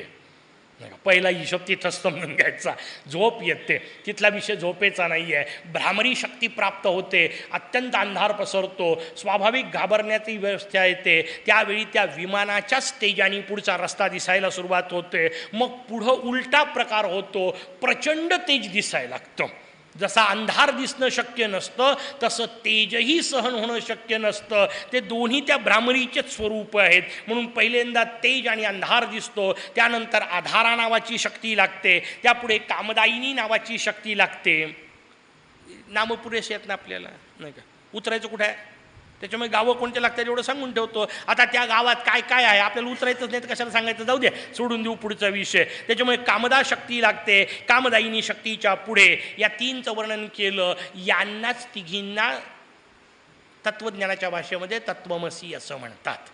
नाही का? पहिला हिशोब तिथंच समजून घ्यायचा. झोप येते, तिथला विषय झोपेचा नाही आहे. भ्रामरी शक्ती प्राप्त होते, अत्यंत अंधार पसरतो, स्वाभाविक घाबरण्याची व्यवस्था येते. त्यावेळी त्या विमानाच्याच तेजाने पुढचा रस्ता दिसायला सुरुवात होते. मग पुढं उलटा प्रकार होतो, प्रचंड तेज दिसायला लागतं. जसा अंधार दिसणं शक्य नसतं तसं तेजही सहन होणं शक्य नसतं. ते दोन्ही त्या भ्रामरीचेच स्वरूप आहेत. म्हणून पहिल्यांदा तेज आणि अंधार दिसतो, त्यानंतर आधारा नावाची शक्ती लागते, त्यापुढे कामदायिनी नावाची शक्ती लागते. नामं पुरेसे आहेत ना आपल्याला, नाही का? उतरायचं कुठे आहे? त्याच्यामुळे गावं कोणते लागतात एवढं सांगून ठेवतो. आता त्या गावात काय काय आहे आपल्याला उतरायचंच नाही तर कशाला सांगायचं, जाऊ दे, सोडून देऊ पुढचा विषय. त्याच्यामुळे कामदा शक्ती लागते. कामदायिनी शक्तीच्या पुढे या 3चं वर्णन केलं. यांनाच तिघींना तत्वज्ञानाच्या भाषेमध्ये तत्वमसी असं म्हणतात.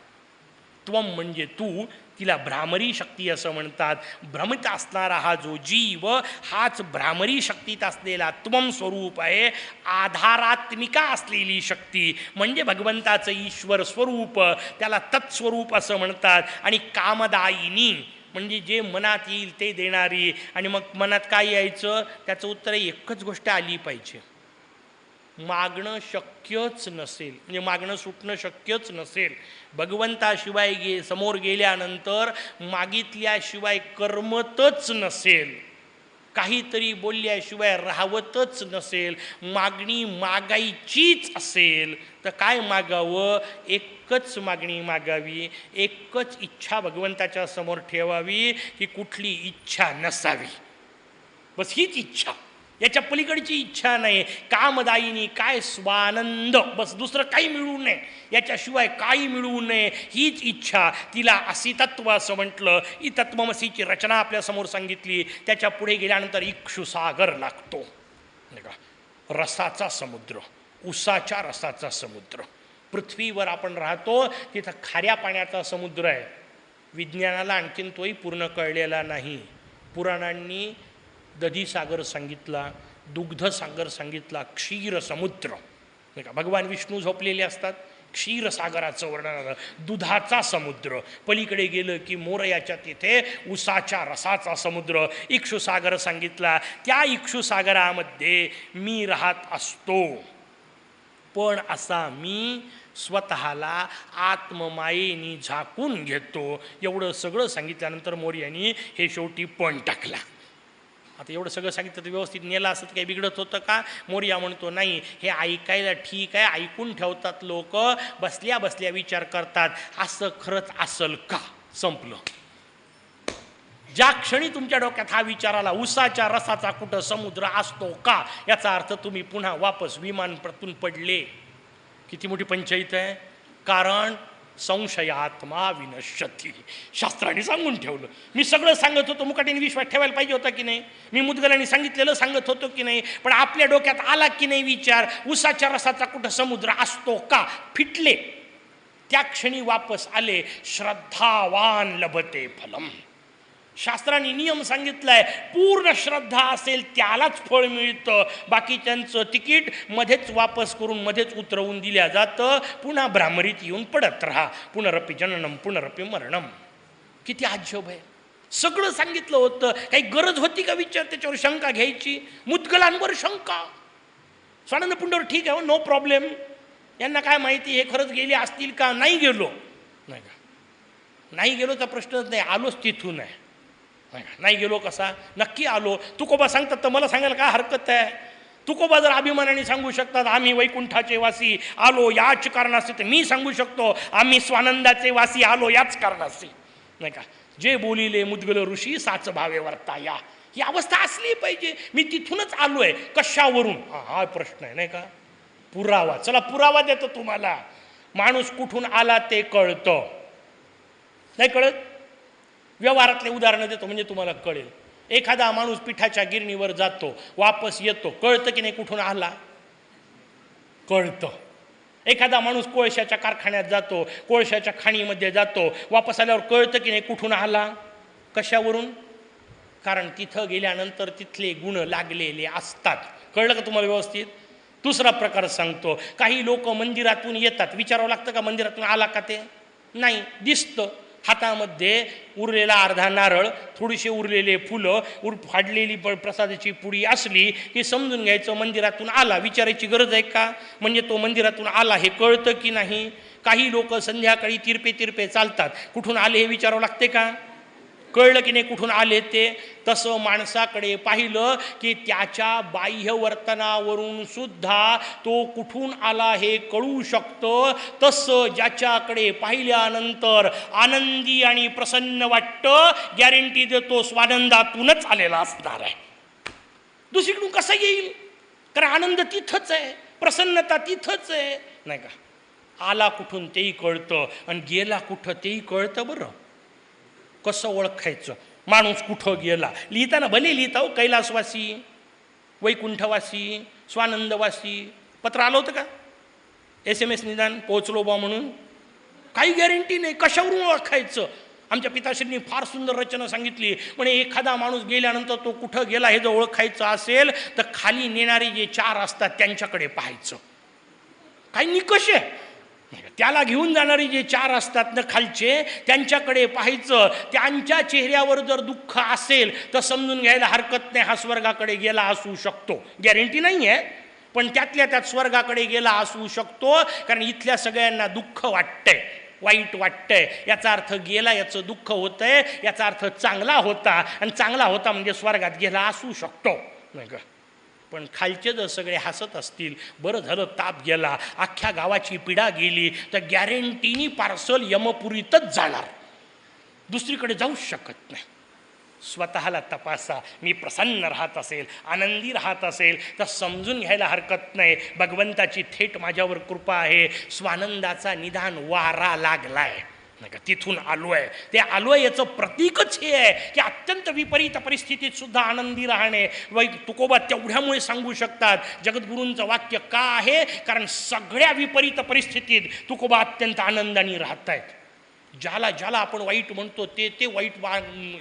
त्वम म्हणजे तू, तिला भ्रामरी शक्ती असं म्हणतात. भ्रमित असणारा हा जो जीव, हाच भ्रामरी शक्तीत असलेला त्वम स्वरूप आहे. आधारात्मिका असलेली शक्ती म्हणजे भगवंताचं ईश्वर स्वरूप, त्याला तत्स्वरूप असं म्हणतात. आणि कामदायिनी म्हणजे जे मनात येईल ते देणारी. आणि मग मनात काय यायचं त्याचं उत्तर एकच गोष्ट आली पाहिजे, मागणं शक्यच नसेल, म्हणजे मागणं सुटणं शक्यच नसेल. भगवंताशिवाय समोर गेल्यानंतर मागितल्याशिवाय कर्मतच नसेल, काहीतरी बोलल्याशिवाय राहवतच नसेल, मागणी मागायचीच असेल तर काय मागावं? एकच मागणी मागावी, एकच इच्छा भगवंताच्या समोर ठेवावी की कुठली इच्छा नसावी. बस हीच इच्छा, याच्या पलीकडची इच्छा नाही. कामदायिनी काय? स्वानंद, बस दुसरं काही मिळू नये, याच्याशिवाय काही मिळू नये, हीच इच्छा. तिला असी तत्व असं म्हटलं. ही तत्वमसीची रचना आपल्यासमोर सांगितली. त्याच्या पुढे गेल्यानंतर इक्षुसागर लागतो, नाही का? रसाचा समुद्र, उसाच्या रसाचा समुद्र. पृथ्वीवर आपण राहतो तिथं खाऱ्या पाण्याचा समुद्र आहे. विज्ञानाला आणखीन तोही पूर्ण कळलेला नाही. पुराणांनी दधीसागर सांगितला, दुग्धसागर सांगितला, क्षीरसमुद्र, नाही का? भगवान विष्णू झोपलेले असतात, क्षीरसागराचं वर्णन आलं. दुधाचा समुद्र. पलीकडे गेलं की मोरयाच्या तिथे उसाच्या रसाचा समुद्र, इक्षुसागर सांगितला. त्या इक्षुसागरामध्ये मी राहत असतो, पण असा मी स्वतःला आत्ममायेनी झाकून घेतो. एवढं सगळं सांगितल्यानंतर मोर्यांनी हे शेवटी पण टाकला. आता एवढं सगळं सांगितलं तर व्यवस्थित नेलं असं काही बिघडत होतं का? मोर्या म्हणतो नाही, हे ऐकायला ठीक आहे, ऐकून ठेवतात लोक, बसल्या बसल्या विचार करतात, असं खरंच असल का? संपलं. ज्या क्षणी तुमच्या डोक्यात हा विचार आला, उसाच्या रसाचा कुठं समुद्र असतो का, याचा अर्थ तुम्ही पुन्हा वापस विमानातून पडले. किती मोठी पंचायत आहे. कारण संशयात्मा विनश्यती, शास्त्राने सांगून ठेवलं. मी सगळं सांगत होतो, मुकाटीने विश्वास ठेवायला पाहिजे होता की नाही? मी मुद्गलांनी सांगितलेलं सांगत होतो की नाही? पण आपल्या डोक्यात आला की नाही विचार, उसाच्या रसाचा कुठं समुद्र असतो का? फिटले. त्या क्षणी वापस आले. श्रद्धावान लभते फलम. शास्त्राने नियम सांगितलाय, पूर्ण श्रद्धा असेल त्यालाच फळ मिळतं. बाकीच्यांचं तिकीट मध्येच वापस करून मध्येच उतरवून दिल्या जातं. पुन्हा भ्रामरीत येऊन पडत राहा. पुनरपि जननम पुनरपि मरणम. किती आजब आहे. सगळं सांगितलं होतं. काही गरज होती का विचार त्याच्यावर शंका घ्यायची? मुद्गलांवर शंका. स्वानंद पुंडवर ठीक आहे, नो प्रॉब्लेम. यांना काय माहिती हे खरंच गेले असतील का? नाही गेलो. नाही का, नाही गेलो तर प्रश्नच नाही. आलोच तिथून आहे. नाही गेलो कसा? नक्की आलो. तुकोबा सांगतात तर मला सांगायला काय हरकत आहे? तुकोबा जर अभिमानाने सांगू शकतात आम्ही वैकुंठाचे वासी आलो याच कारणाशी, तर मी सांगू शकतो आम्ही स्वानंदाचे वासी आलो याच कारणाशी. नाही का, जे बोलिले मुद्गल ऋषी साच भावे वर्ताया, ही अवस्था असली पाहिजे. मी तिथूनच आलोय. कशावरून? हा प्रश्न आहे. नाही का, पुरावा. चला पुरावा देतो तुम्हाला. माणूस कुठून आला ते कळतं. नाही कळत? व्यवहारातले उदाहरणं देतो म्हणजे तुम्हाला कळेल. एखादा माणूस पिठाच्या गिरणीवर जातो, वापस येतो, कळतं की नाही कुठून आला? कळतं. एखादा माणूस कोळशाच्या कारखान्यात जातो, कोळशाच्या खाणीमध्ये जातो, वापस आल्यावर कळतं की नाही कुठून आला? कशावरून? कारण तिथं गेल्यानंतर तिथले गुण लागलेले असतात. कळलं का तुम्हाला व्यवस्थित? दुसरा प्रकार सांगतो. काही लोक मंदिरातून येतात, विचारावं लागतं का मंदिरातून आला का ते? नाही, दिसतं. हातामध्ये उरलेला अर्धा नारळ, थोडीशी उरलेले फुलं, फाडलेली प्रसादाची पुडी असली की समजून घ्यायचं मंदिरातून आला. विचारायची गरज आहे का? म्हणजे तो मंदिरातून आला हे कळतं की नाही? काही लोक संध्याकाळी तिरपे तिरपे चालतात, कुठून आले हे विचारावं लागते का? कळलं की नाही कुठून आले ते? तसं माणसाकडे पाहिलं की त्याच्या बाह्य वर्तनावरून सुद्धा तो कुठून आला हे कळू शकतं. तसं ज्याच्याकडे पाहिल्यानंतर आनंदी आणि प्रसन्न वाटतं, गॅरंटी देतो स्वानंदातूनच आलेला असणार आहे. दुसरीकडून कसं येईल? कारण आनंद तिथंच आहे, प्रसन्नता तिथंच आहे. नाही का, आला कुठून तेही कळतं आणि गेला कुठं तेही कळतं. बरं, कसं ओळखायचं माणूस कुठं गेला? लिहिताना भले लिहिता हो, कैलासवासी, वैकुंठवासी, स्वानंदवासी. पत्र आलं होतं का? SMS निदान पोहोचलो बा म्हणून? काही गॅरंटी नाही. कशावरून ओळखायचं? आमच्या पिताश्रींनी फार सुंदर रचना सांगितली. म्हणजे एखादा माणूस गेल्यानंतर तो कुठं गेला हे जर ओळखायचं असेल तर खाली नेणारे जे 4 असतात त्यांच्याकडे पाहायचं. काही निकष आहे. त्याला घेऊन जाणारे जे 4 असतात ना खालचे, त्यांच्याकडे पाहायचं. त्यांच्या चेहऱ्यावर जर दुःख असेल तर समजून घ्यायला हरकत नाही हा स्वर्गाकडे गेला असू शकतो. गॅरंटी नाही आहे, पण त्यातल्या त्यात स्वर्गाकडे गेला असू शकतो. कारण इथल्या सगळ्यांना दुःख वाटतंय, वाईट वाटतंय. याचा अर्थ गेला याचं दुःख होतंय, याचा अर्थ चांगला होता, आणि चांगला होता म्हणजे स्वर्गात गेला असू शकतो. नाही का, पण खालचे जर सगळे हसत असतील, बरं झालं ताप गेला, अख्ख्या गावाची पिढा गेली, तर गॅरंटीनी पार्सल यमपुरीतच जाणार, दुसरीकडे जाऊच शकत नाही. स्वतःला तपासा. मी प्रसन्न राहत असेल, आनंदी राहत असेल तर समजून घ्यायला हरकत नाही भगवंताची थेट माझ्यावर कृपा आहे. स्वानंदाचा निदान वारा लागलाय. नाही का, तिथून आलो आहे. ते आलो आहे याचं प्रतीकच हे आहे की अत्यंत विपरीत परिस्थितीत सुद्धा आनंदी राहणे. तुकोबा तेवढ्यामुळे सांगू शकतात. जगद्गुरूंचं वाक्य का आहे? कारण सगळ्या विपरीत परिस्थितीत तुकोबा अत्यंत आनंदाने राहत आहेत. ज्याला ज्याला आपण वाईट म्हणतो ते वाईट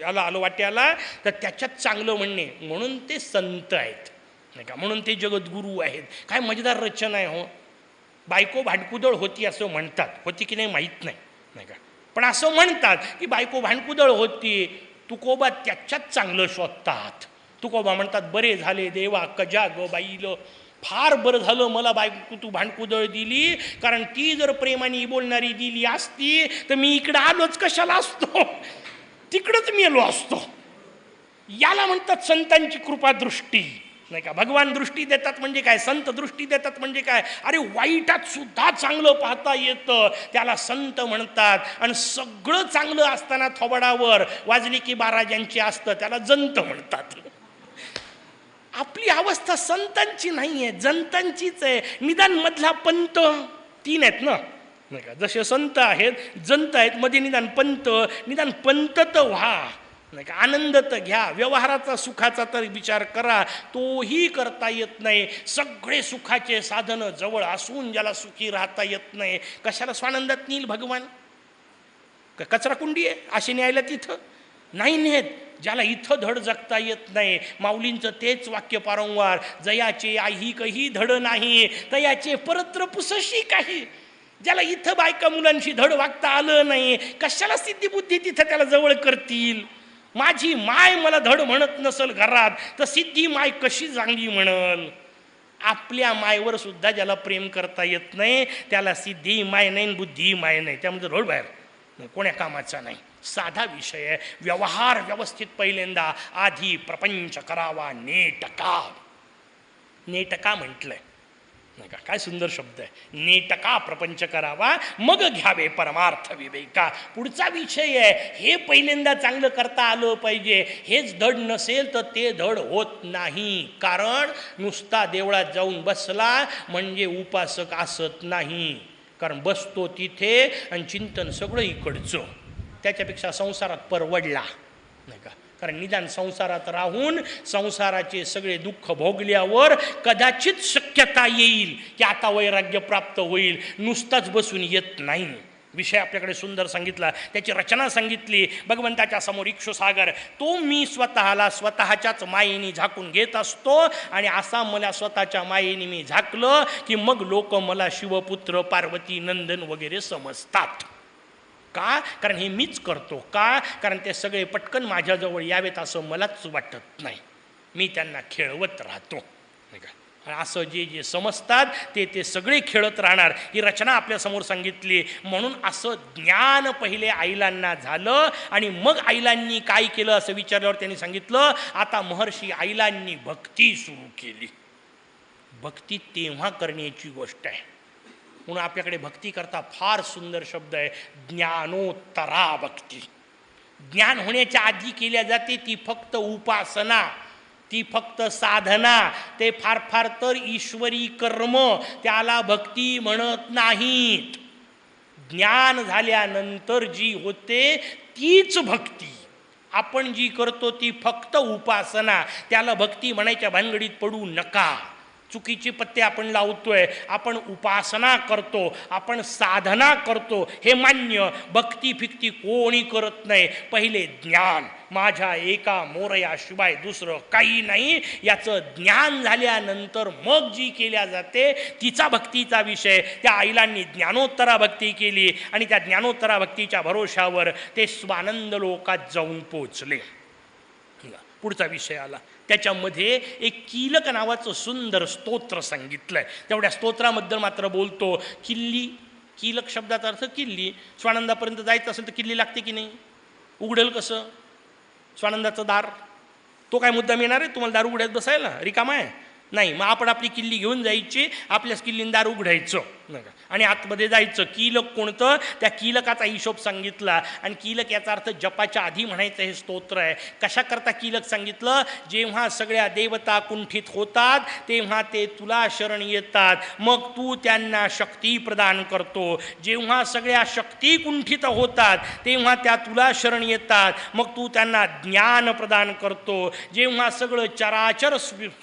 याला आलं वाट्याला, तर त्याच्यात चांगलं म्हणणे, म्हणून ते संत आहेत. नाही का, म्हणून ते जगद्गुरू आहेत. काय मजेदार रचना आहे हो. बायको भांडकुदळ होती असं म्हणतात, होती की नाही माहीत नाही. नाही का, पण असं म्हणतात की बायको भांडकुदळ होती. तुकोबा त्याच्यात चांगलं शोधतात. तुकोबा म्हणतात, बरे झाले देवा कजा ग बाईल फार बरं झालं मला बायको तू भांडकुदळ दिली, कारण ती जर प्रेमाने बोलणारी दिली असती तर मी इकडं आलोच कशाला असतो, तिकडंच मी आलो असतो. याला म्हणतात संतांची कृपादृष्टी, नाही का. भगवान दृष्टी देतात म्हणजे काय, संत दृष्टी देतात म्हणजे काय, अरे वाईटात सुद्धा चांगलं पाहता येतं त्याला संत म्हणतात. आणि सगळं चांगलं असताना थोबाडावर वाजली की 12 ज्यांची असतं त्याला जंत म्हणतात. आपली अवस्था संतांची नाही आहे, जंतांचीच आहे. निदान मधला पंत 3 आहेत ना, नाही का. जसे संत आहेत, जंत आहेत, मध्ये निदान पंत तर व्हा, नाही का. आनंद तर घ्या, व्यवहाराचा सुखाचा तर विचार करा, तोही करता येत नाही. सगळे सुखाचे साधनं जवळ असून ज्याला सुखी राहता येत नाही, कशाला स्वानंदात नेईल भगवान? कचरा कुंडी आहे अशी न्यायला तिथं नाही नेत. ज्याला इथं धड जगता येत नाही, माऊलींचं तेच वाक्य पारंवार, जयाचे ऐहिकही धड नाही तयाचे परत्र पुसशी काही. ज्याला इथं बायका मुलांशी धड वागता आलं नाही, कशाला सिद्धिबुद्धी तिथं त्याला जवळ करतील? माझी माय मला धड म्हणत नसल घरात, तर सिद्धी माय कशी चांगली म्हणल? आपल्या मायवर सुद्धा ज्याला प्रेम करता येत नाही त्याला सिद्धी माय नाही, बुद्धी माय नाही, त्यामुळे रोड बाहेर कोण्या कामाचा नाही. साधा विषय आहे. व्यवहार व्यवस्थित पहिल्यांदा, आधी प्रपंच करावा नेटका. नेटका म्हटलंय, नाही का. काय सुंदर शब्द आहे, नेटका प्रपंच करावा मग घ्यावे परमार्थ विवेका. पुढचा विषय आहे, हे पहिल्यांदा चांगलं करता आलं पाहिजे. हेच धड नसेल तर ते धड होत नाही. कारण नुसता देवळात जाऊन बसला म्हणजे उपासक असत नाही, कारण बसतो तिथे आणि चिंतन सगळं इकडचं. त्याच्यापेक्षा संसारात परवडला, नाही का. कारण निदान संसारात राहून संसाराचे सगळे दुःख भोगल्यावर कदाचित शक्यता येईल की आता वैराग्य प्राप्त होईल, नुसताच बसून येत नाही. विषय आपल्याकडे सुंदर सांगितला, त्याची रचना सांगितली. भगवंताच्या समोर इक्षुसागर, तो मी स्वतःला स्वतःच्याच मायेने झाकून घेत असतो, आणि असा मला स्वतःच्या मायेने मी झाकलं की मग लोक मला शिवपुत्र, पार्वती, नंदन वगैरे समजतात. का? कारण हे मीच करतो. का? कारण ते सगळे पटकन माझ्याजवळ यावेत असं मलाच वाटत नाही, मी त्यांना खेळवत राहतो, नाही का. आणि असं जे जे समजतात ते सगळे खेळत राहणार. ही रचना आपल्यासमोर सांगितली. म्हणून असं ज्ञान पहिले आईलांना झालं, आणि मग आईलांनी काय केलं असं विचारल्यावर त्यांनी सांगितलं, आता महर्षी आईलांनी भक्ती सुरू केली. भक्ती तेव्हा करण्याची गोष्ट आहे. म्हणून आपल्याकडे भक्ती करता फार सुंदर शब्द आहे, ज्ञानोत्तरा भक्ती. ज्ञान होण्याच्या आधी केल्या जाते ती फक्त उपासना, ती फक्त साधना, ते फार फार तर ईश्वरी कर्म, त्याला भक्ती म्हणत नाहीत. ज्ञान झाल्यानंतर जी होते तीच भक्ती. आपण जी करतो ती फक्त उपासना, त्याला भक्ती म्हणायच्या भानगडीत पडू नका. चुकीचे पत्ते आपण लावतोय. आपण उपासना करतो, आपण साधना करतो, हे मान्य. भक्ती फिक्ती कोणी करत नाही. पहिले ज्ञान, माझ्या एका मोरयाशिवाय दुसरं काही नाही, याचं ज्ञान झाल्यानंतर मग जी केल्या जाते तिचा भक्तीचा विषय. त्या आईलांनी ज्ञानोत्तरा भक्ती केली, आणि त्या ज्ञानोत्तरा भक्तीच्या भरोशावर ते स्वानंद लोकात जाऊन पोचले. पुढचा विषय आला, त्याच्यामध्ये एक कीलक नावाचं सुंदर स्तोत्र सांगितलंय. तेवढ्या स्तोत्राबद्दल मात्र बोलतो. कीलक शब्दाचा अर्थ किल्ली. स्वानंदापर्यंत जायचं असेल तर किल्ली लागते की नाही? उघडेल कसं स्वानंदाचं दार? तो काय मुद्दाम येणार आहे तुम्हाला दार उघड्यात बसायला? रिकामा आहे नाही. मग आपण आपली किल्ली घेऊन जायची, आपल्याच किल्लीने दार उघडायचं आणि आतमध्ये जायचं. कीलक कोणतं? त्या कीलकाचा हिशोब सांगितला. आणि कीलक याचा अर्थ जपाच्या आधी म्हणायचं हे स्तोत्र आहे. कशा करता कीलक सांगितलं? जेव्हा सगळ्या देवता कुंठित होतात तेव्हा ते तुला शरण येतात, मग तू त्यांना शक्ती प्रदान करतो. जेव्हा सगळ्या शक्ती कुंठित होतात तेव्हा त्या तुला शरण येतात, मग तू त्यांना ज्ञान प्रदान करतो. जेव्हा सगळं चराचर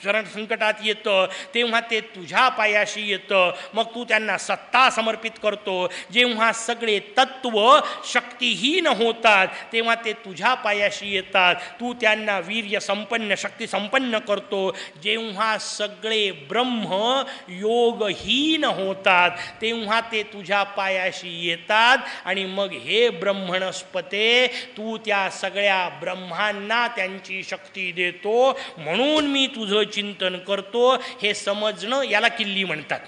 शरण संकटात येतं तेव्हा ते तुझ्या पायाशी येतं, मग तू त्यांना त्यांना सत्ता समर्पित करतो. जेव्हा सगळे तत्व शक्तिहीन होतात तेव्हा ते तुझ्या पायाशी येतात. तू त्यांना वीर्य संपन्न शक्ती संपन्न करतो. जेव्हा सगळे ब्रह्म योगहीन होतात तेव्हा ते तुझ्या पायाशी येतात. आणि मग हे ब्रह्मणस्पते तू त्या सगळ्या ब्रह्मांना त्यांची शक्ती देतो. म्हणून मी तुझं चिंतन करतो. हे समजणं याला किल्ली म्हणतात.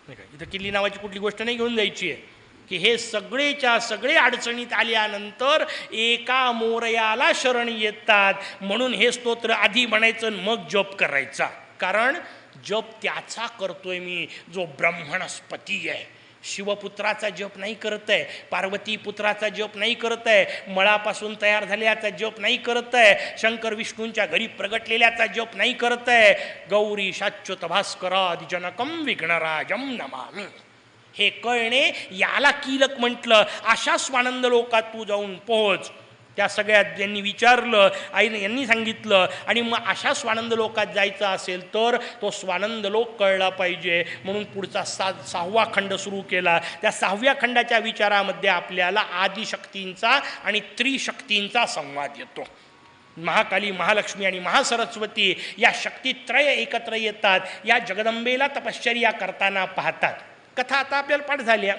इथं किल्ली नावाची कुठली गोष्ट नाही घेऊन जायची आहे की हे सगळेच्या सगळे अडचणीत आल्यानंतर एका मोरयाला शरण येतात. म्हणून हे स्तोत्र आधी म्हणायचं मग जप करायचा. कारण जप त्याचा करतोय मी जो ब्रह्मणस्पती आहे. शिवपुत्राचा जप नाही करत आहे, पार्वती पुत्राचा जप नाही करत आहे, मळापासून तयार झाल्याचा जप नाही करत आहे, शंकर विष्णूंच्या घरी प्रगटलेल्याचा जप नाही करत आहे. गौरी शाच्युत भास्करादिजनकम विघ्नराजम नमामि. हे कळणे याला कीलक म्हटलं. अशा स्वानंद लोकात तू जाऊन पोहोच. त्या सगळ्यात ज्यांनी विचारलं आईने यांनी सांगितलं. आणि मग अशा स्वानंद लोकात जायचं असेल तर तो स्वानंद लोक कळला पाहिजे. म्हणून पुढचा 6वा खंड सुरू केला. त्या 6व्या खंडाच्या विचारामध्ये आपल्याला आदिशक्तींचा आणि त्रिशक्तींचा संवाद येतो. महाकाली, महालक्ष्मी आणि महासरस्वती या शक्तित्रय एकत्र येतात. या जगदंबेला तपश्चर्या करताना पाहतात. कथा आता आपल्याला पाठ झाल्या.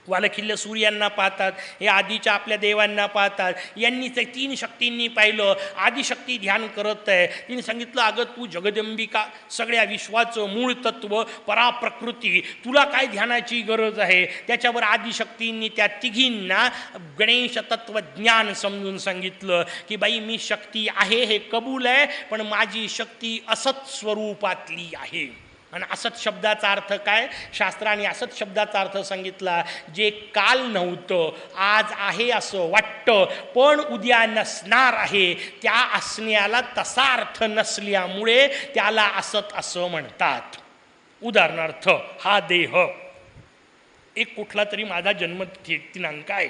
वालखिल्य सूर्यांना पाहतात, हे आधीच्या आपल्या देवांना पाहतात. यांनी ते 3 शक्तींनी पाहिलं. आदिशक्ती ध्यान करत आहे. तिने सांगितलं अगं तू जगदंबिका, सगळ्या विश्वाचं मूळ तत्व, पराप्रकृती, तुला काय ध्यानाची गरज आहे. त्याच्यावर आदिशक्तींनी त्या तिघींना गणेश तत्वज्ञान समजून सांगितलं की बाई मी शक्ती आहे हे कबूल आहे, पण माझी शक्ती असत स्वरूपातली आहे. आणि असत शब्दाचा अर्थ काय? शास्त्राने असत शब्दाचा अर्थ सांगितला जे काल नव्हतं आज आहे असं वाटतं पण उद्या नसणार आहे, त्या असण्याला तसा अर्थ नसल्यामुळे त्याला असत असं म्हणतात. उदाहरणार्थ हा देह एक कुठला तरी माझा जन्मदिनांक आहे,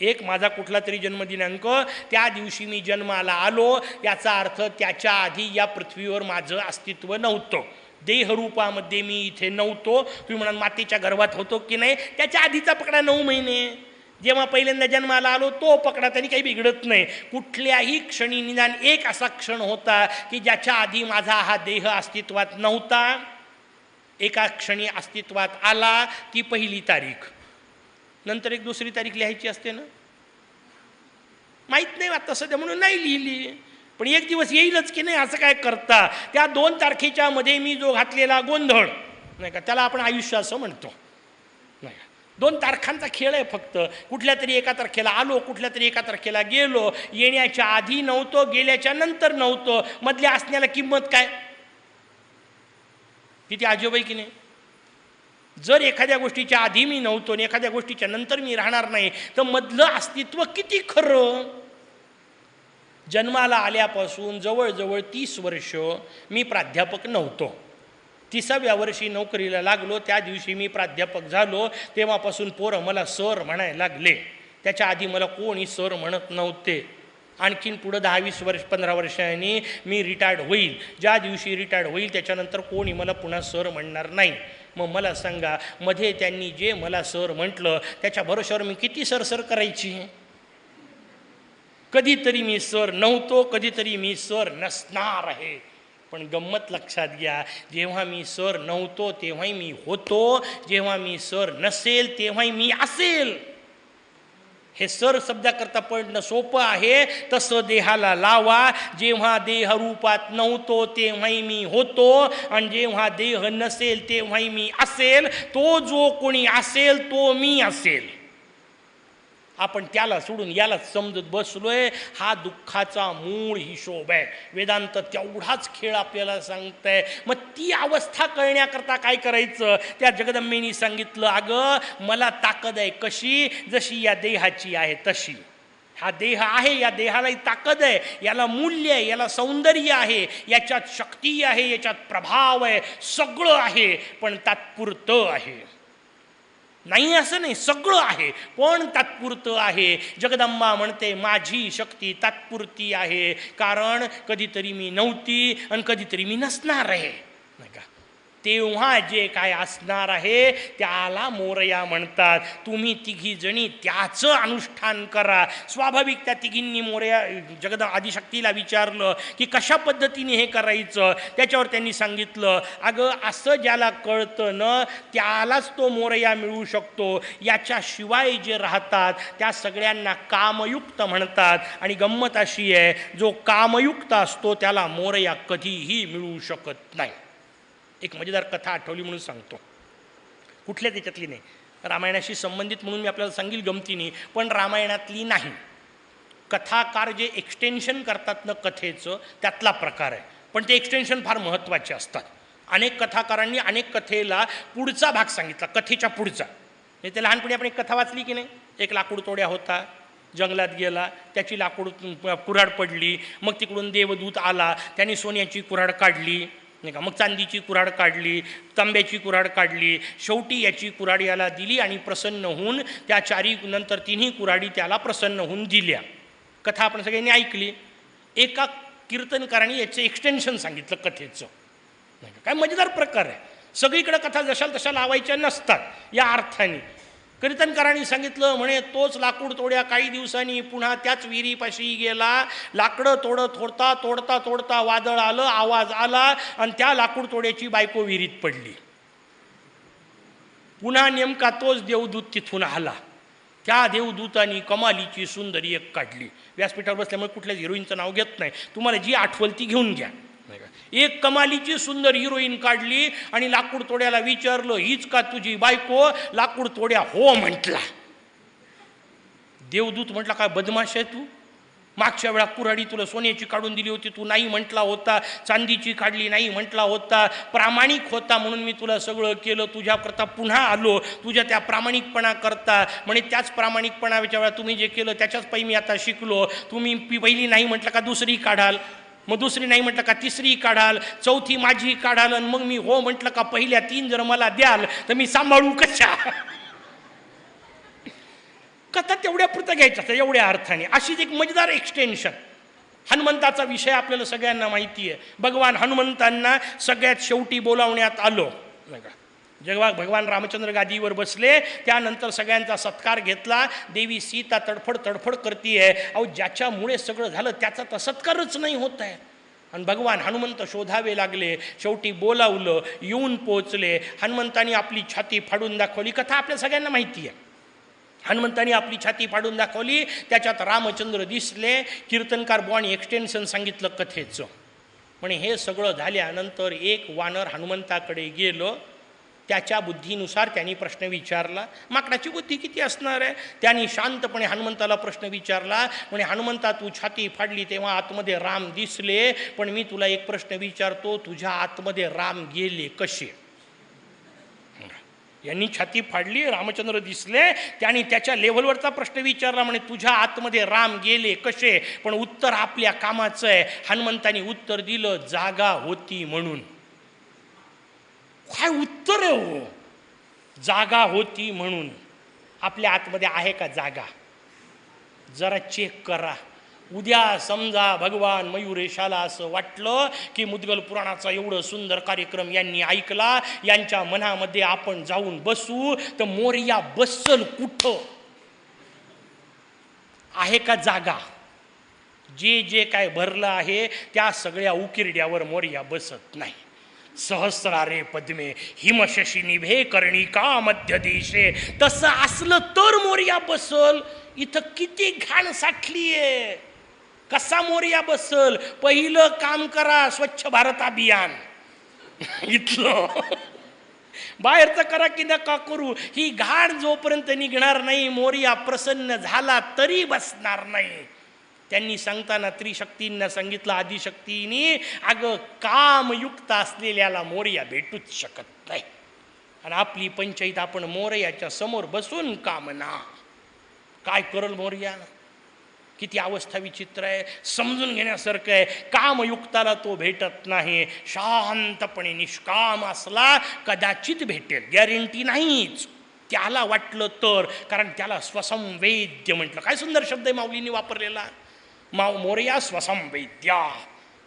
एक माझा कुठला तरी जन्मदिनांक, त्या दिवशी मी जन्माला आलो, याचा अर्थ त्याच्या आधी या पृथ्वीवर माझं अस्तित्व नव्हतं. देहरूपामध्ये मी इथे नव्हतो. तुम्ही म्हणाल मातेच्या गर्भात होतो की नाही, त्याच्या आधीचा पकडा 9 महिने, जेव्हा पहिल्यांदा जन्माला आलो तो पकडा, तरी काही बिघडत नाही. कुठल्याही क्षणी निदान एक असा क्षण होता की ज्याच्या आधी माझा हा देह अस्तित्वात नव्हता, एका क्षणी अस्तित्वात आला, ती 1ली तारीख. नंतर एक 2री तारीख लिहायची असते ना, माहीत नाही आता सध्या म्हणून नाही लिहिली, पण एक दिवस येईलच की नाही. असं काय करता, त्या 2 तारखेच्या मध्ये मी जो घातलेला गोंधळ नाही का, त्याला आपण आयुष्य असं म्हणतो नाही का. 2 तारखांचा खेळ आहे फक्त. कुठल्या तरी एका तारखेला आलो, कुठल्या तरी एका तारखेला गेलो. येण्याच्या आधी नव्हतो, गेल्याच्या नंतर नव्हतो, मधल्या असण्याला किंमत काय? किती अजब आहे की नाही. जर एखाद्या गोष्टीच्या आधी मी नव्हतो आणि एखाद्या गोष्टीच्या नंतर मी राहणार नाही, तर मधलं अस्तित्व किती खरं. जन्माला आल्यापासून जवळजवळ 30 वर्ष मी प्राध्यापक नव्हतो. 30व्या वर्षी नोकरीला लागलो, त्या दिवशी मी प्राध्यापक झालो. तेव्हापासून पोरं मला सर म्हणायला लागले. त्याच्या आधी मला कोणी सर म्हणत नव्हते. आणखीन पुढं 10-20 वर्ष 15 वर्षांनी मी रिटायर्ड होईल. ज्या दिवशी रिटायर्ड होईल त्याच्यानंतर कोणी मला पुन्हा सर म्हणणार नाही. मग मला सांगा, मध्ये त्यांनी जे मला सर म्हटलं त्याच्या भरोश्यावर मी किती सर करायची. कधीतरी मी सर नव्हतो, कधीतरी मी सर नसणार आहे. पण गंमत लक्षात घ्या, जेव्हा मी सर नव्हतो तेव्हाही मी होतो, जेव्हा मी सर नसेल तेव्हाही मी असेल. हे सर शब्दाकरता पडणं सोपं आहे, तसं देहाला लावा. जेव्हा देहरूपात नव्हतो तेव्हाही मी होतो, आणि जेव्हा देह नसेल तेव्हाही मी असेल. तो जो कोणी असेल तो मी असेल. आपण त्याला सोडून याला समजत बसलोय. हा दुःखाचा मूळ हिशोब आहे. वेदांत तेवढाच खेळ आपल्याला सांगतंय. मग ती अवस्था कळण्याकरता काय करायचं? त्या जगदंबेनी सांगितलं, अगं मला ताकद आहे कशी, जशी या देहाची आहे तशी. हा देह आहे, या देहालाही ताकद आहे, याला मूल्य आहे, याला सौंदर्य आहे, याच्यात शक्ती आहे, याच्यात प्रभाव आहे, सगळं आहे, पण तात्पुरतं आहे. नाही असं नाही, सगळं आहे पण तात्पुरतं आहे. जगदंबा म्हणते माझी शक्ती तात्पुरती आहे, कारण कधीतरी मी नव्हती आणि कधीतरी मी नसणार आहे, नाही का. तेव्हा जे काय असणार आहे त्याला मोरया म्हणतात. तुम्ही तिघी जणी त्याचं अनुष्ठान करा. स्वाभाविक त्या तिघींनी मोरया आदिशक्तीला विचारलं की कशा पद्धतीने हे करायचं. त्याच्यावर त्यांनी सांगितलं, अगं असं ज्याला कळतं ना त्यालाच तो मोरया मिळू शकतो. याच्याशिवाय जे राहतात त्या सगळ्यांना कामयुक्त म्हणतात. आणि गंमत अशी आहे, जो कामयुक्त असतो त्याला मोरया कधीही मिळू शकत नाही. एक मजेदार कथा आठवली म्हणून सांगतो. कुठल्या त्याच्यातली नाही, रामायणाशी संबंधित म्हणून मी आपल्याला सांगेल गमतीने, पण रामायणातली नाही. कथाकार जे एक्सटेन्शन करतात ना कथेचं, त्यातला प्रकार आहे. पण ते एक्सटेन्शन फार महत्त्वाचे असतात. अनेक कथाकारांनी अनेक कथेला पुढचा भाग सांगितला, कथेच्या पुढचा. ते लहानपणी आपण एक कथा वाचली की नाही, एक लाकूड तोड्या होता, जंगलात गेला, त्याची लाकूड कुऱ्हाड पडली, मग तिकडून देवदूत आला, त्यांनी सोन्याची कुऱ्हाड काढली नाही का, मग चांदीची कुऱ्हाड काढली, तांब्याची कुऱ्हाड काढली, शेवटी याची कुऱ्हाड याला दिली आणि प्रसन्न होऊन त्या चारी नंतर तिन्ही कुऱ्हाडी त्याला प्रसन्न होऊन दिल्या. कथा आपण सगळ्यांनी ऐकली. एका कीर्तनकाराने याचं एक्सटेन्शन सांगितलं कथेचं. नाही का, काय मजेदार प्रकार आहे. सगळीकडे कथा जशाल तशा लावायच्या नसतात या अर्थाने. कीर्तनकारांनी सांगितलं, म्हणे तोच लाकूड तोड्या काही दिवसांनी पुन्हा त्याच विहिरीपाशी गेला. लाकडं तोडता तोडता तोडता वादळ आलं, आवाज आला आणि त्या लाकूड तोड्याची बायको विहिरीत पडली. पुन्हा नेमका तोच देवदूत तिथून आला. त्या देवदूतानी कमालीची सुंदरी एक काढली. व्यासपीठावर बसल्यामुळे कुठल्याच हिरोईनचं नाव घेत नाही, तुम्हाला जी आठवल ती घेऊन घ्या. एक कमालीची सुंदर हिरोईन काढली आणि लाकूड तोड्याला विचारलं, हीच का तुझी बायको? लाकूड तोड्या हो म्हटला. देवदूत म्हटला, काय बदमाश आहे तू? मागच्या वेळा कुऱ्हाडी तुला सोन्याची काढून दिली होती, तू नाही म्हटला होता. चांदीची काढली, नाही म्हटला होता. प्रामाणिक होता म्हणून मी तुला सगळं केलं. तुझ्याकरता पुन्हा आलो, तुझ्या त्या प्रामाणिकपणा करता. म्हणे त्याच प्रामाणिकपणाच्या वेळा तुम्ही जे केलं त्याच्याच पायी मी आता शिकलो. तुम्ही पहिली नाही म्हटलं का दुसरी काढाल, मग दुसरी नाही म्हटलं का तिसरी काढाल, चौथी माझी काढाल, आणि मग मी हो म्हटलं का पहिल्या 3 जर मला द्याल तर मी सांभाळू कशा? कथा तेवढ्या पुरतं घ्यायचं असतं, एवढ्या अर्थाने. अशीच एक मजेदार एक्सटेन्शन. हनुमंताचा विषय आपल्याला सगळ्यांना माहिती आहे. भगवान हनुमंतांना सगळ्यात शेवटी बोलावण्यात आलं. जेव्हा भगवान रामचंद्र गादीवर बसले त्यानंतर सगळ्यांचा सत्कार घेतला. देवी सीता तडफड तडफड करतीये. अहो, ज्याच्यामुळे सगळं झालं त्याचा तर सत्कारच नाही होत आहे. आणि भगवान हनुमंत शोधावे लागले. शेवटी बोलावलं, येऊन पोचले. हनुमंतानी आपली छाती फाडून दाखवली. कथा आपल्या सगळ्यांना माहिती आहे. हनुमंतानी आपली छाती फाडून दाखवली, त्याच्यात रामचंद्र दिसले. कीर्तनकार बुवानी एक्सटेन्शन सांगितलं कथेचं. म्हणे हे सगळं झाल्यानंतर एक वानर हनुमंताकडे गेलं. त्याच्या बुद्धीनुसार त्यांनी प्रश्न विचारला. माकडाची बुद्धी किती असणार आहे? त्यांनी शांतपणे हनुमंताला प्रश्न विचारला. म्हणे हनुमंता, तू छाती फाडली तेव्हा आतमध्ये राम दिसले, पण मी तुला एक प्रश्न विचारतो, तुझ्या आतमध्ये राम गेले कसे? यांनी छाती फाडली, रामचंद्र दिसले, त्यांनी त्याच्या लेव्हलवरचा प्रश्न विचारला. म्हणे तुझ्या आतमध्ये राम गेले कसे? पण उत्तर आपल्या कामाचं आहे. हनुमंतानी उत्तर दिलं, जागा होती म्हणून. काय उत्तर आहे हो? जागा होती म्हणून. आपल्या आतमध्ये आहे का जागा? जरा चेक करा. उद्या समजा भगवान मयुरेशाला असं वाटलं की मुद्गल पुराणाचा एवढं सुंदर कार्यक्रम यांनी ऐकला, यांच्या मनामध्ये आपण जाऊन बसू, तर मोरया बसल कुठं? आहे का जागा? जे जे काय भरलं आहे त्या सगळ्या उकिरड्यावर मोरया बसत नाही. सहस्रारे पद्मे हिमशशी निभे कर्णिका मध्य देशे. तसं असलं तर मोरया बसल. इथं किती घाण साठली आहे. कसा मोरया बसल? पहिलं काम करा, स्वच्छ भारत अभियान. इथलं बाहेरचं करा की नका करू. ही घाण जोपर्यंत निघणार नाही, मोरया प्रसन्न झाला तरी बसणार नाही. त्यांनी सांगताना त्रिशक्तींना सांगितलं, आदिशक्तींनी, अगं कामयुक्त असलेल्याला मोरया भेटूच शकत नाही. आणि आपली पंचायत आपण मोरयाच्या समोर बसून कामना. काय करल मोरया? किती अवस्था विचित्र आहे, समजून घेण्यासारखं आहे. कामयुक्ताला तो भेटत नाही. शांतपणे निष्काम असला कदाचित भेटेल, गॅरंटी नाहीच. त्याला वाटलं तर, कारण त्याला स्वसंवेद्य म्हटलं. काय सुंदर शब्द आहे माऊलींनी वापरलेला. मोरया स्वसंवेद्या.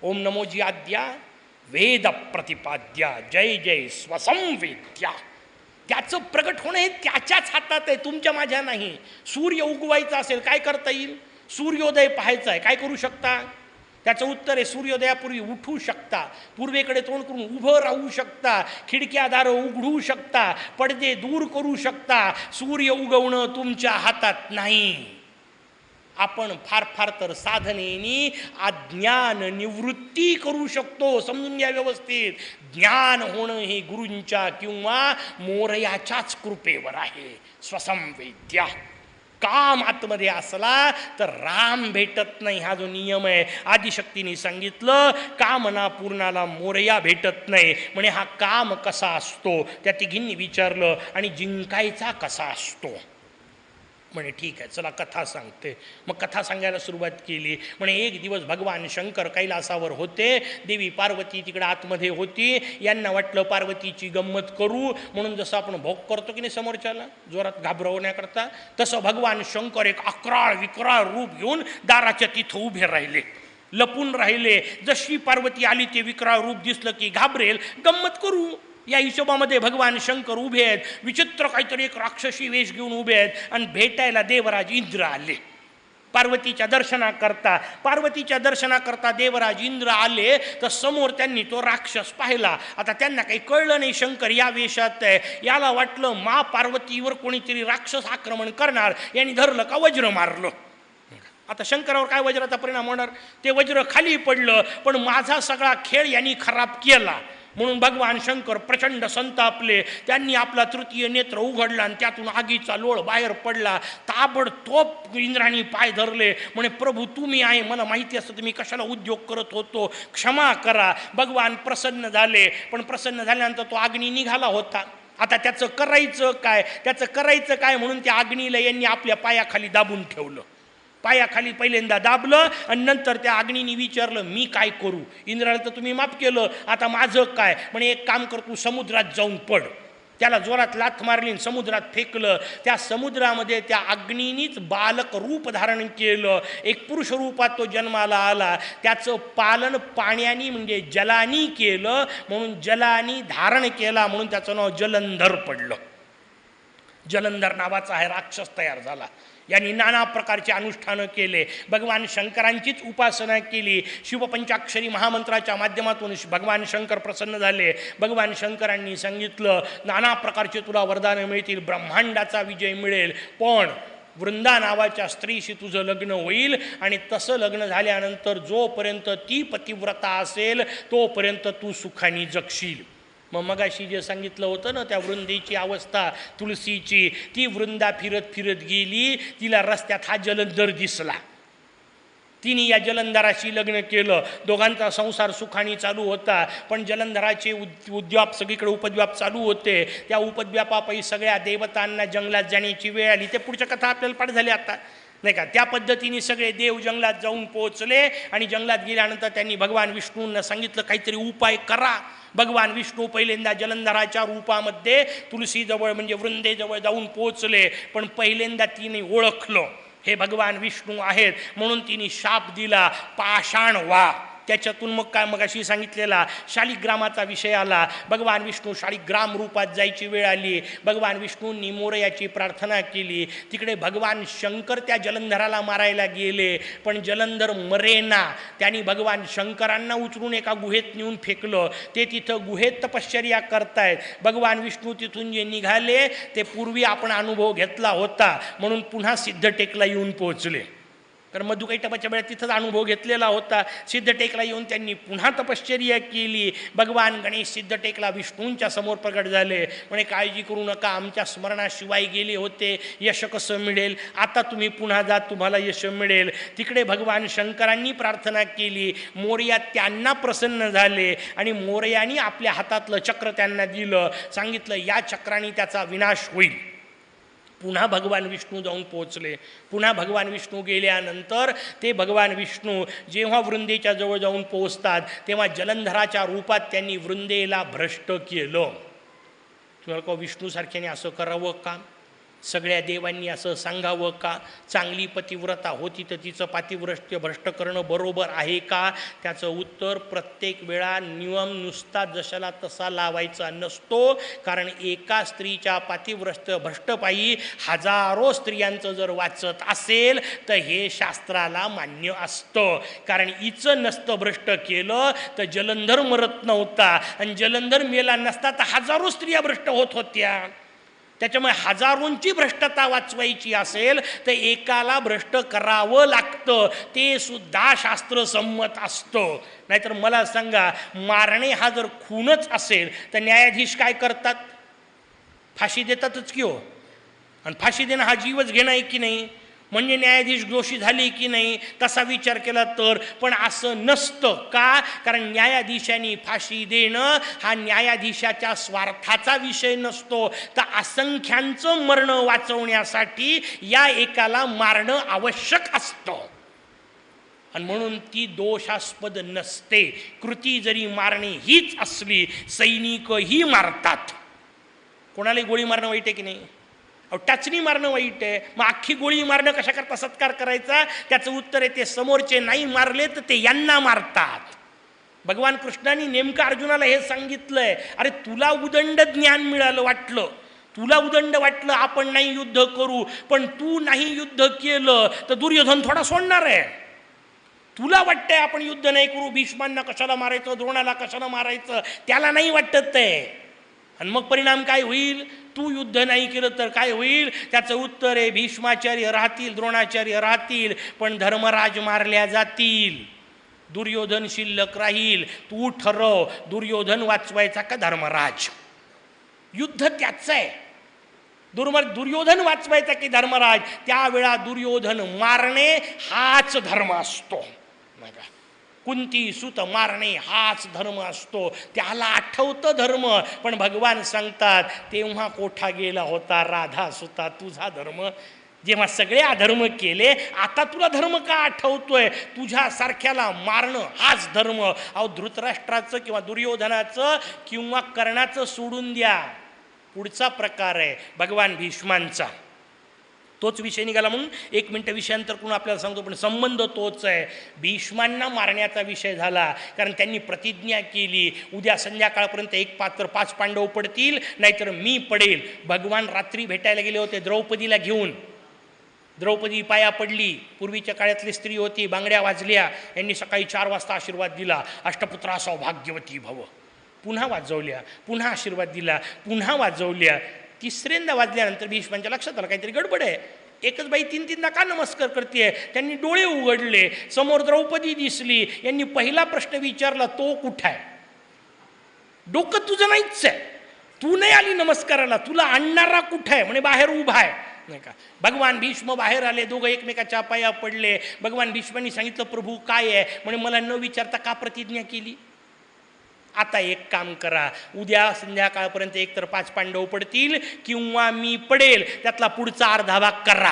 ओम नमोजी आद्या वेद प्रतिपाद्या जय जय स्वसंवेद्या. त्याचं प्रगट होणं हे त्याच्याच हातात आहे, तुमच्या माझ्या नाही. सूर्य उगवायचा असेल काय करता येईल? सूर्योदय पाहायचा आहे, काय करू शकता? त्याचं उत्तर आहे सूर्योदयापूर्वी उठू शकता, पूर्वेकडे तोंड करून उभं राहू शकता, खिडक्या दारं उघडू शकता, पडदे दूर करू शकता. सूर्य उगवणं तुमच्या हातात नाही. आपण फार फार तर साधनेनी अज्ञान निवृत्ती करू शकतो. समजून घ्या व्यवस्थित. ज्ञान होणं हे गुरूंच्या किंवा मोरयाच्याच कृपेवर आहे. स्वसंवेद्या. काम आतमध्ये असला तर राम भेटत नाही, हा जो नियम आहे. आदिशक्तीने सांगितलं कामना पूर्णाला मोरया भेटत नाही. म्हणे हा काम कसा असतो, त्या तिघींनी विचारलं. आणि जिंकायचा कसा असतो? म्हणे ठीक आहे, चला कथा सांगते. मग कथा सांगायला सुरुवात केली. म्हणे एक दिवस भगवान शंकर कैलासावर होते, देवी पार्वती तिकडे आतमध्ये होती. यांना वाटलं पार्वतीची गंमत करू, म्हणून जसं आपण भोग करतो की नाही समोरच्याला जोरात घाबरवण्याकरता, तसं भगवान शंकर एक अक्राळ विक्राळ रूप घेऊन दाराच्या तिथं उभे राहिले, लपून राहिले. जशी पार्वती आली ते विक्राळ रूप दिसलं की घाबरेल, गंमत करू या हिशोबामध्ये भगवान शंकर उभे आहेत. विचित्र काहीतरी एक राक्षसी वेश घेऊन उभे आहेत. आणि भेटायला देवराज इंद्र आले पार्वतीच्या दर्शनाकरता. पार्वतीच्या दर्शनाकरता देवराज इंद्र आले तर समोर त्यांनी तो राक्षस पाहिला. आता त्यांना काही कळलं नाही शंकर या वेशात आहे. याला वाटलं मा पार्वतीवर कोणीतरी राक्षस आक्रमण करणार, यांनी धरलं का वज्र मारलं. आता शंकरावर काय वज्राचा परिणाम होणार? ते वज्र खाली पडलं, पण माझा सगळा खेळ यांनी खराब केला. म्हणून भगवान शंकर प्रचंड संतापले. त्यांनी आपला तृतीय नेत्र उघडला आणि त्यातून आगीचा लोळ बाहेर पडला. ताबडतोब इंद्राणी पाय धरले. म्हणे प्रभू तुम्ही आहे, मला माहिती असतं तुम्ही कशाला उद्योग करत होतो, क्षमा करा. भगवान प्रसन्न झाले, पण प्रसन्न झाल्यानंतर तो अग्नी निघाला होता. आता त्याचं करायचं काय म्हणून त्या अग्नीला यांनी आपल्या पायाखाली दाबून ठेवलं. पायाखाली पहिल्यांदा दाबलं आणि नंतर त्या अग्नीने विचारलं मी काय करू? इंद्राला तर तुम्ही माफ केलं, आता माझं काय? म्हणे एक काम कर, तू समुद्रात जाऊन पड. त्याला जोरात लाथ मारली, समुद्रात फेकलं. त्या समुद्रामध्ये त्या अग्नीनीच बालक रूप धारण केलं. एक पुरुष रूपात तो जन्माला आला. त्याचं पालन पाण्यानी म्हणजे जलानी केलं, म्हणून जलानी धारण केला, म्हणून त्याचं नाव जलंधर पडलं. जलंधर नावाचा आहे राक्षस तयार झाला. यांनी नाना प्रकारचे अनुष्ठानं केले, भगवान शंकरांचीच उपासना केली. शिवपंचाक्षरी महामंत्राच्या माध्यमातून भगवान शंकर प्रसन्न झाले. भगवान शंकरांनी सांगितलं नाना प्रकारचे तुला वरदानं मिळतील, ब्रह्मांडाचा विजय मिळेल, पण वृंदा नावाच्या स्त्रीशी तुझं लग्न होईल. आणि तसं लग्न झाल्यानंतर जोपर्यंत ती पतिव्रता असेल तोपर्यंत तू सुखाने जगशील. मगाशी जे सांगितलं होतं ना त्या वृंदेची अवस्था तुलसीची, ती वृंदा फिरत फिरत गेली, तिला रस्त्यात हा जलंधर दिसला. तिने या जलंधराशी लग्न केलं. दोघांचा संसार सुखाने चालू होता. पण जलंधराचे उद्व्याप सगळीकडे उपद्व्याप चालू होते. त्या उपद्व्यापापैकी सगळ्या देवतांना जंगलात जाण्याची वेळ आली. ते पुढच्या कथा आपल्याला पाठ झाली आता नाही का. त्या पद्धतीने सगळे देव जंगलात जाऊन पोहोचले. आणि जंगलात गेल्यानंतर त्यांनी भगवान विष्णूंना सांगितलं काहीतरी उपाय करा. भगवान विष्णू पहिल्यांदा जलंधराच्या रूपामध्ये तुलसीजवळ म्हणजे वृंदेजवळ जाऊन पोहोचले. पण पहिल्यांदा तिने ओळखलं हे भगवान विष्णू आहेत, म्हणून तिने शाप दिला पाषाण व्हा. त्याच्यातून मग काय मगाशी सांगितलेला शालिग्रामाचा विषय आला. भगवान विष्णू शालिग्राम रूपात जायची वेळ आली. भगवान विष्णूंनी मोरयाची प्रार्थना केली. तिकडे भगवान शंकर त्या जलंधराला मारायला गेले, पण जलंधर मरेना. त्यांनी भगवान शंकरांना उचलून एका गुहेत नेऊन फेकलं. ते तिथं गुहेत तपश्चर्या करतायत. भगवान विष्णू तिथून जे निघाले ते पूर्वी आपण अनुभव घेतला होता, म्हणून पुन्हा सिद्धटेकला येऊन पोहोचले. कारण मधुकैटपाच्या वेळेत तिथंच अनुभव घेतलेला होता. सिद्धटेकला येऊन त्यांनी पुन्हा तपश्चर्या केली. भगवान गणेश सिद्धटेकला विष्णूंच्या समोर प्रगट झाले. म्हणे काळजी करू नका, आमच्या स्मरणाशिवाय गेले होते, यश कसं मिळेल? आता तुम्ही पुन्हा जा, तुम्हाला यश मिळेल. तिकडे भगवान शंकरांनी प्रार्थना केली. मोरया त्यांना प्रसन्न झाले आणि मोरयानी आपल्या हातातलं चक्र त्यांना दिलं. सांगितलं या चक्राने त्याचा विनाश होईल. पुन्हा भगवान विष्णू जाऊन पोहोचले. पुन्हा भगवान विष्णू गेल्यानंतर ते भगवान विष्णू जेव्हा वृंदेच्या जवळ जाऊन पोहोचतात तेव्हा जलंधराच्या रूपात त्यांनी वृंदेला भ्रष्ट केलं. तुम्हाला का विष्णूसारख्याने असं करावं का? सगळ्या देवांनी असं सांगावं का? चांगली पतिव्रता होती तर तिचं पातिव्रत्य भ्रष्ट करणं बरोबर आहे का? त्याचं उत्तर प्रत्येक वेळा नियम नुसता जशाला तसा लावायचा नसतो. कारण एका स्त्रीच्या पातिव्रत्य भ्रष्टपायी हजारो स्त्रियांचं जर वाचत असेल तर हे शास्त्राला मान्य असतं. कारण हिचं नसतं भ्रष्ट केलं तर जलंधर मरत नव्हता, आणि जलंधर मेला नसता तर हजारो स्त्रिया भ्रष्ट होत होत्या. त्याच्यामुळे हजारोंची भ्रष्टता वाचवायची असेल तर एकाला भ्रष्ट करावं लागतं, ते सुद्धा शास्त्रसंमत असतं. नाहीतर मला सांगा, मारणे हा जर खूनच असेल तर न्यायाधीश काय करतात? फाशी देतातच की हो. आणि फाशी देणं हा जीवच घेणं आहे की नाही? म्हणजे न्यायाधीश दोषी झाले की नाही तसा विचार केला तर. पण असं नसतं का? कारण न्यायाधीशांनी फाशी देणं हा न्यायाधीशाच्या स्वार्थाचा विषय नसतो, तर असंख्यांचं मरण वाचवण्यासाठी या एकाला मारणं आवश्यक असतं. आणि म्हणून ती दोषास्पद नसते. कृती जरी मारणे हीच असली, सैनिकही मारतात. कोणालाही गोळी मारणं वाईट आहे की नाही? टाचणी मारणं वाईट आहे, मग अख्खी गोळी मारणं कशा करता सत्कार करायचा? त्याचं उत्तर आहे, ते समोरचे नाही मारले तर ते यांना मारतात. भगवान कृष्णाने नेमकं अर्जुनाला हे सांगितलंय. अरे तुला उदंड ज्ञान मिळालं वाटलं, तुला उदंड वाटलं आपण नाही युद्ध करू, पण तू नाही युद्ध केलं तर दुर्योधन थोडा सोडणार आहे. तुला वाटतंय आपण युद्ध नाही करू, भीष्मांना कशाला मारायचं, द्रोणाला कशाला मारायचं, त्याला नाही वाटत आहे. आणि मग परिणाम काय होईल? तू युद्ध नाही केलं तर काय होईल? त्याचं उत्तर आहे, भीष्माचार्य राहतील, द्रोणाचार्य राहतील, पण धर्मराज मारल्या जातील, दुर्योधन शिल्लक राहील. तू ठरव, दुर्योधन वाचवायचा का धर्मराज? युद्ध त्याचं आहे. दुर्योधन वाचवायचा की धर्मराज? त्यावेळा दुर्योधन मारणे हाच धर्म असतो. कुंती सुत मारणे हाच धर्म असतो. त्याला आठवतं धर्म, पण भगवान सांगतात तेव्हा कोठा गेला होता राधा सुता तुझा धर्म? जेव्हा सगळे अधर्म केले, आता तुला धर्म का आठवतोय? तुझ्यासारख्याला मारणं हाच धर्म. अहो, धृतराष्ट्राचं किंवा दुर्योधनाचं किंवा कर्णाचं सोडून द्या, पुढचा प्रकार आहे भगवान भीष्मांचा. तोच विषय निघाला म्हणून 1 मिनिट विषयांतर करून आपल्याला सांगतो, पण संबंध तोच आहे. भीष्मांना मारण्याचा विषय झाला कारण त्यांनी प्रतिज्ञा केली, उद्या संध्याकाळपर्यंत एक पात्र 5 पांडव पडतील नाहीतर मी पडेल. भगवान रात्री भेटायला गेले होते द्रौपदीला घेऊन. द्रौपदी पाया पडली. पूर्वीच्या काळातली स्त्री होती, बांगड्या वाजल्या. यांनी सकाळी 4 वाजता आशीर्वाद दिला, अष्टपुत्रा सौभाग्यवती भव. पुन्हा वाजवल्या, पुन्हा आशीर्वाद दिला, पुन्हा वाजवल्या. 3ऱ्यांदा वाजल्यानंतर भीष्मांच्या लक्षात आलं काहीतरी गडबड आहे. एकच बाई 3-3दा का नमस्कार करते? त्यांनी डोळे उघडले, समोर द्रौपदी दिसली. यांनी पहिला प्रश्न विचारला, तो कुठं आहे? डोकं तुझं नाहीच आहे, तू नाही आली नमस्काराला, तुला आणणारा कुठं आहे? म्हणे बाहेर उभा आहे. नाही का? भगवान भीष्म बाहेर आले, दोघं एकमेकाच्या पाया पडले. भगवान भीष्मांनी सांगितलं, प्रभू काय आहे? म्हणे मला न विचारता का प्रतिज्ञा केली? आता एक काम करा, उद्या संध्याकाळपर्यंत एकतर 5 पांडव पडतील किंवा मी पडेल, त्यातला पुढचा अर्धा भाग करा.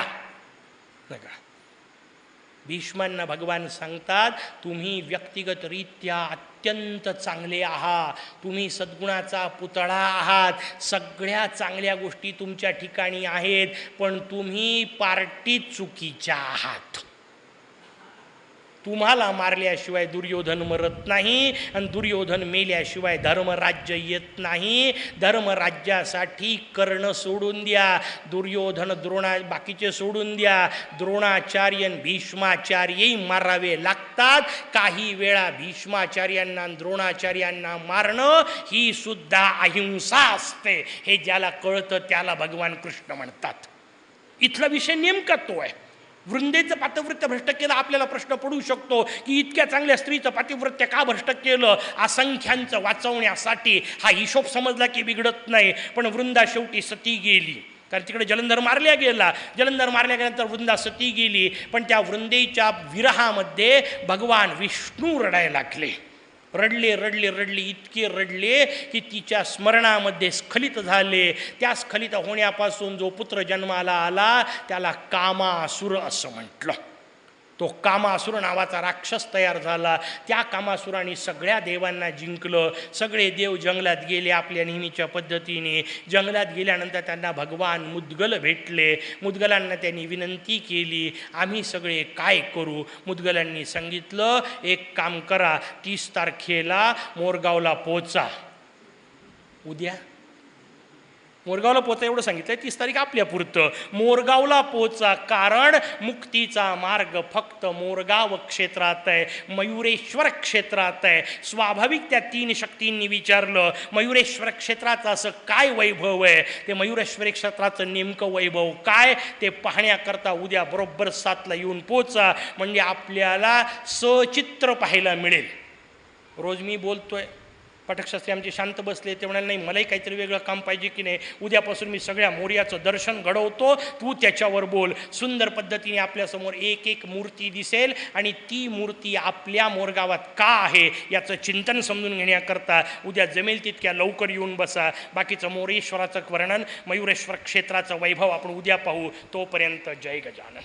भीष्मांना भगवान सांगतात, तुम्ही व्यक्तिगतरित्या अत्यंत चांगले आहात, तुम्ही सद्गुणाचा पुतळा आहात, सगळ्या चांगल्या गोष्टी तुमच्या ठिकाणी आहेत, पण तुम्ही पार्टीत चुकीच्या आहात. तुम्हाला मारल्याशिवाय दुर्योधन मरत नाही, आणि दुर्योधन मेल्याशिवाय धर्मराज्य येत नाही. धर्मराज्यासाठी कर्ण सोडून द्या, दुर्योधन बाकीचे सोडून द्या, द्रोणाचार्य भीष्माचार्यही मारावे लागतात. काही वेळा भीष्माचार्यांना द्रोणाचार्यांना मारणं ही सुद्धा अहिंसा असते. हे ज्याला कळतं त्याला भगवान कृष्ण म्हणतात. इथला विषय नेमका तो आहे. वृंदेचं पातिव्रत्य भ्रष्ट केलं, आपल्याला प्रश्न पडू शकतो की इतक्या चांगल्या स्त्रीचं पातिव्रत्य का भ्रष्ट केलं? असंख्यांचं वाचवण्यासाठी. हा हिशोब समजला की बिघडत नाही, पण वृंदा शेवटी सती गेली. कारण तिकडे जलंधर मारल्या गेला, जलंधर मारल्या गेल्यानंतर वृंदा सती गेली. पण त्या वृंदेच्या विरहामध्ये भगवान विष्णू रडायला लागले. रडले रडले रडले, इतके रडले की तिच्या स्मरणामध्ये स्खलित झाले. त्या स्खलित होण्यापासून जो पुत्र जन्माला आला त्याला कामासुर असं म्हटलं. तो कामासुर नावाचा राक्षस तयार झाला. त्या कामासुराने सगळ्या देवांना जिंकलं. सगळे देव जंगलात गेले आपल्या नेहमीच्या पद्धतीने. जंगलात गेल्यानंतर त्यांना भगवान मुद्गल भेटले. मुद्गलांना त्यांनी विनंती केली, आम्ही सगळे काय करू? मुद्गलांनी सांगितलं, एक काम करा, 30 तारखेला मोरगावला पोचा. उद्या मोरगावला पोचा एवढं सांगितलं. 30 तारीख आपल्या पुरतं. मोरगावला पोचा, कारण मुक्तीचा मार्ग फक्त मोरगाव क्षेत्रात आहे, मयुरेश्वर क्षेत्रात आहे. स्वाभाविक त्या 3 शक्तींनी विचारलं, मयुरेश्वर क्षेत्राचं असं काय वैभव आहे? ते मयुरेश्वर क्षेत्राचं नेमकं वैभव काय ते पाहण्याकरता उद्या बरोबर 7ला येऊन पोचा, म्हणजे आपल्याला सचित्र पाहायला मिळेल. रोज मी बोलतोय, पाठकशास्त्री आमचे शांत बसले, ते म्हणाले, नाही मलाही काहीतरी वेगळं काम पाहिजे की नाही, उद्यापासून मी सगळ्या मोर्याचं दर्शन घडवतो, तू त्याच्यावर बोल. सुंदर पद्धतीने आपल्यासमोर एक एक मूर्ती दिसेल आणि ती मूर्ती आपल्या मोरगावात का आहे याचं चिंतन समजून घेण्याकरता उद्या जमेल तितक्या लवकर येऊन बसा. बाकीचं मोरेश्वराचं वर्णन, मयुरेश्वर क्षेत्राचं वैभव आपण उद्या पाहू. तोपर्यंत जय गजानन.